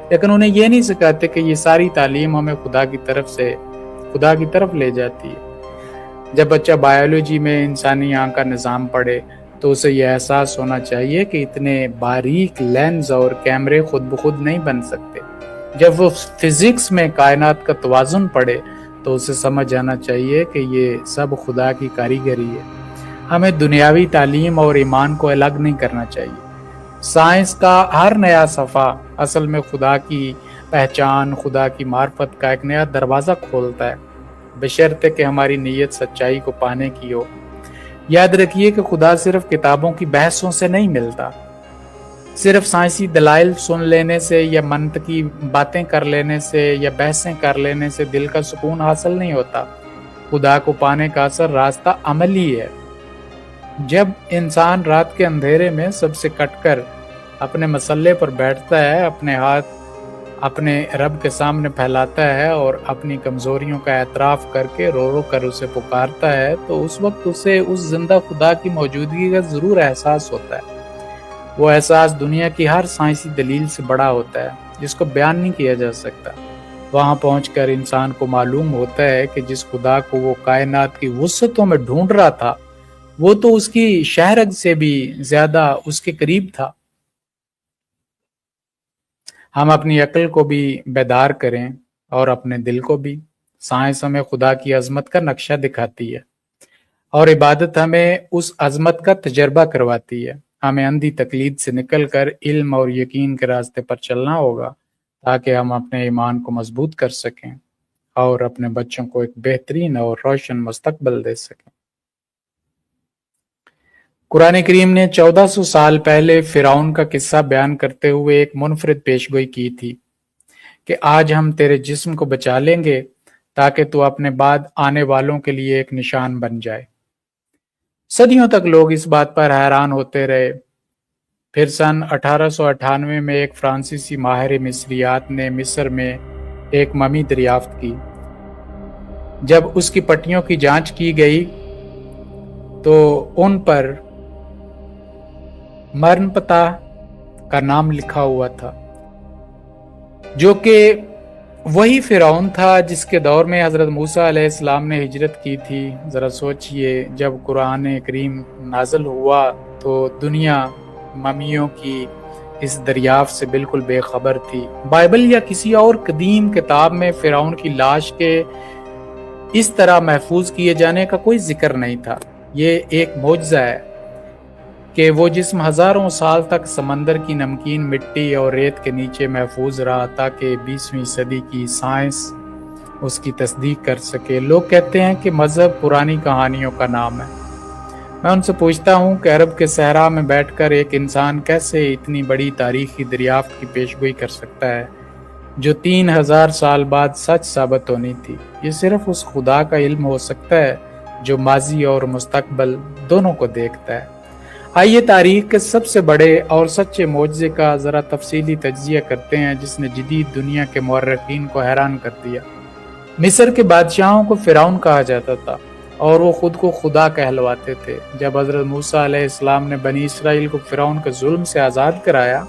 لیکن انہیں یہ نہیں سکھاتے کہ یہ ساری تعلیم ہمیں خدا کی طرف لے جاتی ہے۔ جب بچہ بایولوجی میں انسانی آنکھ کا نظام پڑھے تو اسے یہ احساس ہونا چاہیے کہ اتنے باریک لینز اور کیمرے خود بخود نہیں بن سکتے۔ جب وہ فزکس میں کائنات کا توازن پڑھے تو اسے سمجھ آنا چاہیے کہ یہ سب خدا کی کاریگری ہے۔ ہمیں دنیاوی تعلیم اور ایمان کو الگ نہیں کرنا چاہیے۔ سائنس کا ہر نیا صفحہ اصل میں خدا کی پہچان، خدا کی معرفت کا ایک نیا دروازہ کھولتا ہے، بشرطے کہ ہماری نیت سچائی کو پانے کی ہو۔ یاد رکھیے کہ خدا صرف کتابوں کی بحثوں سے نہیں ملتا، صرف سائنسی دلائل سن لینے سے یا منطقی باتیں کر لینے سے یا بحثیں کر لینے سے دل کا سکون حاصل نہیں ہوتا۔ خدا کو پانے کا اثر راستہ عملی ہے۔ جب انسان رات کے اندھیرے میں سب سے کٹ کر اپنے مسلح پر بیٹھتا ہے، اپنے ہاتھ اپنے رب کے سامنے پھیلاتا ہے اور اپنی کمزوریوں کا اعتراف کر کے رو رو کر اسے پکارتا ہے، تو اس وقت اسے اس زندہ خدا کی موجودگی کا ضرور احساس ہوتا ہے۔ وہ احساس دنیا کی ہر سائنسی دلیل سے بڑا ہوتا ہے، جس کو بیان نہیں کیا جا سکتا۔ وہاں پہنچ کر انسان کو معلوم ہوتا ہے کہ جس خدا کو وہ کائنات کی وسعتوں میں ڈھونڈ رہا تھا، وہ تو اس کی شہرگ سے بھی زیادہ اس کے قریب تھا۔ ہم اپنی عقل کو بھی بیدار کریں اور اپنے دل کو بھی۔ سائنس ہمیں خدا کی عظمت کا نقشہ دکھاتی ہے اور عبادت ہمیں اس عظمت کا تجربہ کرواتی ہے۔ ہمیں اندھی تقلید سے نکل کر علم اور یقین کے راستے پر چلنا ہوگا تاکہ ہم اپنے ایمان کو مضبوط کر سکیں اور اپنے بچوں کو ایک بہترین اور روشن مستقبل دے سکیں۔ قرآن کریم نے 1400 سال پہلے فرعون کا قصہ بیان کرتے ہوئے ایک منفرد پیشگوئی کی تھی کہ آج ہم تیرے جسم کو بچا لیں گے تاکہ تو اپنے بعد آنے والوں کے لیے ایک نشان بن جائے۔ صدیوں تک لوگ اس بات پر حیران ہوتے رہے۔ پھر سن 1898 میں ایک فرانسیسی ماہر مصریات نے مصر میں ایک ممی دریافت کی۔ جب اس کی پٹیوں کی جانچ کی گئی تو ان پر मरण पता का नाम लिखा हुआ था, जो कि वही फिरौन था जिसके दौर में हज़रत मूसा अलैहिस्सलाम ने हिजरत की थी। ज़रा सोचिए, जब कुरान करीम नाज़िल हुआ तो दुनिया ममियों की इस दरियाफ्त से बिल्कुल बेखबर थी। बाइबल या किसी और कदीम किताब में फिरौन की लाश के इस तरह महफूज किए जाने का कोई जिक्र नहीं था। ये एक मौजज़ा है कि वो जिस्म हज़ारों साल तक समंदर की नमकीन मिट्टी और रेत के नीचे महफूज रहा ताकि 20वीं सदी की साइंस उसकी तस्दीक कर सके। लोग कहते हैं कि मज़हब पुरानी कहानियों का नाम है। मैं उनसे पूछता हूँ कि अरब के सहरा में बैठकर एक इंसान कैसे इतनी बड़ी तारीखी दरियाफ्त की पेशगोई कर सकता है जो 3000 साल बाद सच साबित होनी थी। ये सिर्फ उस खुदा का इल्म हो सकता है जो माजी और मुस्तकबल दोनों को देखता है। आइए तारीख के सबसे बड़े और सच्चे मोजज़े का ज़रा तफसीली तज्ज़िया करते हैं जिसने जदीद दुनिया के मुअर्रिखीन को हैरान कर दिया। मिस्र के बादशाहों को फिरौन कहा जाता था और वो खुद को खुदा कहलवाते थे। जब हज़रत मूसा अलैहिस्सलाम ने बनी इसराइल को फिरौन के जुल्म से आज़ाद कराया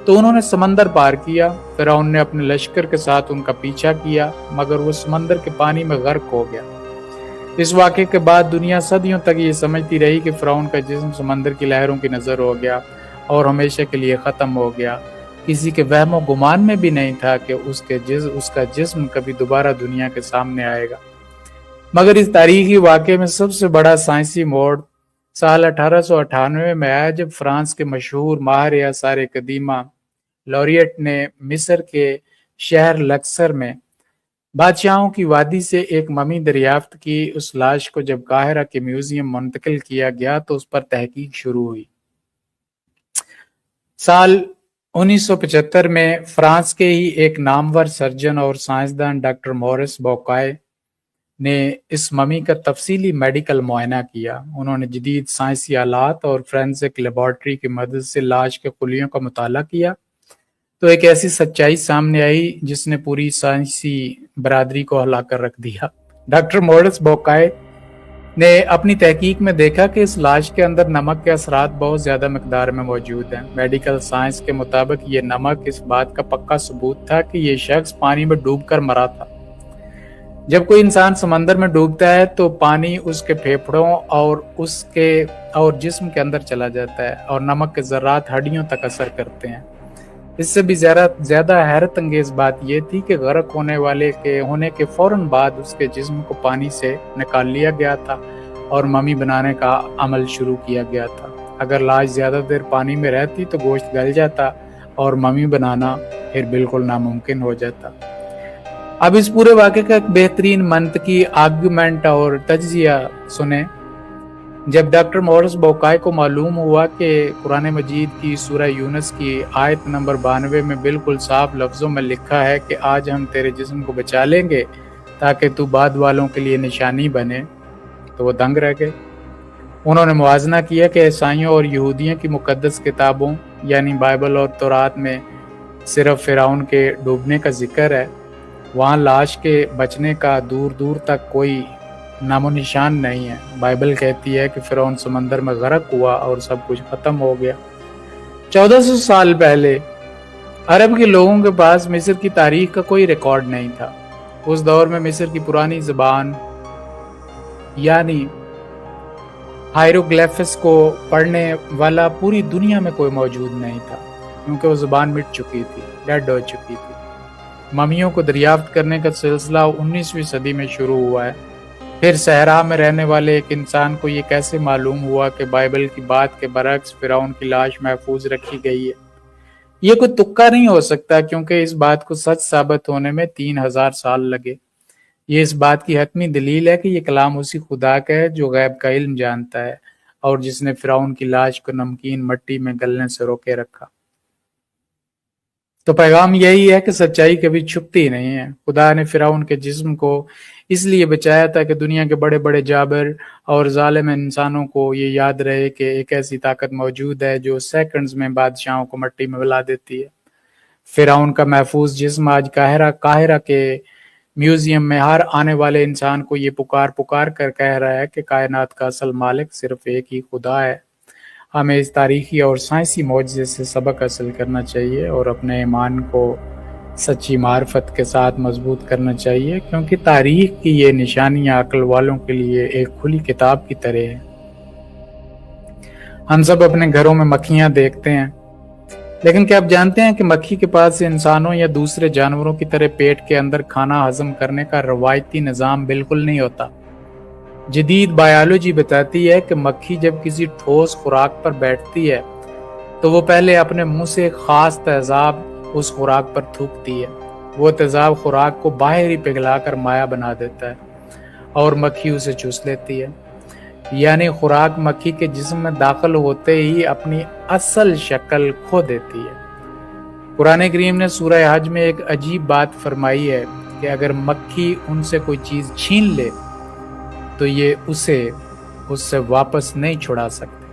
तो उन्होंने समंदर पार किया। फिरौन ने अपने लश्कर के साथ उनका पीछा किया मगर वो समंदर के पानी में गर्क हो गया। इस वाक़े के बाद दुनिया सदियों तक ये समझती रही कि फिरौन का जिस्म समंदर की लहरों की नज़र हो गया और हमेशा के लिए ख़त्म हो गया। किसी के वहमो गुमान में भी नहीं था कि उसका जिस्म कभी दोबारा दुनिया के सामने आएगा। मगर इस तारीखी वाक़े में सबसे बड़ा साइंसी मोड़ साल 1898 में आया जब फ्रांस के मशहूर माहिर आसार कदीमा लॉरियट ने मिस्र के शहर लक्सर में बादशाहों की वादी से एक ममी दरियाफ्त की। उस लाश को जब काहिरा के म्यूजियम मुंतकिल किया गया तो उस पर तहकीक शुरू हुई। साल 1975 में फ्रांस के ही एक नामवर सर्जन और साइंसदान डॉक्टर मॉरिस बोकाय ने इस ममी का तफसीली मेडिकल मुआयना किया। उन्होंने जदीद साइंसी आलात और फोरेंसिक लेबॉर्ट्री की मदद से लाश के खुलियों का मुताला किया तो एक ऐसी सच्चाई सामने आई जिसने पूरी साइंसी बरादरी को हिला कर रख दिया। डॉक्टर मॉरिस बोकाय ने अपनी तहकीक में देखा कि इस लाश के अंदर नमक के असरात बहुत ज्यादा मकदार में मौजूद हैं। मेडिकल साइंस के मुताबिक ये नमक इस बात का पक्का सबूत था कि ये शख्स पानी में डूबकर मरा था। जब कोई इंसान समंदर में डूबता है तो पानी उसके फेफड़ों और जिस्म के अंदर चला जाता है और नमक के जर्रात हड्डियों तक असर करते हैं। इससे भी ज्यादा हैरत अंगेज बात यह थी कि गर्क होने के फौरन बाद उसके जिस्म को पानी से निकाल लिया गया था और ममी बनाने का अमल शुरू किया गया था। अगर लाश ज्यादा देर पानी में रहती तो गोश्त गल जाता और ममी बनाना फिर बिल्कुल नामुमकिन हो जाता। अब इस पूरे वाक़े का एक बेहतरीन मंतकी आर्गुमेंट और तज्जिया सुने। जब डॉक्टर मॉरिस बोकाय को मालूम हुआ कि कुरान मजीद की सूरह यूनुस की आयत नंबर 92 में बिल्कुल साफ लफ्ज़ों में लिखा है कि आज हम तेरे जिस्म को बचा लेंगे ताकि तू बाद वालों के लिए निशानी बने, तो वो दंग रह गए। उन्होंने मुआजना किया कि ईसाइयों और यहूदियों की मुकद्दस किताबों यानी बाइबल और तौरात में सिर्फ फिरौन के डूबने का जिक्र है, वहाँ लाश के बचने का दूर दूर तक कोई नामो निशान नहीं है। बाइबल कहती है कि फिरौन समंदर में गर्क हुआ और सब कुछ खत्म हो गया। 1400 साल पहले अरब के लोगों के पास मिस्र की तारीख का कोई रिकॉर्ड नहीं था। उस दौर में मिस्र की पुरानी ज़बान यानी हायरोग्लिफिक्स को पढ़ने वाला पूरी दुनिया में कोई मौजूद नहीं था क्योंकि वो ज़बान मिट चुकी थी, डेड हो चुकी थी। ममियों को दरियाफ्त करने का सिलसिला 19वीं सदी में शुरू हुआ है। फिर सहरा में रहने वाले एक इंसान को ये कैसे मालूम हुआ कि बाइबल की बात के बरक्स फिरौन की लाश महफूज रखी गई है। ये कोई तुक्का नहीं हो सकता क्योंकि इस बात को सच साबित होने में 3000 साल लगे। ये इस बात की हतमी दलील है कि ये कलाम उसी खुदा का है जो गैब का इल्म जानता है और जिसने फिरौन की लाश को नमकीन मट्टी में गलने से रोके रखा। तो पैगाम यही है कि सच्चाई कभी छुपती नहीं है। खुदा ने फिरौन के जिस्म को इसलिए बचाया था कि दुनिया के बड़े बड़े जाबिर और जालिम इंसानों को ये याद रहे कि एक ऐसी ताकत मौजूद है जो सेकंड्स में बादशाहों को मट्टी में मिला देती है। फिरौन का महफूज जिस्म आज काहिरा के म्यूजियम में हर आने वाले इंसान को ये पुकार पुकार कर कह रहा है कि कायनात का असल मालिक सिर्फ एक ही खुदा है ہمیں اس تاریخی اور سائنسی معجزے سے سبق حاصل کرنا چاہیے اور اپنے ایمان کو سچی معرفت کے ساتھ مضبوط کرنا چاہیے، کیونکہ تاریخ کی یہ نشانیاں عقل والوں کے لیے ایک کھلی کتاب کی طرح ہے۔ ہم سب اپنے گھروں میں مکھیاں دیکھتے ہیں، لیکن کیا آپ جانتے ہیں کہ مکھی کے پاس انسانوں یا دوسرے جانوروں کی طرح پیٹ کے اندر کھانا ہضم کرنے کا روایتی نظام بالکل نہیں ہوتا۔ جدید بایولوجی بتاتی ہے کہ مکھی جب کسی ٹھوس خوراک پر بیٹھتی ہے تو وہ پہلے اپنے منہ سے ایک خاص تیزاب اس خوراک پر تھوکتی ہے۔ وہ تیزاب خوراک کو باہر ہی پگھلا کر مائع بنا دیتا ہے اور مکھی اسے چوس لیتی ہے، یعنی خوراک مکھی کے جسم میں داخل ہوتے ہی اپنی اصل شکل کھو دیتی ہے۔ قرآن کریم نے سورہ حج میں ایک عجیب بات فرمائی ہے کہ اگر مکھی ان سے کوئی چیز چھین لے تو یہ اسے اس سے واپس نہیں چھڑا سکتے۔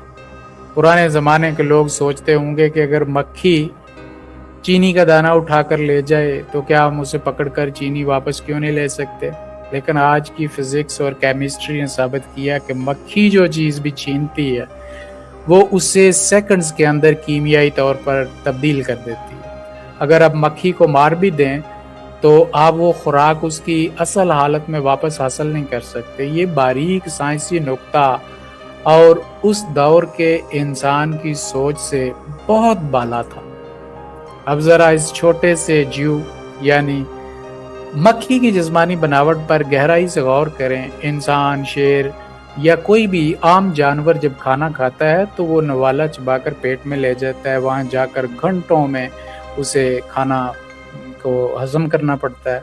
پرانے زمانے کے لوگ سوچتے ہوں گے کہ اگر مکھی چینی کا دانہ اٹھا کر لے جائے تو کیا ہم اسے پکڑ کر چینی واپس کیوں نہیں لے سکتے؟ لیکن آج کی فزکس اور کیمسٹری نے ثابت کیا کہ مکھی جو چیز بھی چھینتی ہے وہ اسے سیکنڈز کے اندر کیمیائی طور پر تبدیل کر دیتی ہے۔ اگر آپ مکھی کو مار بھی دیں تو آپ وہ خوراک اس کی اصل حالت میں واپس حاصل نہیں کر سکتے۔ یہ باریک سائنسی نقطہ اور اس دور کے انسان کی سوچ سے بہت بالا تھا۔ اب ذرا اس چھوٹے سے جیو یعنی مکھی کی جسمانی بناوٹ پر گہرائی سے غور کریں۔ انسان، شیر یا کوئی بھی عام جانور جب کھانا کھاتا ہے تو وہ نوالا چبا کر پیٹ میں لے جاتا ہے، وہاں جا کر گھنٹوں میں اسے کھانا کو ہضم کرنا پڑتا ہے۔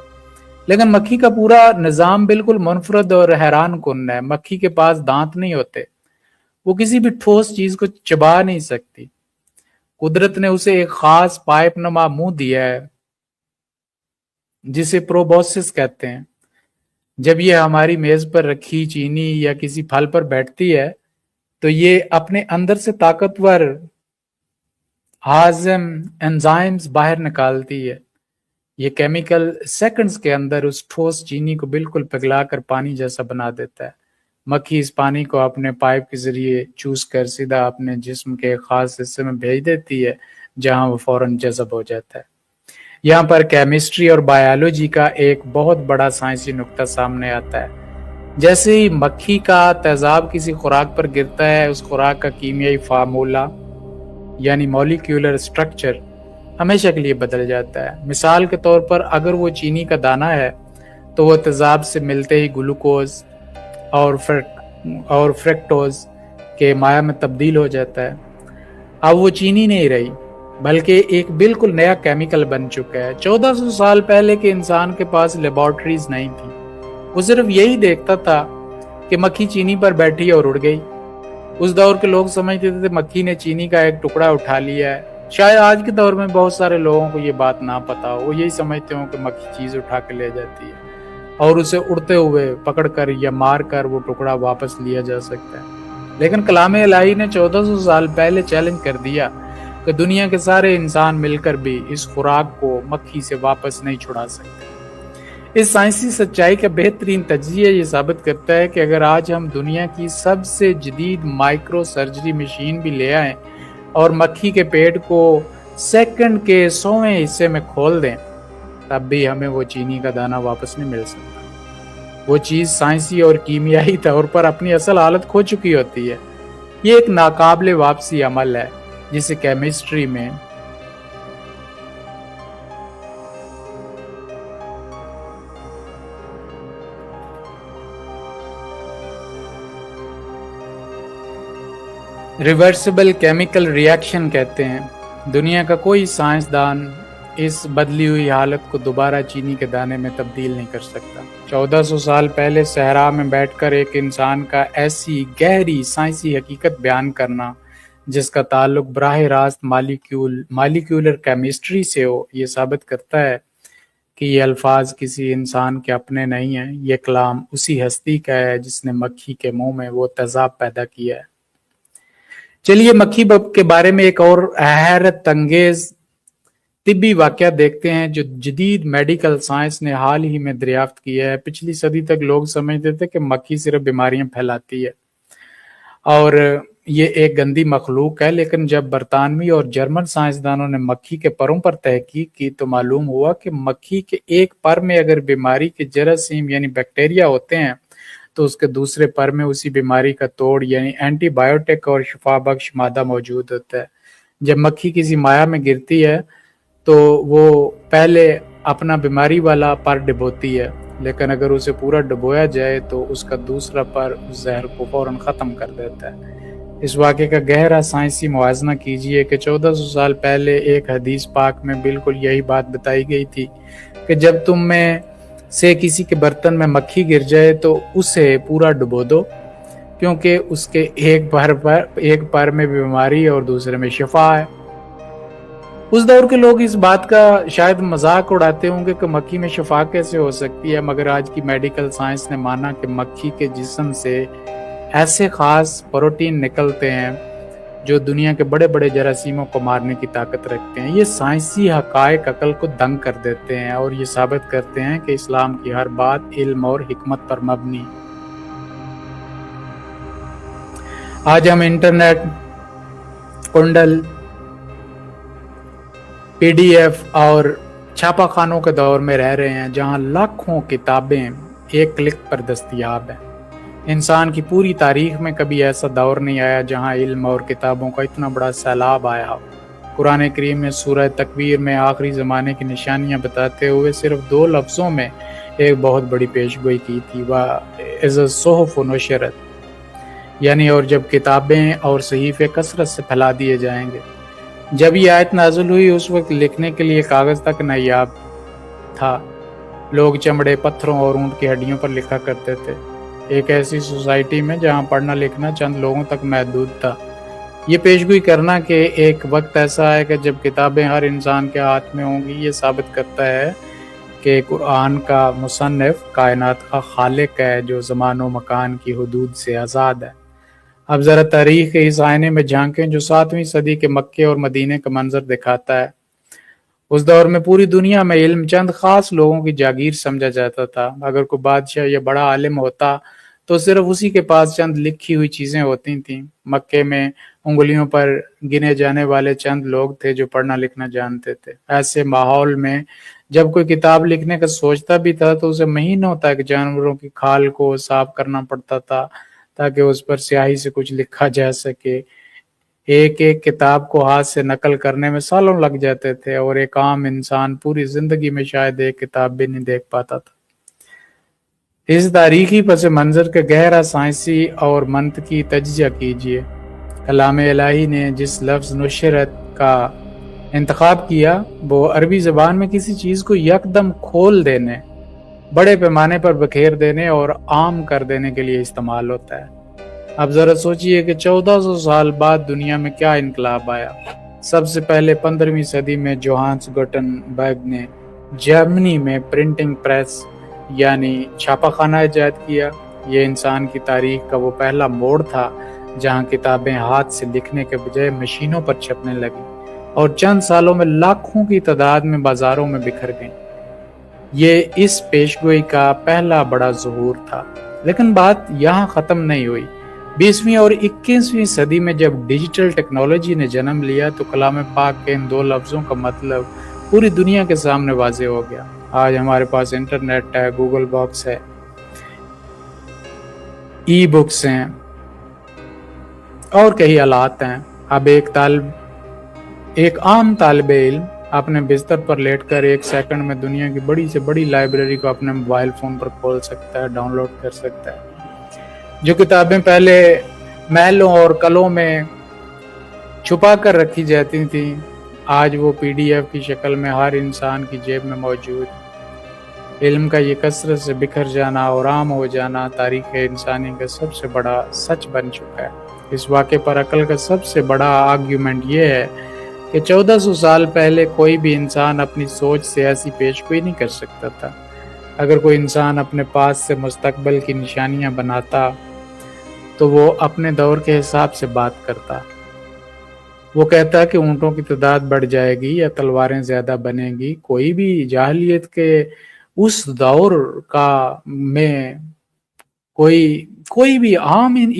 لیکن مکھی کا پورا نظام بالکل منفرد اور حیران کن ہے۔ مکھی کے پاس دانت نہیں ہوتے، وہ کسی بھی ٹھوس چیز کو چبا نہیں سکتی۔ قدرت نے اسے ایک خاص پائپ نما منہ دیا ہے جسے پروبوسس کہتے ہیں۔ جب یہ ہماری میز پر رکھی چینی یا کسی پھل پر بیٹھتی ہے تو یہ اپنے اندر سے طاقتور ہاضم انزائمز باہر نکالتی ہے۔ یہ کیمیکل سیکنڈز کے اندر اس ٹھوس چینی کو بالکل پگھلا کر پانی جیسا بنا دیتا ہے۔ مکھی اس پانی کو اپنے پائپ کے ذریعے چوس کر سیدھا اپنے جسم کے خاص حصے میں بھیج دیتی ہے جہاں وہ فوراً جذب ہو جاتا ہے۔ یہاں پر کیمسٹری اور بایولوجی کا ایک بہت بڑا سائنسی نقطہ سامنے آتا ہے۔ جیسے ہی مکھی کا تیزاب کسی خوراک پر گرتا ہے، اس خوراک کا کیمیائی فارمولہ یعنی مولیکیولر اسٹرکچر ہمیشہ کے لیے بدل جاتا ہے۔ مثال کے طور پر اگر وہ چینی کا دانہ ہے تو وہ تیزاب سے ملتے ہی گلوکوز اور فرکٹوز کے مائع میں تبدیل ہو جاتا ہے۔ اب وہ چینی نہیں رہی بلکہ ایک بالکل نیا کیمیکل بن چکا ہے۔ 1400 سال پہلے کے انسان کے پاس لیبارٹریز نہیں تھی، وہ صرف یہی دیکھتا تھا کہ مکھی چینی پر بیٹھی اور اڑ گئی۔ اس دور کے لوگ سمجھتے تھے مکھی نے چینی کا ایک ٹکڑا اٹھا لیا ہے۔ شاید آج کے دور میں بہت سارے لوگوں کو یہ بات نہ پتا ہو، وہ یہی سمجھتے ہوں کہ مکھی چیز اٹھا کے لے جاتی ہے اور اسے اڑتے ہوئے پکڑ کر یا مار کر وہ ٹکڑا واپس لیا جا سکتا ہے۔ لیکن کلام الہی نے 1400 سال پہلے چیلنج کر دیا کہ دنیا کے سارے انسان مل کر بھی اس خوراک کو مکھی سے واپس نہیں چھڑا سکتے۔ اس سائنسی سچائی کا بہترین تجزیہ یہ ثابت کرتا ہے کہ اگر آج ہم دنیا کی سب سے جدید مائکرو سرجری مشین بھی لے آئیں اور مکھی کے پیٹ کو سیکنڈ کے 100ویں حصے میں کھول دیں تب بھی ہمیں وہ چینی کا دانہ واپس نہیں مل سکتا۔ وہ چیز سائنسی اور کیمیائی طور پر اپنی اصل حالت کھو چکی ہوتی ہے۔ یہ ایک ناقابل واپسی عمل ہے جسے کیمسٹری میں ریورسبل کیمیکل ریاکشن کہتے ہیں۔ دنیا کا کوئی سائنسدان اس بدلی ہوئی حالت کو دوبارہ چینی کے دانے میں تبدیل نہیں کر سکتا۔ 1400 سال پہلے صحرا میں بیٹھ کر ایک انسان کا ایسی گہری سائنسی حقیقت بیان کرنا جس کا تعلق براہ راست مالیکیولر کیمسٹری سے ہو، یہ ثابت کرتا ہے کہ یہ الفاظ کسی انسان کے اپنے نہیں ہیں، یہ کلام اسی ہستی کا ہے جس نے مکھی کے منہ میں وہ تیزاب پیدا کیا ہے۔ چلیے مکھی کے بارے میں ایک اور حیرت انگیز طبی واقعہ دیکھتے ہیں جو جدید میڈیکل سائنس نے حال ہی میں دریافت کیا ہے۔ پچھلی صدی تک لوگ سمجھتے تھے کہ مکھی صرف بیماریاں پھیلاتی ہے اور یہ ایک گندی مخلوق ہے، لیکن جب برطانوی اور جرمن سائنسدانوں نے مکھی کے پروں پر تحقیق کی تو معلوم ہوا کہ مکھی کے ایک پر میں اگر بیماری کے جراثیم یعنی بیکٹیریا ہوتے ہیں تو اس کے دوسرے پر میں اسی بیماری کا توڑ یعنی اینٹی بائیوٹک اور شفا بخش مادہ موجود ہوتا ہے۔ جب مکھی کسی مائع میں گرتی ہے تو وہ پہلے اپنا بیماری والا پر ڈبوتی ہے، لیکن اگر اسے پورا ڈبویا جائے تو اس کا دوسرا پر اس زہر کو فوراً ختم کر دیتا ہے۔ اس واقعے کا گہرا سائنسی موازنہ کیجئے کہ 1400 سال پہلے ایک حدیث پاک میں بالکل یہی بات بتائی گئی تھی کہ جب تم میں سے کسی کے برتن میں مکھی گر جائے تو اسے پورا ڈبو دو، کیونکہ اس کے ایک پر میں بیماری اور دوسرے میں شفا ہے۔ اس دور کے لوگ اس بات کا شاید مذاق اڑاتے ہوں گے کہ مکھی میں شفا کیسے ہو سکتی ہے، مگر آج کی میڈیکل سائنس نے مانا کہ مکھی کے جسم سے ایسے خاص پروٹین نکلتے ہیں جو دنیا کے بڑے بڑے جراثیموں کو مارنے کی طاقت رکھتے ہیں۔ یہ سائنسی حقائق عقل کو دنگ کر دیتے ہیں اور یہ ثابت کرتے ہیں کہ اسلام کی ہر بات علم اور حکمت پر مبنی ہے۔ آج ہم انٹرنیٹ، کنڈل، پی ڈی ایف اور چھاپا خانوں کے دور میں رہ رہے ہیں جہاں لاکھوں کتابیں ایک کلک پر دستیاب ہیں۔ انسان کی پوری تاریخ میں کبھی ایسا دور نہیں آیا جہاں علم اور کتابوں کا اتنا بڑا سیلاب آیا ہو۔ قرآن کریم نے سورہ تکویر میں آخری زمانے کی نشانیاں بتاتے ہوئے صرف 2 لفظوں میں ایک بہت بڑی پیشگوئی کی تھی، وَإِذَا الصُّحُفُ نُشِرَتْ، یعنی اور جب کتابیں اور صحیفے کثرت سے پھیلا دیے جائیں گے۔ جب یہ آیت نازل ہوئی اس وقت لکھنے کے لیے کاغذ تک نایاب تھا، لوگ چمڑے، پتھروں اور اونٹ کی ہڈیوں پر لکھا کرتے تھے، ایک ایسی سوسائٹی میں جہاں پڑھنا لکھنا چند لوگوں تک محدود تھا۔ یہ پیشگوئی کرنا کہ ایک وقت ایسا ہے کہ جب کتابیں ہر انسان کے ہاتھ میں ہوں گی، یہ ثابت کرتا ہے کہ قرآن کا مصنف کائنات کا خالق ہے جو زمان و مکان کی حدود سے آزاد ہے۔ اب ذرا تاریخ کے اس آئینے میں جھانکیں جو 7ویں صدی کے مکے اور مدینے کا منظر دکھاتا ہے۔ اس دور میں پوری دنیا میں علم چند خاص لوگوں کی جاگیر سمجھا جاتا تھا۔ اگر کوئی بادشاہ یا بڑا عالم ہوتا تو صرف اسی کے پاس چند لکھی ہوئی چیزیں ہوتی تھیں۔ مکے میں انگلیوں پر گنے جانے والے چند لوگ تھے جو پڑھنا لکھنا جانتے تھے۔ ایسے ماحول میں جب کوئی کتاب لکھنے کا سوچتا بھی تھا تو اسے مہینوں تک جانوروں کی کھال کو صاف کرنا پڑتا تھا تاکہ اس پر سیاہی سے کچھ لکھا جا سکے۔ ایک ایک کتاب کو ہاتھ سے نقل کرنے میں سالوں لگ جاتے تھے اور ایک عام انسان پوری زندگی میں شاید ایک کتاب بھی نہیں دیکھ پاتا تھا۔ اس تاریخی پس منظر کے گہرا سائنسی اور منطقی تجزیہ کیجیے۔ کلام الہی نے جس لفظ نشرت کا انتخاب کیا وہ عربی زبان میں کسی چیز کو یکدم کھول دینے، بڑے پیمانے پر بکھیر دینے اور عام کر دینے کے لیے استعمال ہوتا ہے۔ اب ذرا سوچئے کہ 1400 سال بعد دنیا میں کیا انقلاب آیا۔ سب سے پہلے 15ویں صدی میں جوہانس گوٹنبرگ نے جرمنی میں پرنٹنگ پریس یعنی چھاپا خانہ ایجاد کیا۔ یہ انسان کی تاریخ کا وہ پہلا موڑ تھا جہاں کتابیں ہاتھ سے لکھنے کے بجائے مشینوں پر چھپنے لگیں اور چند سالوں میں لاکھوں کی تعداد میں بازاروں میں بکھر گئیں۔ یہ اس پیشگوئی کا پہلا بڑا ظہور تھا، لیکن بات یہاں ختم نہیں ہوئی۔ 20ویں اور 21ویں صدی میں جب ڈیجیٹل ٹیکنالوجی نے جنم لیا تو کلام پاک کے ان 2 لفظوں کا مطلب پوری دنیا کے سامنے واضح ہو گیا۔ آج ہمارے پاس انٹرنیٹ ہے، گوگل باکس ہے، ای بکس ہیں اور کئی آلات ہیں۔ اب ایک عام طالب علم اپنے بستر پر لیٹ کر 1 سیکنڈ میں دنیا کی بڑی سے بڑی لائبریری کو اپنے موبائل فون پر کھول سکتا ہے، ڈاؤن لوڈ کر سکتا ہے۔ جو کتابیں پہلے محلوں اور کلوں میں چھپا کر رکھی جاتی تھیں آج وہ پی ڈی ایف کی شکل میں ہر انسان کی جیب میں موجود ہے۔ علم کا یہ کثرت سے بکھر جانا اور عام ہو جانا تاریخ انسانی کا سب سے بڑا سچ بن چکا ہے۔ اس واقعے پر عقل کا سب سے بڑا آرگیومنٹ یہ ہے کہ 1400 سال پہلے کوئی بھی انسان اپنی سوچ سے ایسی پیشگوئی نہیں کر سکتا تھا۔ اگر کوئی انسان اپنے پاس سے مستقبل کی نشانیاں بناتا تو وہ اپنے دور کے حساب سے بات کرتا۔ وہ کہتا کہ اونٹوں کی تعداد بڑھ جائے گی یا تلواریں زیادہ بنیں گی۔ کوئی بھی جاہلیت کے اس دور میں कोई भी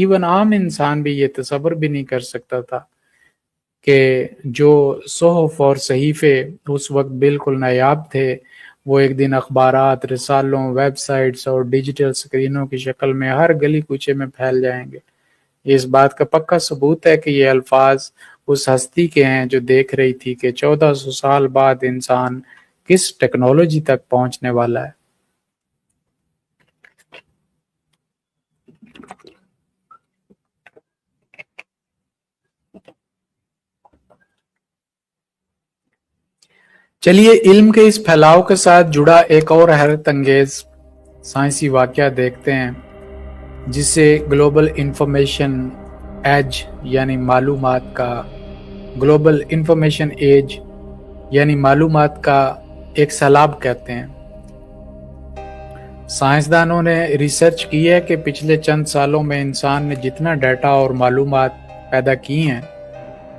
इवन आम इंसान भी ये तसव्वुर भी नहीं कर सकता था कि जो सोहफ और सहीफे उस वक्त बिल्कुल नायाब थे, वो एक दिन अखबारात, रिसालों, वेबसाइट्स और डिजिटल स्क्रीनों की शक्ल में हर गली कूचे में फैल जाएंगे। ये इस बात का पक्का सबूत है कि ये अल्फाज उस हस्ती के हैं जो देख रही थी कि 1400 साल बाद इंसान किस टेक्नोलॉजी तक पहुंचने वाला है। चलिए इल्म के इस फैलाव के साथ जुड़ा एक और हैरत अंगेज साइंसी वाकया देखते हैं, जिसे ग्लोबल इंफॉर्मेशन एज यानी ग्लोबल इंफॉर्मेशन एज यानी मालूमात का एक सैलाब कहते हैं। साइंसदानों ने रिसर्च की है कि पिछले चंद सालों में इंसान ने जितना डाटा और मालूमात पैदा की हैं,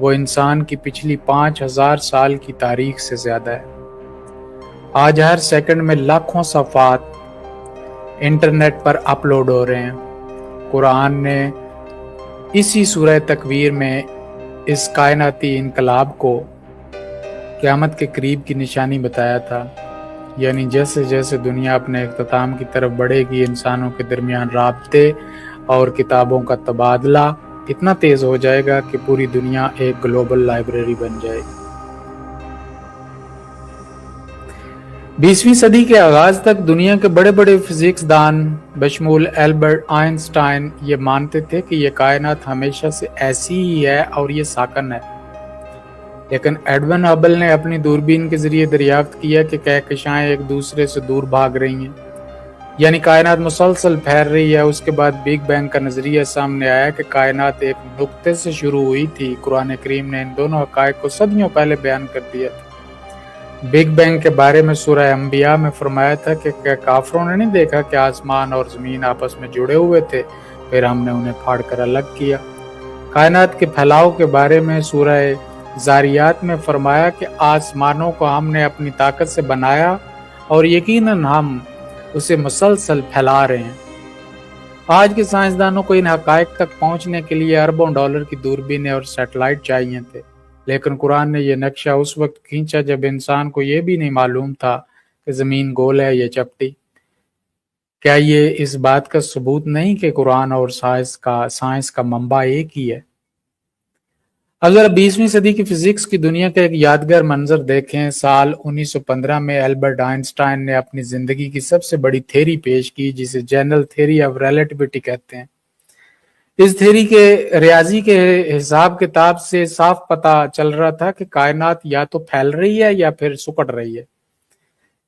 वो इंसान की पिछली 5000 साल की तारीख से ज्यादा है। आज हर सेकंड में लाखों सफ़ात इंटरनेट पर अपलोड हो रहे हैं। कुरान ने इसी सूरह तकवीर में इस कायनाती इनकलाब को क़यामत के करीब की निशानी बताया था, यानी जैसे जैसे दुनिया अपने इख्तिताम की तरफ बढ़ेगी, इंसानों के दरमियान राब्ते और किताबों का तबादला इतना तेज हो जाएगा कि पूरी दुनिया एक ग्लोबल लाइब्रेरी बन जाएगी। 20वीं सदी के आगाज तक दुनिया के बड़े बड़े फिजिक्स दान बशमूल एल्बर्ट आइंस्टाइन ये मानते थे कि ये कायनात हमेशा से ऐसी ही है और ये साकन है। लेकिन एडविन हबल ने अपनी दूरबीन के जरिए दरियाफ्त किया कि कहकशाएं एक दूसरे से दूर भाग रही हैं, यानी कायनात मुसलसल फैल रही है। उसके बाद बिग बैंग का नजरिया सामने आया कि कायनात एक नुक्ते से शुरू हुई थी। कुरान करीम ने इन दोनों हक़ाइक़ को सदियों पहले बयान कर दिया था। बिग बैंग के बारे में सूरह अंबिया में फरमाया था कि क्या काफरों ने नहीं देखा कि आसमान और जमीन आपस में जुड़े हुए थे, फिर हमने उन्हें फाड़ कर अलग किया। कायनात के फैलाव के बारे में सूरह ज़ारियात में फरमाया कि आसमानों को हमने अपनी ताकत से बनाया और यकीनन हम उसे मुसलसल फैला रहे हैं। आज के साइंसदानों को इन हक़ाइक़ तक पहुंचने के लिए अरबों डॉलर की दूरबीनें और सैटेलाइट चाहिए थे, लेकिन कुरान ने यह नक्शा उस वक्त खींचा जब इंसान को यह भी नहीं मालूम था कि ज़मीन गोल है या चपटी। क्या ये इस बात का सबूत नहीं कि कुरान और साइंस का मंबा एक ही है? अगर 20वीं सदी की फिजिक्स की दुनिया का एक यादगार मंजर देखें, साल 1915 में एल्बर्ट आइंस्टाइन ने अपनी जिंदगी की सबसे बड़ी थ्योरी पेश की, जिसे जनरल थ्योरी ऑफ रिलेटिविटी कहते हैं। इस थ्योरी के रियाजी के हिसाब किताब से साफ पता चल रहा था कि कायनात या तो फैल रही है या फिर सिकुड़ रही है,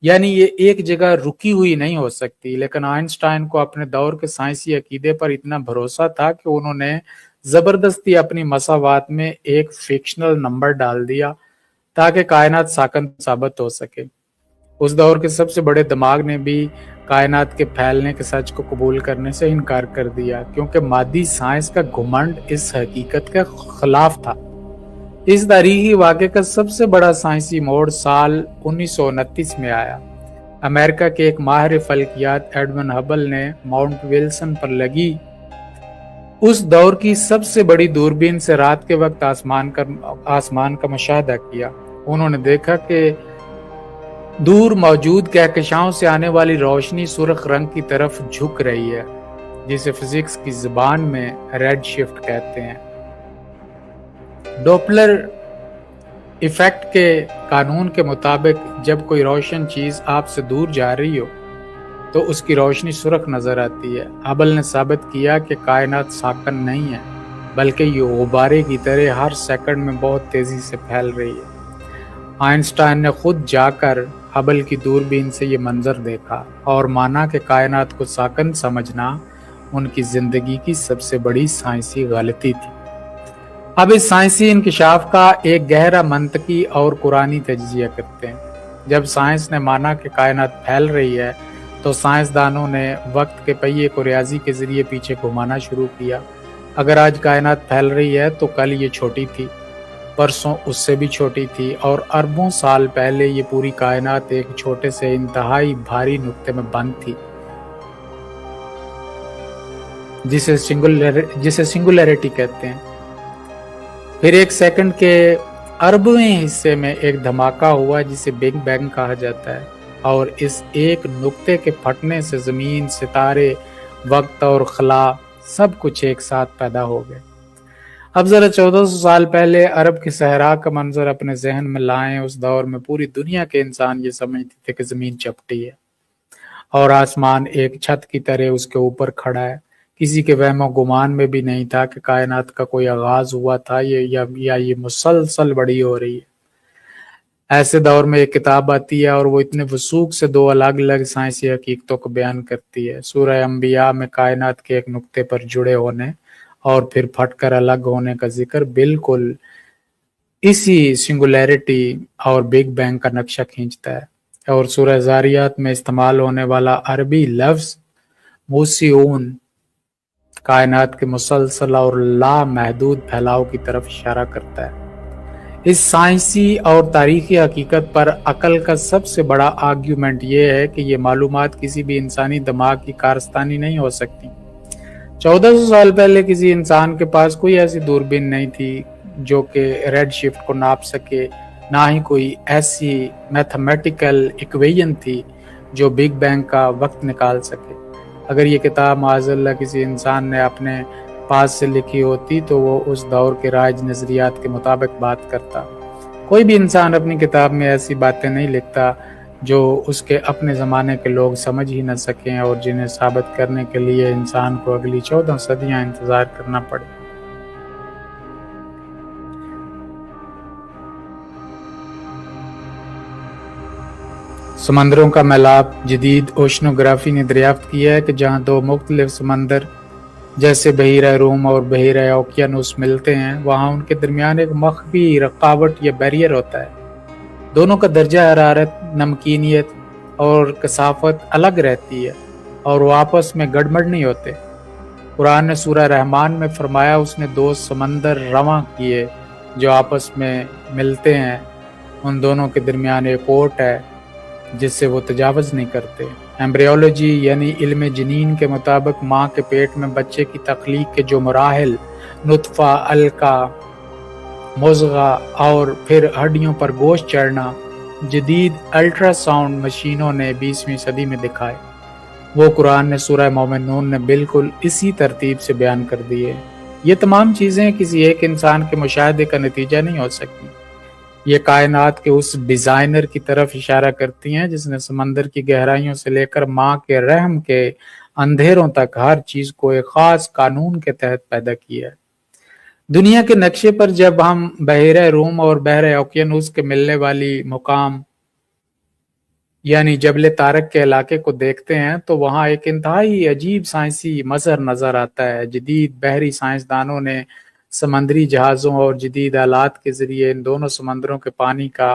यानी ये एक जगह रुकी हुई नहीं हो सकती। लेकिन आइंस्टाइन को अपने दौर के साइंसी अकीदे पर इतना भरोसा था कि उन्होंने जबरदस्ती अपनी मसावात में एक फिक्शनल नंबर डाल दिया ताकि कायनात साकन साबित हो सके। उस दौर के सबसे बड़े दिमाग ने भी कायनात के फैलने के सच को कबूल करने से इनकार कर दिया, क्योंकि मादी साइंस का घुमंड इस हकीकत के खिलाफ था। इस तारीखी वाक़े का सबसे बड़ा साइंसी मोड़ साल 1929 में आया। अमेरिका के एक माहिर फल्कियात एडविन हबल ने माउंट विल्सन पर लगी उस दौर की सबसे बड़ी दूरबीन से रात के वक्त आसमान का मुशाहदा किया। उन्होंने देखा कि दूर मौजूद कहकशाओं से आने वाली रोशनी सुर्ख रंग की तरफ झुक रही है, जिसे फिजिक्स की जुबान में रेड शिफ्ट कहते हैं। डॉपलर इफेक्ट के कानून के मुताबिक जब कोई रोशन चीज आपसे दूर जा रही हो तो उसकी रोशनी सुर्ख नजर आती है। हबल ने साबित किया कि कायनात साकन नहीं है, बल्कि ये गुब्बारे की तरह हर सेकंड में बहुत तेजी से फैल रही है। आइंस्टाइन ने खुद जाकर हबल की दूरबीन से ये मंजर देखा और माना कि कायनात को साकन समझना उनकी जिंदगी की सबसे बड़ी साइंसी गलती थी। अब इस साइंसी इंकिशाफ का एक गहरा मंतकी और कुरानी तज्जिया करते हैं। जब साइंस ने माना कि कायनात फैल रही है तो साइंसदानों ने वक्त के पहिए को रियाजी के जरिए पीछे घुमाना शुरू किया। अगर आज कायनात फैल रही है तो कल ये छोटी थी, परसों उससे भी छोटी थी और अरबों साल पहले ये पूरी कायनात एक छोटे से इंतहाई भारी नुक्ते में बंद थी। जिसे सिंगुलैरिटी कहते हैं। फिर एक सेकंड के अरबवें हिस्से में एक धमाका हुआ जिसे बिग बैंग कहा जाता है, और इस एक नुक्ते के फटने से जमीन, सितारे, वक्त और खला सब कुछ एक साथ पैदा हो गए। अब जरा 1400 साल पहले अरब के सहरा का मंजर अपने जहन में लाएं। उस दौर में पूरी दुनिया के इंसान ये समझते थे कि जमीन चपटी है और आसमान एक छत की तरह उसके ऊपर खड़ा है। किसी के वहमो गुमान में भी नहीं था कि कायनात का कोई आगाज हुआ था या ये मुसलसल बड़ी हो रही है। ऐसे दौर में एक किताब आती है और वो इतने वसूख से दो अलग अलग साइंसी हकीकतों को बयान करती है। सूरह अंबिया में कायनात के एक नुक्ते पर जुड़े होने और फिर फटकर अलग होने का जिक्र बिल्कुल इसी सिंगुलैरिटी और बिग बैंग का नक्शा खींचता है। और सूरह ज़ारियात में इस्तेमाल होने वाला अरबी लफ्ज मूसिऊन कायनात के मुसलसल और लामहदूद फैलाव की तरफ इशारा करता है। इस साइंसी और तारीखी हकीकत पर अकल का सबसे बड़ा आर्ग्यूमेंट ये है कि ये मालूमात किसी भी इंसानी दिमाग की कारस्तानी नहीं हो सकती। 1400 साल पहले किसी इंसान के पास कोई ऐसी दूरबीन नहीं थी जो कि रेड शिफ्ट को नाप सके, ना ही कोई ऐसी मैथमेटिकल इक्वेशन थी जो बिग बैंग का वक्त निकाल सके। अगर ये किताब माज़अल्लाह किसी इंसान ने अपने पास से लिखी होती तो वो उस दौर के राज नजरियात के मुताबिक बात करता। कोई भी इंसान अपनी किताब में ऐसी बातें नहीं लिखता जो उसके अपने ज़माने के लोग समझ ही न सकें और जिन्हें साबित करने के लिए इंसान को अगली 14 सदियां इंतज़ार करना पड़े। समंदरों का मैलाप। जदीद ओशनोग्राफी ने दरियाफ्त किया है कि जहाँ दो मुख्तलिफ समंदर जैसे बहीरा रूम और बहीरा ओकियानूस मिलते हैं, वहाँ उनके दरमियान एक मख्फी रकावट या बैरियर होता है। दोनों का दर्जा हरारत, नमकीनियत और कसाफत अलग रहती है और वो आपस में गड़बड़ नहीं होते। कुरान ने सूरह रहमान में फरमाया उसने दो समंदर रवां किए जो आपस में मिलते हैं, उन दोनों के दरमियान एक ओट है जिससे वो तजावज़ नहीं करते। एम्ब्रियोलॉजी यानी इल्म जनीन के मुताबिक माँ के पेट में बच्चे की तख्लीक के जो मराहिल, नुतफ़ा, अलका, मुज़ग़ा और फिर हड्डियों पर गोश्त चढ़ना, जदीद अल्ट्रासाउंड मशीनों ने 20वीं सदी में दिखाए, वो कुरान ने सूरह मोमिनून ने बिल्कुल इसी तरतीब से बयान कर दिए। ये तमाम चीज़ें किसी एक इंसान के मुशाहदे का नतीजा नहीं हो सकती। ये कायनात के उस डिज़ाइनर की तरफ इशारा करती हैं जिसने समंदर की गहराइयों से लेकर माँ के रहम के अंधेरों तक हर चीज़ को एक ख़ास कानून के तहत पैदा किया है। दुनिया के नक्शे पर जब हम बहरे रूम और बहरे ओकियानूस के मिलने वाली मुकाम यानी जबल तारक के इलाके को देखते हैं तो वहाँ एक इंतहाई अजीब साइंसी मंजर नज़र आता है। जदीद बहरी साइंसदानों ने समंदरी जहाज़ों और जदीद आलात के ज़रिए इन दोनों समंदरों के पानी का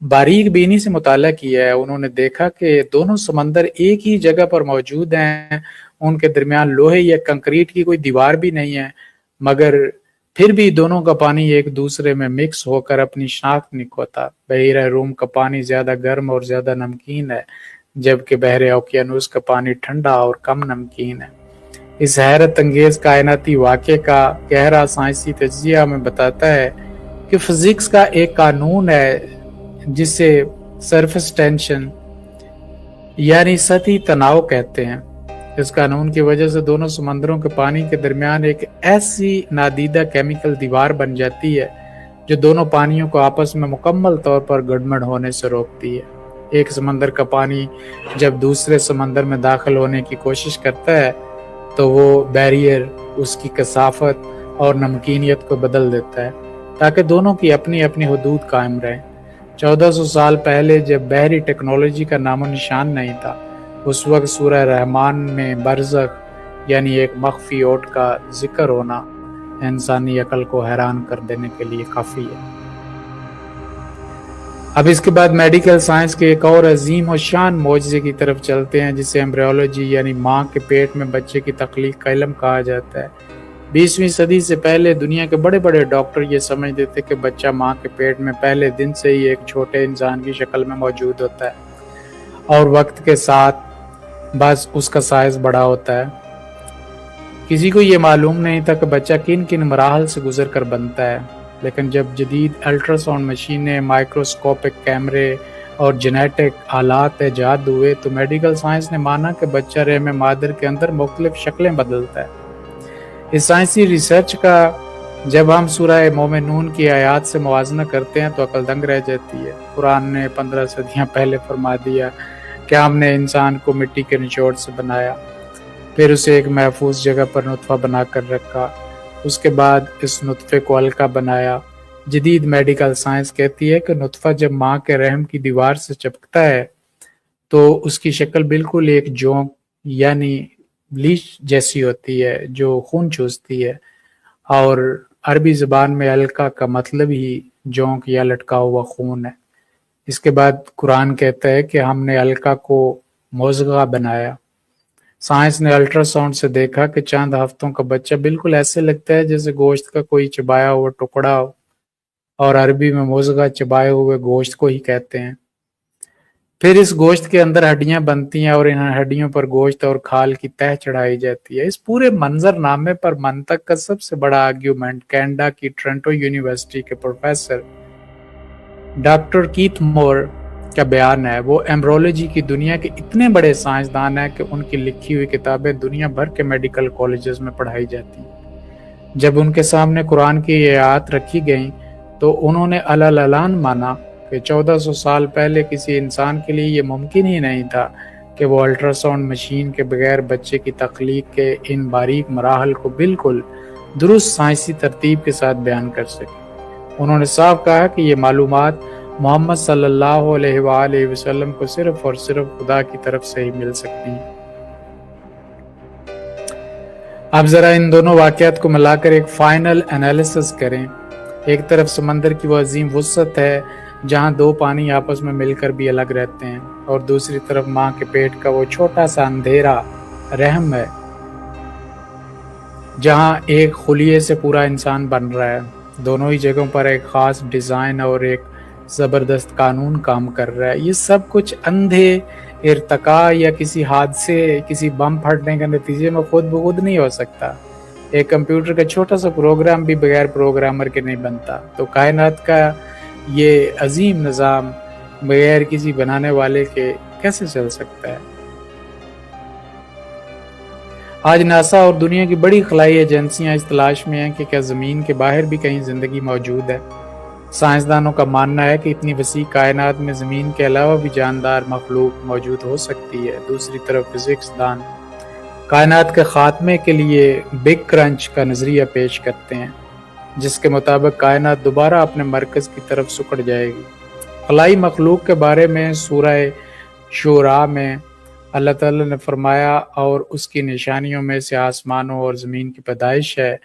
बारीक बीनी से मुताला किया है। उन्होंने देखा कि दोनों समंदर एक ही जगह पर मौजूद हैं, उनके दरमियान लोहे या कंक्रीट की कोई दीवार भी नहीं है, मगर फिर भी दोनों का पानी एक दूसरे में मिक्स होकर अपनी शनाख्त नहीं खोता। बहरे रूम का पानी ज़्यादा गर्म और ज़्यादा नमकीन है, जबकि बहरे ओकियानूस का पानी ठंडा और कम नमकीन है। इस हैरत अंगेज कायनाती वाक़े का गहरा साइंसी तज्ज़िया हमें बताता है कि फिज़िक्स का एक कानून है जिसे सरफेस टेंशन यानी सतही तनाव कहते हैं। इस कानून की वजह से दोनों समंदरों के पानी के दरमियान एक ऐसी नादीदा केमिकल दीवार बन जाती है जो दोनों पानियों को आपस में मुकम्मल तौर पर गड़बड़ होने से रोकती है। एक समंदर का पानी जब दूसरे समंदर में दाखिल होने की कोशिश करता है तो वो बैरियर उसकी कसाफत और नमकीनियत को बदल देता है ताकि दोनों की अपनी अपनी हुदूद कायम रहें। 1400 साल पहले जब बहरी टेक्नोलॉजी का नामो निशान नहीं था, उस वक्त सूरह रहमान में बरज़ख यानी एक मख्फी ओट का जिक्र होना इंसानी अकल को हैरान कर देने के लिए काफ़ी है। अब इसके बाद मेडिकल साइंस के एक और अजीम और शान मौजज़े की तरफ चलते हैं जिसे एम्ब्रियोलॉजी यानी माँ के पेट में बच्चे की तख्लीक का इल्म कहा जाता है। 20वीं सदी से पहले दुनिया के बड़े बड़े डॉक्टर ये समझते थे कि बच्चा माँ के पेट में पहले दिन से ही एक छोटे इंसान की शक्ल में मौजूद होता है और वक्त के साथ बस उसका साइज बड़ा होता है। किसी को ये मालूम नहीं था कि बच्चा किन किन मराहल से गुजर कर बनता है, लेकिन जब जदीद अल्ट्रासाउंड मशीनें, माइक्रोस्कोपिक कैमरे और जेनेटिक आलात ईजाद हुए तो मेडिकल साइंस ने माना कि बच्चा रहम मादर के अंदर मुख्तलिफ शक्लें बदलता है। इस साइंसी रिसर्च का जब हम सूरह मोमिनून की आयात से मुवाजना करते हैं तो अकल दंग रह जाती है। कुरान ने 15 सदियाँ पहले फरमा दिया कि हमने इंसान को मिट्टी के निचोड़ से बनाया, फिर उसे एक महफूज जगह पर नुतफ़ा बना कर रखा, उसके बाद इस नुतफ़े को हल्का बनाया। जदीद मेडिकल साइंस कहती है कि नुतफ़ा जब माँ के रहम की दीवार से चिपकता है तो उसकी शक्ल बिल्कुल एक जोंक यानी ब्लीच जैसी होती है जो खून चूसती है, और अरबी ज़बान में अलका का मतलब ही जोंक या लटका हुआ खून है। इसके बाद कुरान कहता है कि हमने अलका को मोज़ग़ा बनाया। साइंस ने अल्ट्रासाउंड से देखा कि चंद हफ्तों का बच्चा बिल्कुल ऐसे लगता है जैसे गोश्त का कोई चबाया हुआ टुकड़ा हो, और अरबी में मोज़ग़ा चबाए हुए गोश्त को ही कहते हैं। फिर इस गोश्त के अंदर हड्डियां बनती हैं और इन हड्डियों पर गोश्त और खाल की तह चढ़ाई जाती है। इस पूरे मंजरनामे पर मंतक का सबसे बड़ा आर्ग्यूमेंट कनाडा की टोरंटो यूनिवर्सिटी के प्रोफेसर डॉक्टर कीथ मोर का बयान है। वो एम्ब्रोलॉजी की दुनिया के इतने बड़े साइंसदान हैं कि उनकी लिखी हुई किताबें दुनिया भर के मेडिकल कॉलेजेस में पढ़ाई जाती हैं। जब उनके सामने कुरान की ये आयत रखी गई तो उन्होंने अललान माना कि 1400 साल पहले किसी इंसान के लिए ये मुमकिन ही नहीं था कि वो अल्ट्रासाउंड मशीन के बगैर बच्चे की तख्लीक के इन बारीक मराहल को बिल्कुल दुरुस्त साइंसी तरतीब के साथ बयान कर सके। उन्होंने साफ कहा कि ये मालूमात मोहम्मद सल्लल्लाहु अलैहि वसल्लम को सिर्फ और सिर्फ खुदा की तरफ से ही मिल सकती है। अब जरा इन दोनों वाक़यात को मिलाकर एक फाइनल एनालिसिस करें। एक तरफ समंदर की वो अजीम वुसअत है जहाँ दो पानी आपस में मिलकर भी अलग रहते हैं, और दूसरी तरफ माँ के पेट का वो छोटा सा अंधेरा रहम है जहाँ एक खुलिये से पूरा इंसान बन रहा है। दोनों ही जगहों पर एक ख़ास डिज़ाइन और एक ज़बरदस्त कानून काम कर रहा है। ये सब कुछ अंधे इर्तका या किसी हादसे, किसी बम फटने के नतीजे में खुद ब खुद नहीं हो सकता। एक कंप्यूटर का छोटा सा प्रोग्राम भी बगैर प्रोग्रामर के नहीं बनता, तो कायनात का ये अजीम निज़ाम बगैर किसी बनाने वाले के कैसे चल सकता है। आज नासा और दुनिया की बड़ी खलाई एजेंसियां इस तलाश में हैं कि क्या ज़मीन के बाहर भी कहीं ज़िंदगी मौजूद है। साइंसदानों का मानना है कि इतनी वसी कायनात में ज़मीन के अलावा भी जानदार मखलूक मौजूद हो सकती है। दूसरी तरफ फिजिक्स दान कायनात के ख़ात्मे के लिए बिग क्रंच का नज़रिया पेश करते हैं, जिसके मुताबिक कायनात दोबारा अपने मरकज़ की तरफ सिकुड़ जाएगी। खलाई मखलूक के बारे में सूरह शूरा में अल्लाह ताला ने फरमाया, और उसकी निशानियों में से आसमानों और ज़मीन की पैदाइश है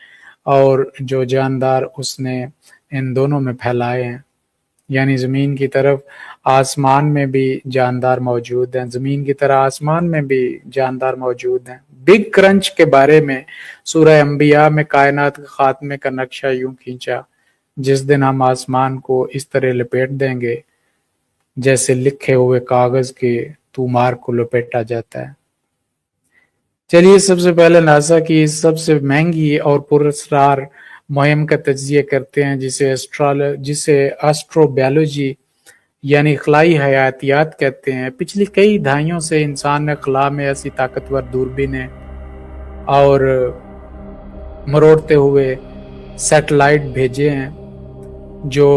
और जो जानदार उसने इन दोनों में फैलाए हैं। यानी ज़मीन की तरफ आसमान में भी जानदार मौजूद हैं, ज़मीन की तरह आसमान में भी जानदार मौजूद हैं। बिग क्रंच के बारे में सूरह अंबिया में कायनात के खात्मे का नक्शा यूं खींचा, जिस दिन हम आसमान को इस तरह लपेट देंगे जैसे लिखे हुए कागज़ के तूमार को लपेटा जाता है। चलिए सबसे पहले नासा की सबसे महंगी और पुरस्कार मुहिम का तज्जिया करते हैं, जिसे एस्ट्रोबायोलॉजी यानी खलाई हयातियात कहते हैं। पिछली कई दहाइयों से इंसान ने खला में ऐसी ताकतवर दूरबीनें और मरोड़ते हुए सैटेलाइट भेजे हैं जो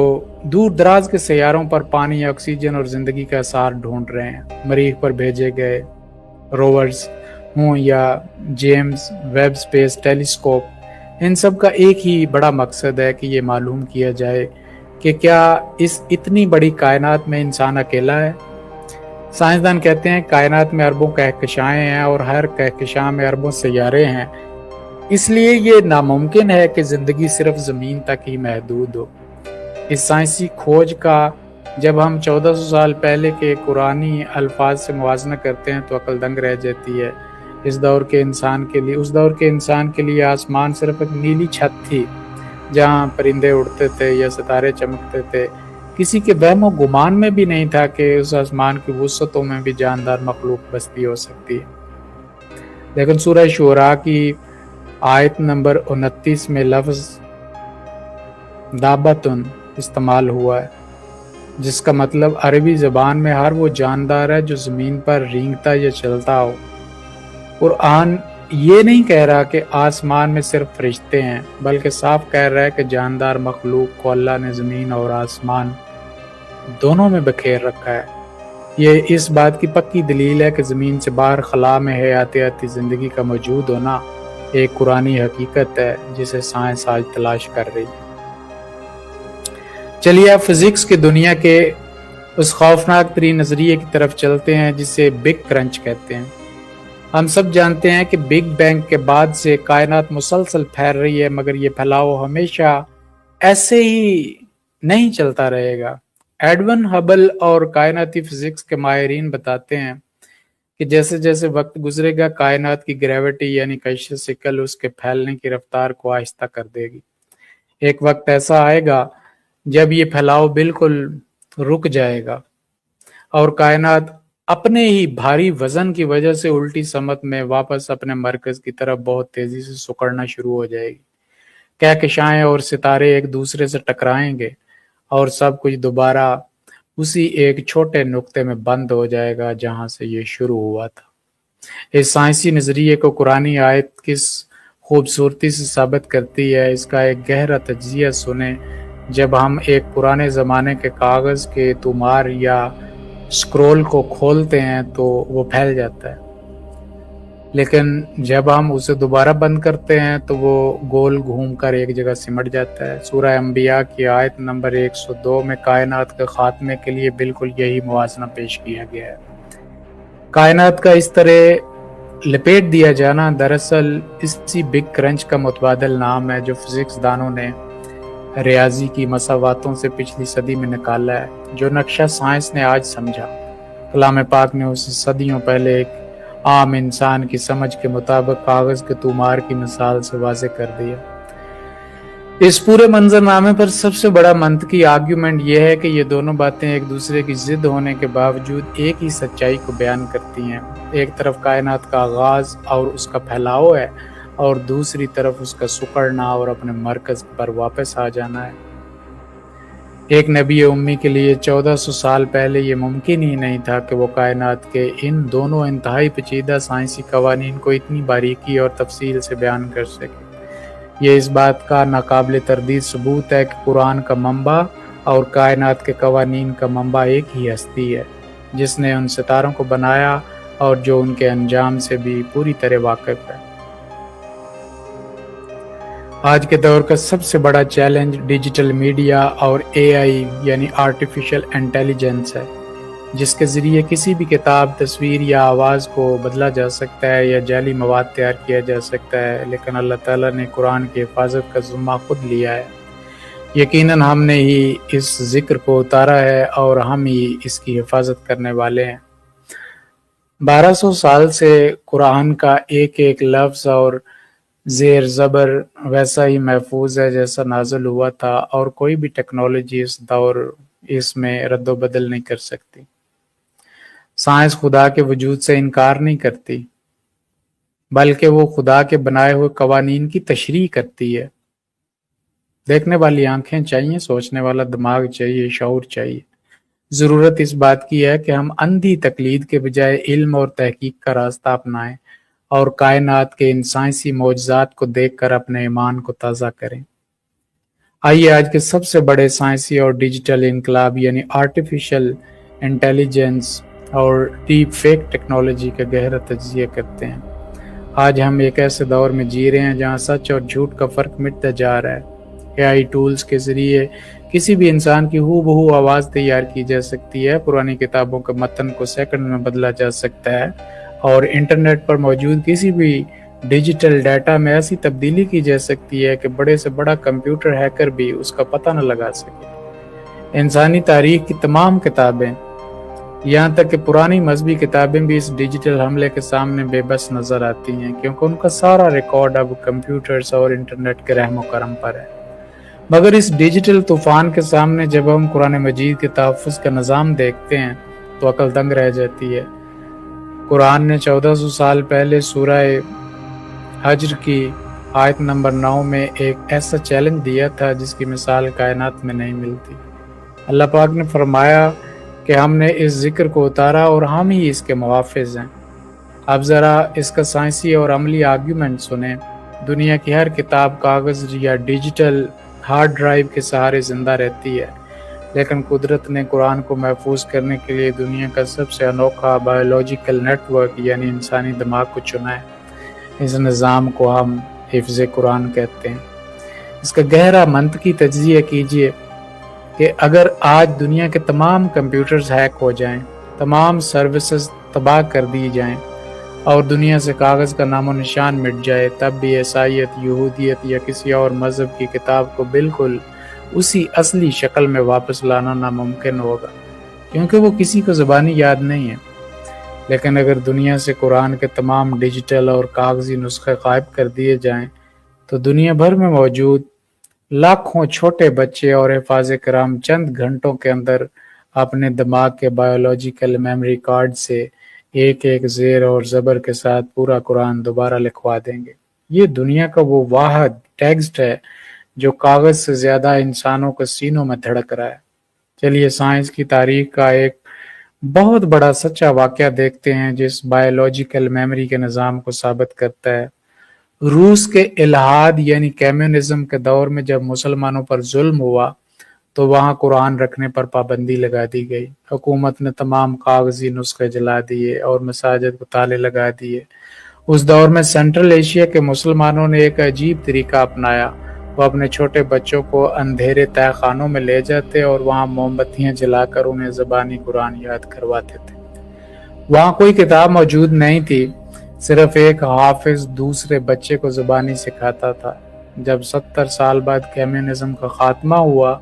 दूर दराज के सैयारों पर पानी, ऑक्सीजन और ज़िंदगी का आसार ढूंढ रहे हैं। मरीख पर भेजे गए रोवर्स हों या जेम्स वेब स्पेस टेलीस्कोप, इन सब का एक ही बड़ा मकसद है कि ये मालूम किया जाए कि क्या इस इतनी बड़ी कायनात में इंसान अकेला है। साइंसदान कहते हैं कायनात में अरबों कहकशाएं हैं और हर कहकशां में अरबों सैयारे हैं, इसलिए ये नामुमकिन है कि ज़िंदगी सिर्फ ज़मीन तक ही महदूद हो। इस साइंसी खोज का जब हम 1400 साल पहले के कुरानी अल्फाज से मुवाजना करते हैं तो अकल दंग रह जाती है। उस दौर के इंसान के लिए आसमान सिर्फ एक नीली छत थी जहाँ परिंदे उड़ते थे या सितारे चमकते थे। किसी के वहमो गुमान में भी नहीं था कि उस आसमान की वुसअतों में भी जानदार मखलूक बसती हो सकती है। लेकिन सूरह शूरा की आयत नंबर 29 में लफ्ज़ दाबतुन इस्तेमाल हुआ है, जिसका मतलब अरबी ज़बान में हर वो जानदार है जो ज़मीन पर रेंगता या चलता हो। कुरान ये नहीं कह रहा कि आसमान में सिर्फ फरिश्ते हैं, बल्कि साफ कह रहा है कि जानदार मखलूक को अल्लाह ने ज़मीन और आसमान दोनों में बखेर रखा है। ये इस बात की पक्की दलील है कि ज़मीन से बाहर खला में हयातियाती ज़िंदगी का मौजूद होना एक कुरानी हकीकत है जिसे साइंस आज तलाश कर रही है। चलिए अब फिजिक्स की दुनिया के उस खौफनाक तरीन नज़रिए की तरफ चलते हैं जिसे बिग क्रंच कहते हैं। हम सब जानते हैं कि बिग बैंग के बाद से कायनात मुसलसल फैल रही है, मगर ये फैलाव हमेशा ऐसे ही नहीं चलता रहेगा। एडविन हबल और कायनाती फिजिक्स के माहिरीन बताते हैं कि जैसे जैसे वक्त गुजरेगा कायनात की ग्रेविटी यानी कशिश सिकल उसके फैलने की रफ्तार को आहिस्ता कर देगी। एक वक्त ऐसा आएगा जब ये फैलाव बिल्कुल रुक जाएगा और कायनात अपने ही भारी वजन की वजह से उल्टी समत में वापस अपने मरकज की तरफ बहुत तेजी से सिकुड़ना शुरू हो जाएगी। कहकशाएं और सितारे एक दूसरे से टकराएंगे और सब कुछ दोबारा उसी एक छोटे नुक्ते में बंद हो जाएगा जहां से ये शुरू हुआ था। इस साइंसी नजरिए को कुरानी आयत किस खूबसूरती से साबित करती है, इसका एक गहरा तज्जिया सुने। जब हम एक पुराने ज़माने के कागज़ के तुमार या स्क्रोल को खोलते हैं तो वो फैल जाता है, लेकिन जब हम उसे दोबारा बंद करते हैं तो वो गोल घूमकर एक जगह सिमट जाता है। सूरह अंबिया की आयत नंबर 102 में कायनात के खात्मे के लिए बिल्कुल यही मुवाज़ना पेश किया गया है। कायनात का इस तरह लपेट दिया जाना दरअसल इसी बिग क्रंच का मुतबादल नाम है जो फिजिक्स दानों ने रियाजी की मसावातों से पिछली सदी में निकाला है। जो नक्शा साइंस ने आज समझा, कलाम पाक ने उसे सदियों पहले एक आम इंसान की समझ के मुताबिक कागज के तुमार की मिसाल से वाज़े कर दिया। इस पूरे मंजरनामे पर सबसे बड़ा मंतकी आर्ग्यूमेंट यह है कि ये दोनों बातें एक दूसरे की जिद होने के बावजूद एक ही सच्चाई को बयान करती हैं। एक तरफ कायनात का आगाज और उसका फैलाव है और दूसरी तरफ उसका सुकड़ना और अपने मरकज पर वापस आ जाना है। एक नबी उम्मी के लिए 1400 साल पहले ये मुमकिन ही नहीं था कि वो कायनात के इन दोनों इंतहाई पेचीदा साइंसी कवानीन को इतनी बारीकी और तफसील से बयान कर सके। ये इस बात का नाकाबिल तरदीद सबूत है कि कुरान का मंबा और कायनात के कवानीन का मंबा एक ही हस्ती है, जिसने उन सितारों को बनाया और जो उनके अंजाम से भी पूरी तरह वाकिफ है। आज के दौर का सबसे बड़ा चैलेंज डिजिटल मीडिया और एआई यानी आर्टिफिशियल इंटेलिजेंस है, जिसके ज़रिए किसी भी किताब, तस्वीर या आवाज़ को बदला जा सकता है या जाली मवाद तैयार किया जा सकता है। लेकिन अल्लाह ताला ने कुरान की हिफाजत का ज़िम्मा खुद लिया है। यकीनन हमने ही इस ज़िक्र को उतारा है और हम ही इसकी हिफाजत करने वाले हैं। 1200 साल से कुरान का एक एक लफ्ज़ और ज़ेर ज़बर वैसा ही महफूज है जैसा नाज़िल हुआ था, और कोई भी टेक्नोलॉजी इस दौर इसमें रद्द बदल नहीं कर सकती। साइंस खुदा के वजूद से इनकार नहीं करती, बल्कि वो खुदा के बनाए हुए कवानीन की तशरीह करती है। देखने वाली आंखें चाहिए, सोचने वाला दिमाग चाहिए, शऊर चाहिए। ज़रूरत इस बात की है कि हम अंधी तकलीद के बजाय इल्म और तहकीक का रास्ता अपनाएं और कायनात के इन साइंसी मौजज़ात को देखकर अपने ईमान को ताज़ा करें। आइए आज के सबसे बड़े साइंसी और डिजिटल इनकलाब यानी आर्टिफिशियल इंटेलिजेंस और डीप फेक टेक्नोलॉजी का गहरा तज्ज़िया करते हैं। आज हम एक ऐसे दौर में जी रहे हैं जहां सच और झूठ का फ़र्क मिटता जा रहा है। एआई टूल्स के ज़रिए किसी भी इंसान की हूबहू आवाज़ तैयार की जा सकती है, पुरानी किताबों के मतन को सेकंड में बदला जा सकता है और इंटरनेट पर मौजूद किसी भी डिजिटल डाटा में ऐसी तब्दीली की जा सकती है कि बड़े से बड़ा कंप्यूटर हैकर भी उसका पता न लगा सके। इंसानी तारीख की तमाम किताबें, यहाँ तक कि पुरानी मजहबी किताबें भी इस डिजिटल हमले के सामने बेबस नज़र आती हैं, क्योंकि उनका सारा रिकॉर्ड अब कंप्यूटर्स और इंटरनेट के रहमो करम पर है। मगर इस डिजिटल तूफान के सामने जब हम कुरान मजीद के तहफ़्फ़ुज़ का निज़ाम देखते हैं तो अकल दंग रह जाती है। कुरान ने 1400 साल पहले सूरह हज्र की آیت نمبر 9 میں ایک ایسا چیلنج دیا تھا جس کی مثال کائنات میں نہیں ملتی۔ اللہ پاک نے فرمایا کہ ہم نے اس ذکر کو اتارا اور ہم ہی اس کے محافظ ہیں۔ اب ذرا اس کا سائنسی اور عملی آرگیومنٹ سنیں۔ دنیا کی ہر کتاب کاغذ یا ڈیجیٹل ہارڈ ڈرائیو کے سہارے زندہ رہتی ہے، لیکن قدرت نے قرآن کو محفوظ کرنے کے لیے دنیا کا سب سے انوکھا بایولوجیکل نیٹ ورک یعنی انسانی دماغ کو چنا ہے۔ اس نظام کو ہم حفظ قرآن کہتے ہیں۔ اس کا گہرا منطقی تجزیہ کیجئے کہ اگر آج دنیا کے تمام کمپیوٹرز ہیک ہو جائیں، تمام سروسز تباہ کر دی جائیں اور دنیا سے کاغذ کا نام و نشان مٹ جائے، تب بھی عیسائیت، یہودیت یا کسی اور مذہب کی کتاب کو بالکل اسی اصلی شکل میں واپس لانا ناممکن ہوگا، کیونکہ وہ کسی کو زبانی یاد نہیں ہے۔ لیکن اگر دنیا سے قرآن کے تمام ڈیجیٹل اور کاغذی نسخے غائب کر دیے جائیں تو دنیا بھر میں موجود لاکھوں چھوٹے بچے اور حفاظ کرام چند گھنٹوں کے اندر اپنے دماغ کے بایولوجیکل میموری کارڈ سے ایک ایک زیر اور زبر کے ساتھ پورا قرآن دوبارہ لکھوا دیں گے۔ یہ دنیا کا وہ واحد ٹیکسٹ ہے جو کاغذ سے زیادہ انسانوں کے سینوں میں دھڑک رہا ہے۔ چلیے سائنس کی تاریخ کا ایک بہت بڑا سچا واقعہ دیکھتے ہیں جس بایولوجیکل میموری کے نظام کو ثابت کرتا ہے۔ روس کے الحاد یعنی کمیونزم کے دور میں جب مسلمانوں پر ظلم ہوا تو وہاں قرآن رکھنے پر پابندی لگا دی گئی۔ حکومت نے تمام کاغذی نسخے جلا دیے اور مساجد کو تالے لگا دیے۔ اس دور میں سینٹرل ایشیا کے مسلمانوں نے ایک عجیب طریقہ اپنایا۔ وہ اپنے چھوٹے بچوں کو اندھیرے تہہ خانوں میں لے جاتے اور وہاں موم بتیاں جلا کر انہیں زبانی قرآن یاد کرواتے تھے۔ وہاں کوئی کتاب موجود نہیں تھی، صرف ایک حافظ دوسرے بچے کو زبانی سکھاتا تھا۔ جب 70 سال بعد کمیونزم کا خاتمہ ہوا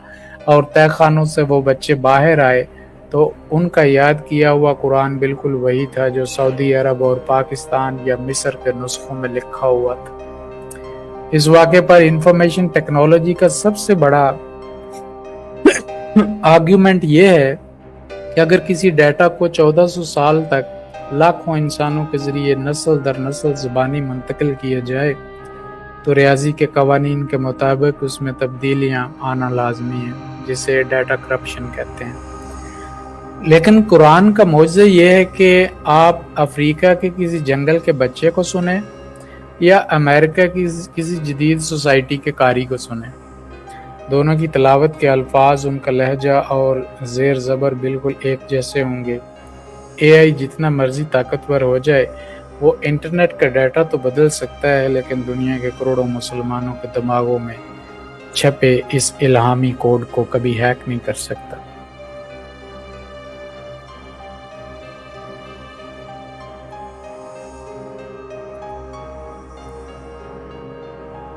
اور تہہ خانوں سے وہ بچے باہر آئے تو ان کا یاد کیا ہوا قرآن بالکل وہی تھا جو سعودی عرب اور پاکستان یا مصر کے نسخوں میں لکھا ہوا تھا۔ اس واقعے پر انفارمیشن ٹیکنالوجی کا سب سے بڑا آرگیومنٹ یہ ہے کہ اگر کسی ڈیٹا کو 1400 سال تک لاکھوں انسانوں کے ذریعے نسل در نسل زبانی منتقل کیا جائے تو ریاضی کے قوانین کے مطابق اس میں تبدیلیاں آنا لازمی ہیں، جسے ڈیٹا کرپشن کہتے ہیں۔ لیکن قرآن کا معجزہ یہ ہے کہ آپ افریقہ کے کسی جنگل کے بچے کو سنیں یا امریکہ کی کسی جدید سوسائٹی کے قاری کو سنیں، دونوں کی تلاوت کے الفاظ، ان کا لہجہ اور زیر زبر بالکل ایک جیسے ہوں گے۔ اے آئی جتنا مرضی طاقتور ہو جائے، وہ انٹرنیٹ کا ڈیٹا تو بدل سکتا ہے لیکن دنیا کے کروڑوں مسلمانوں کے دماغوں میں چھپے اس الہامی کوڈ کو کبھی ہیک نہیں کر سکتا۔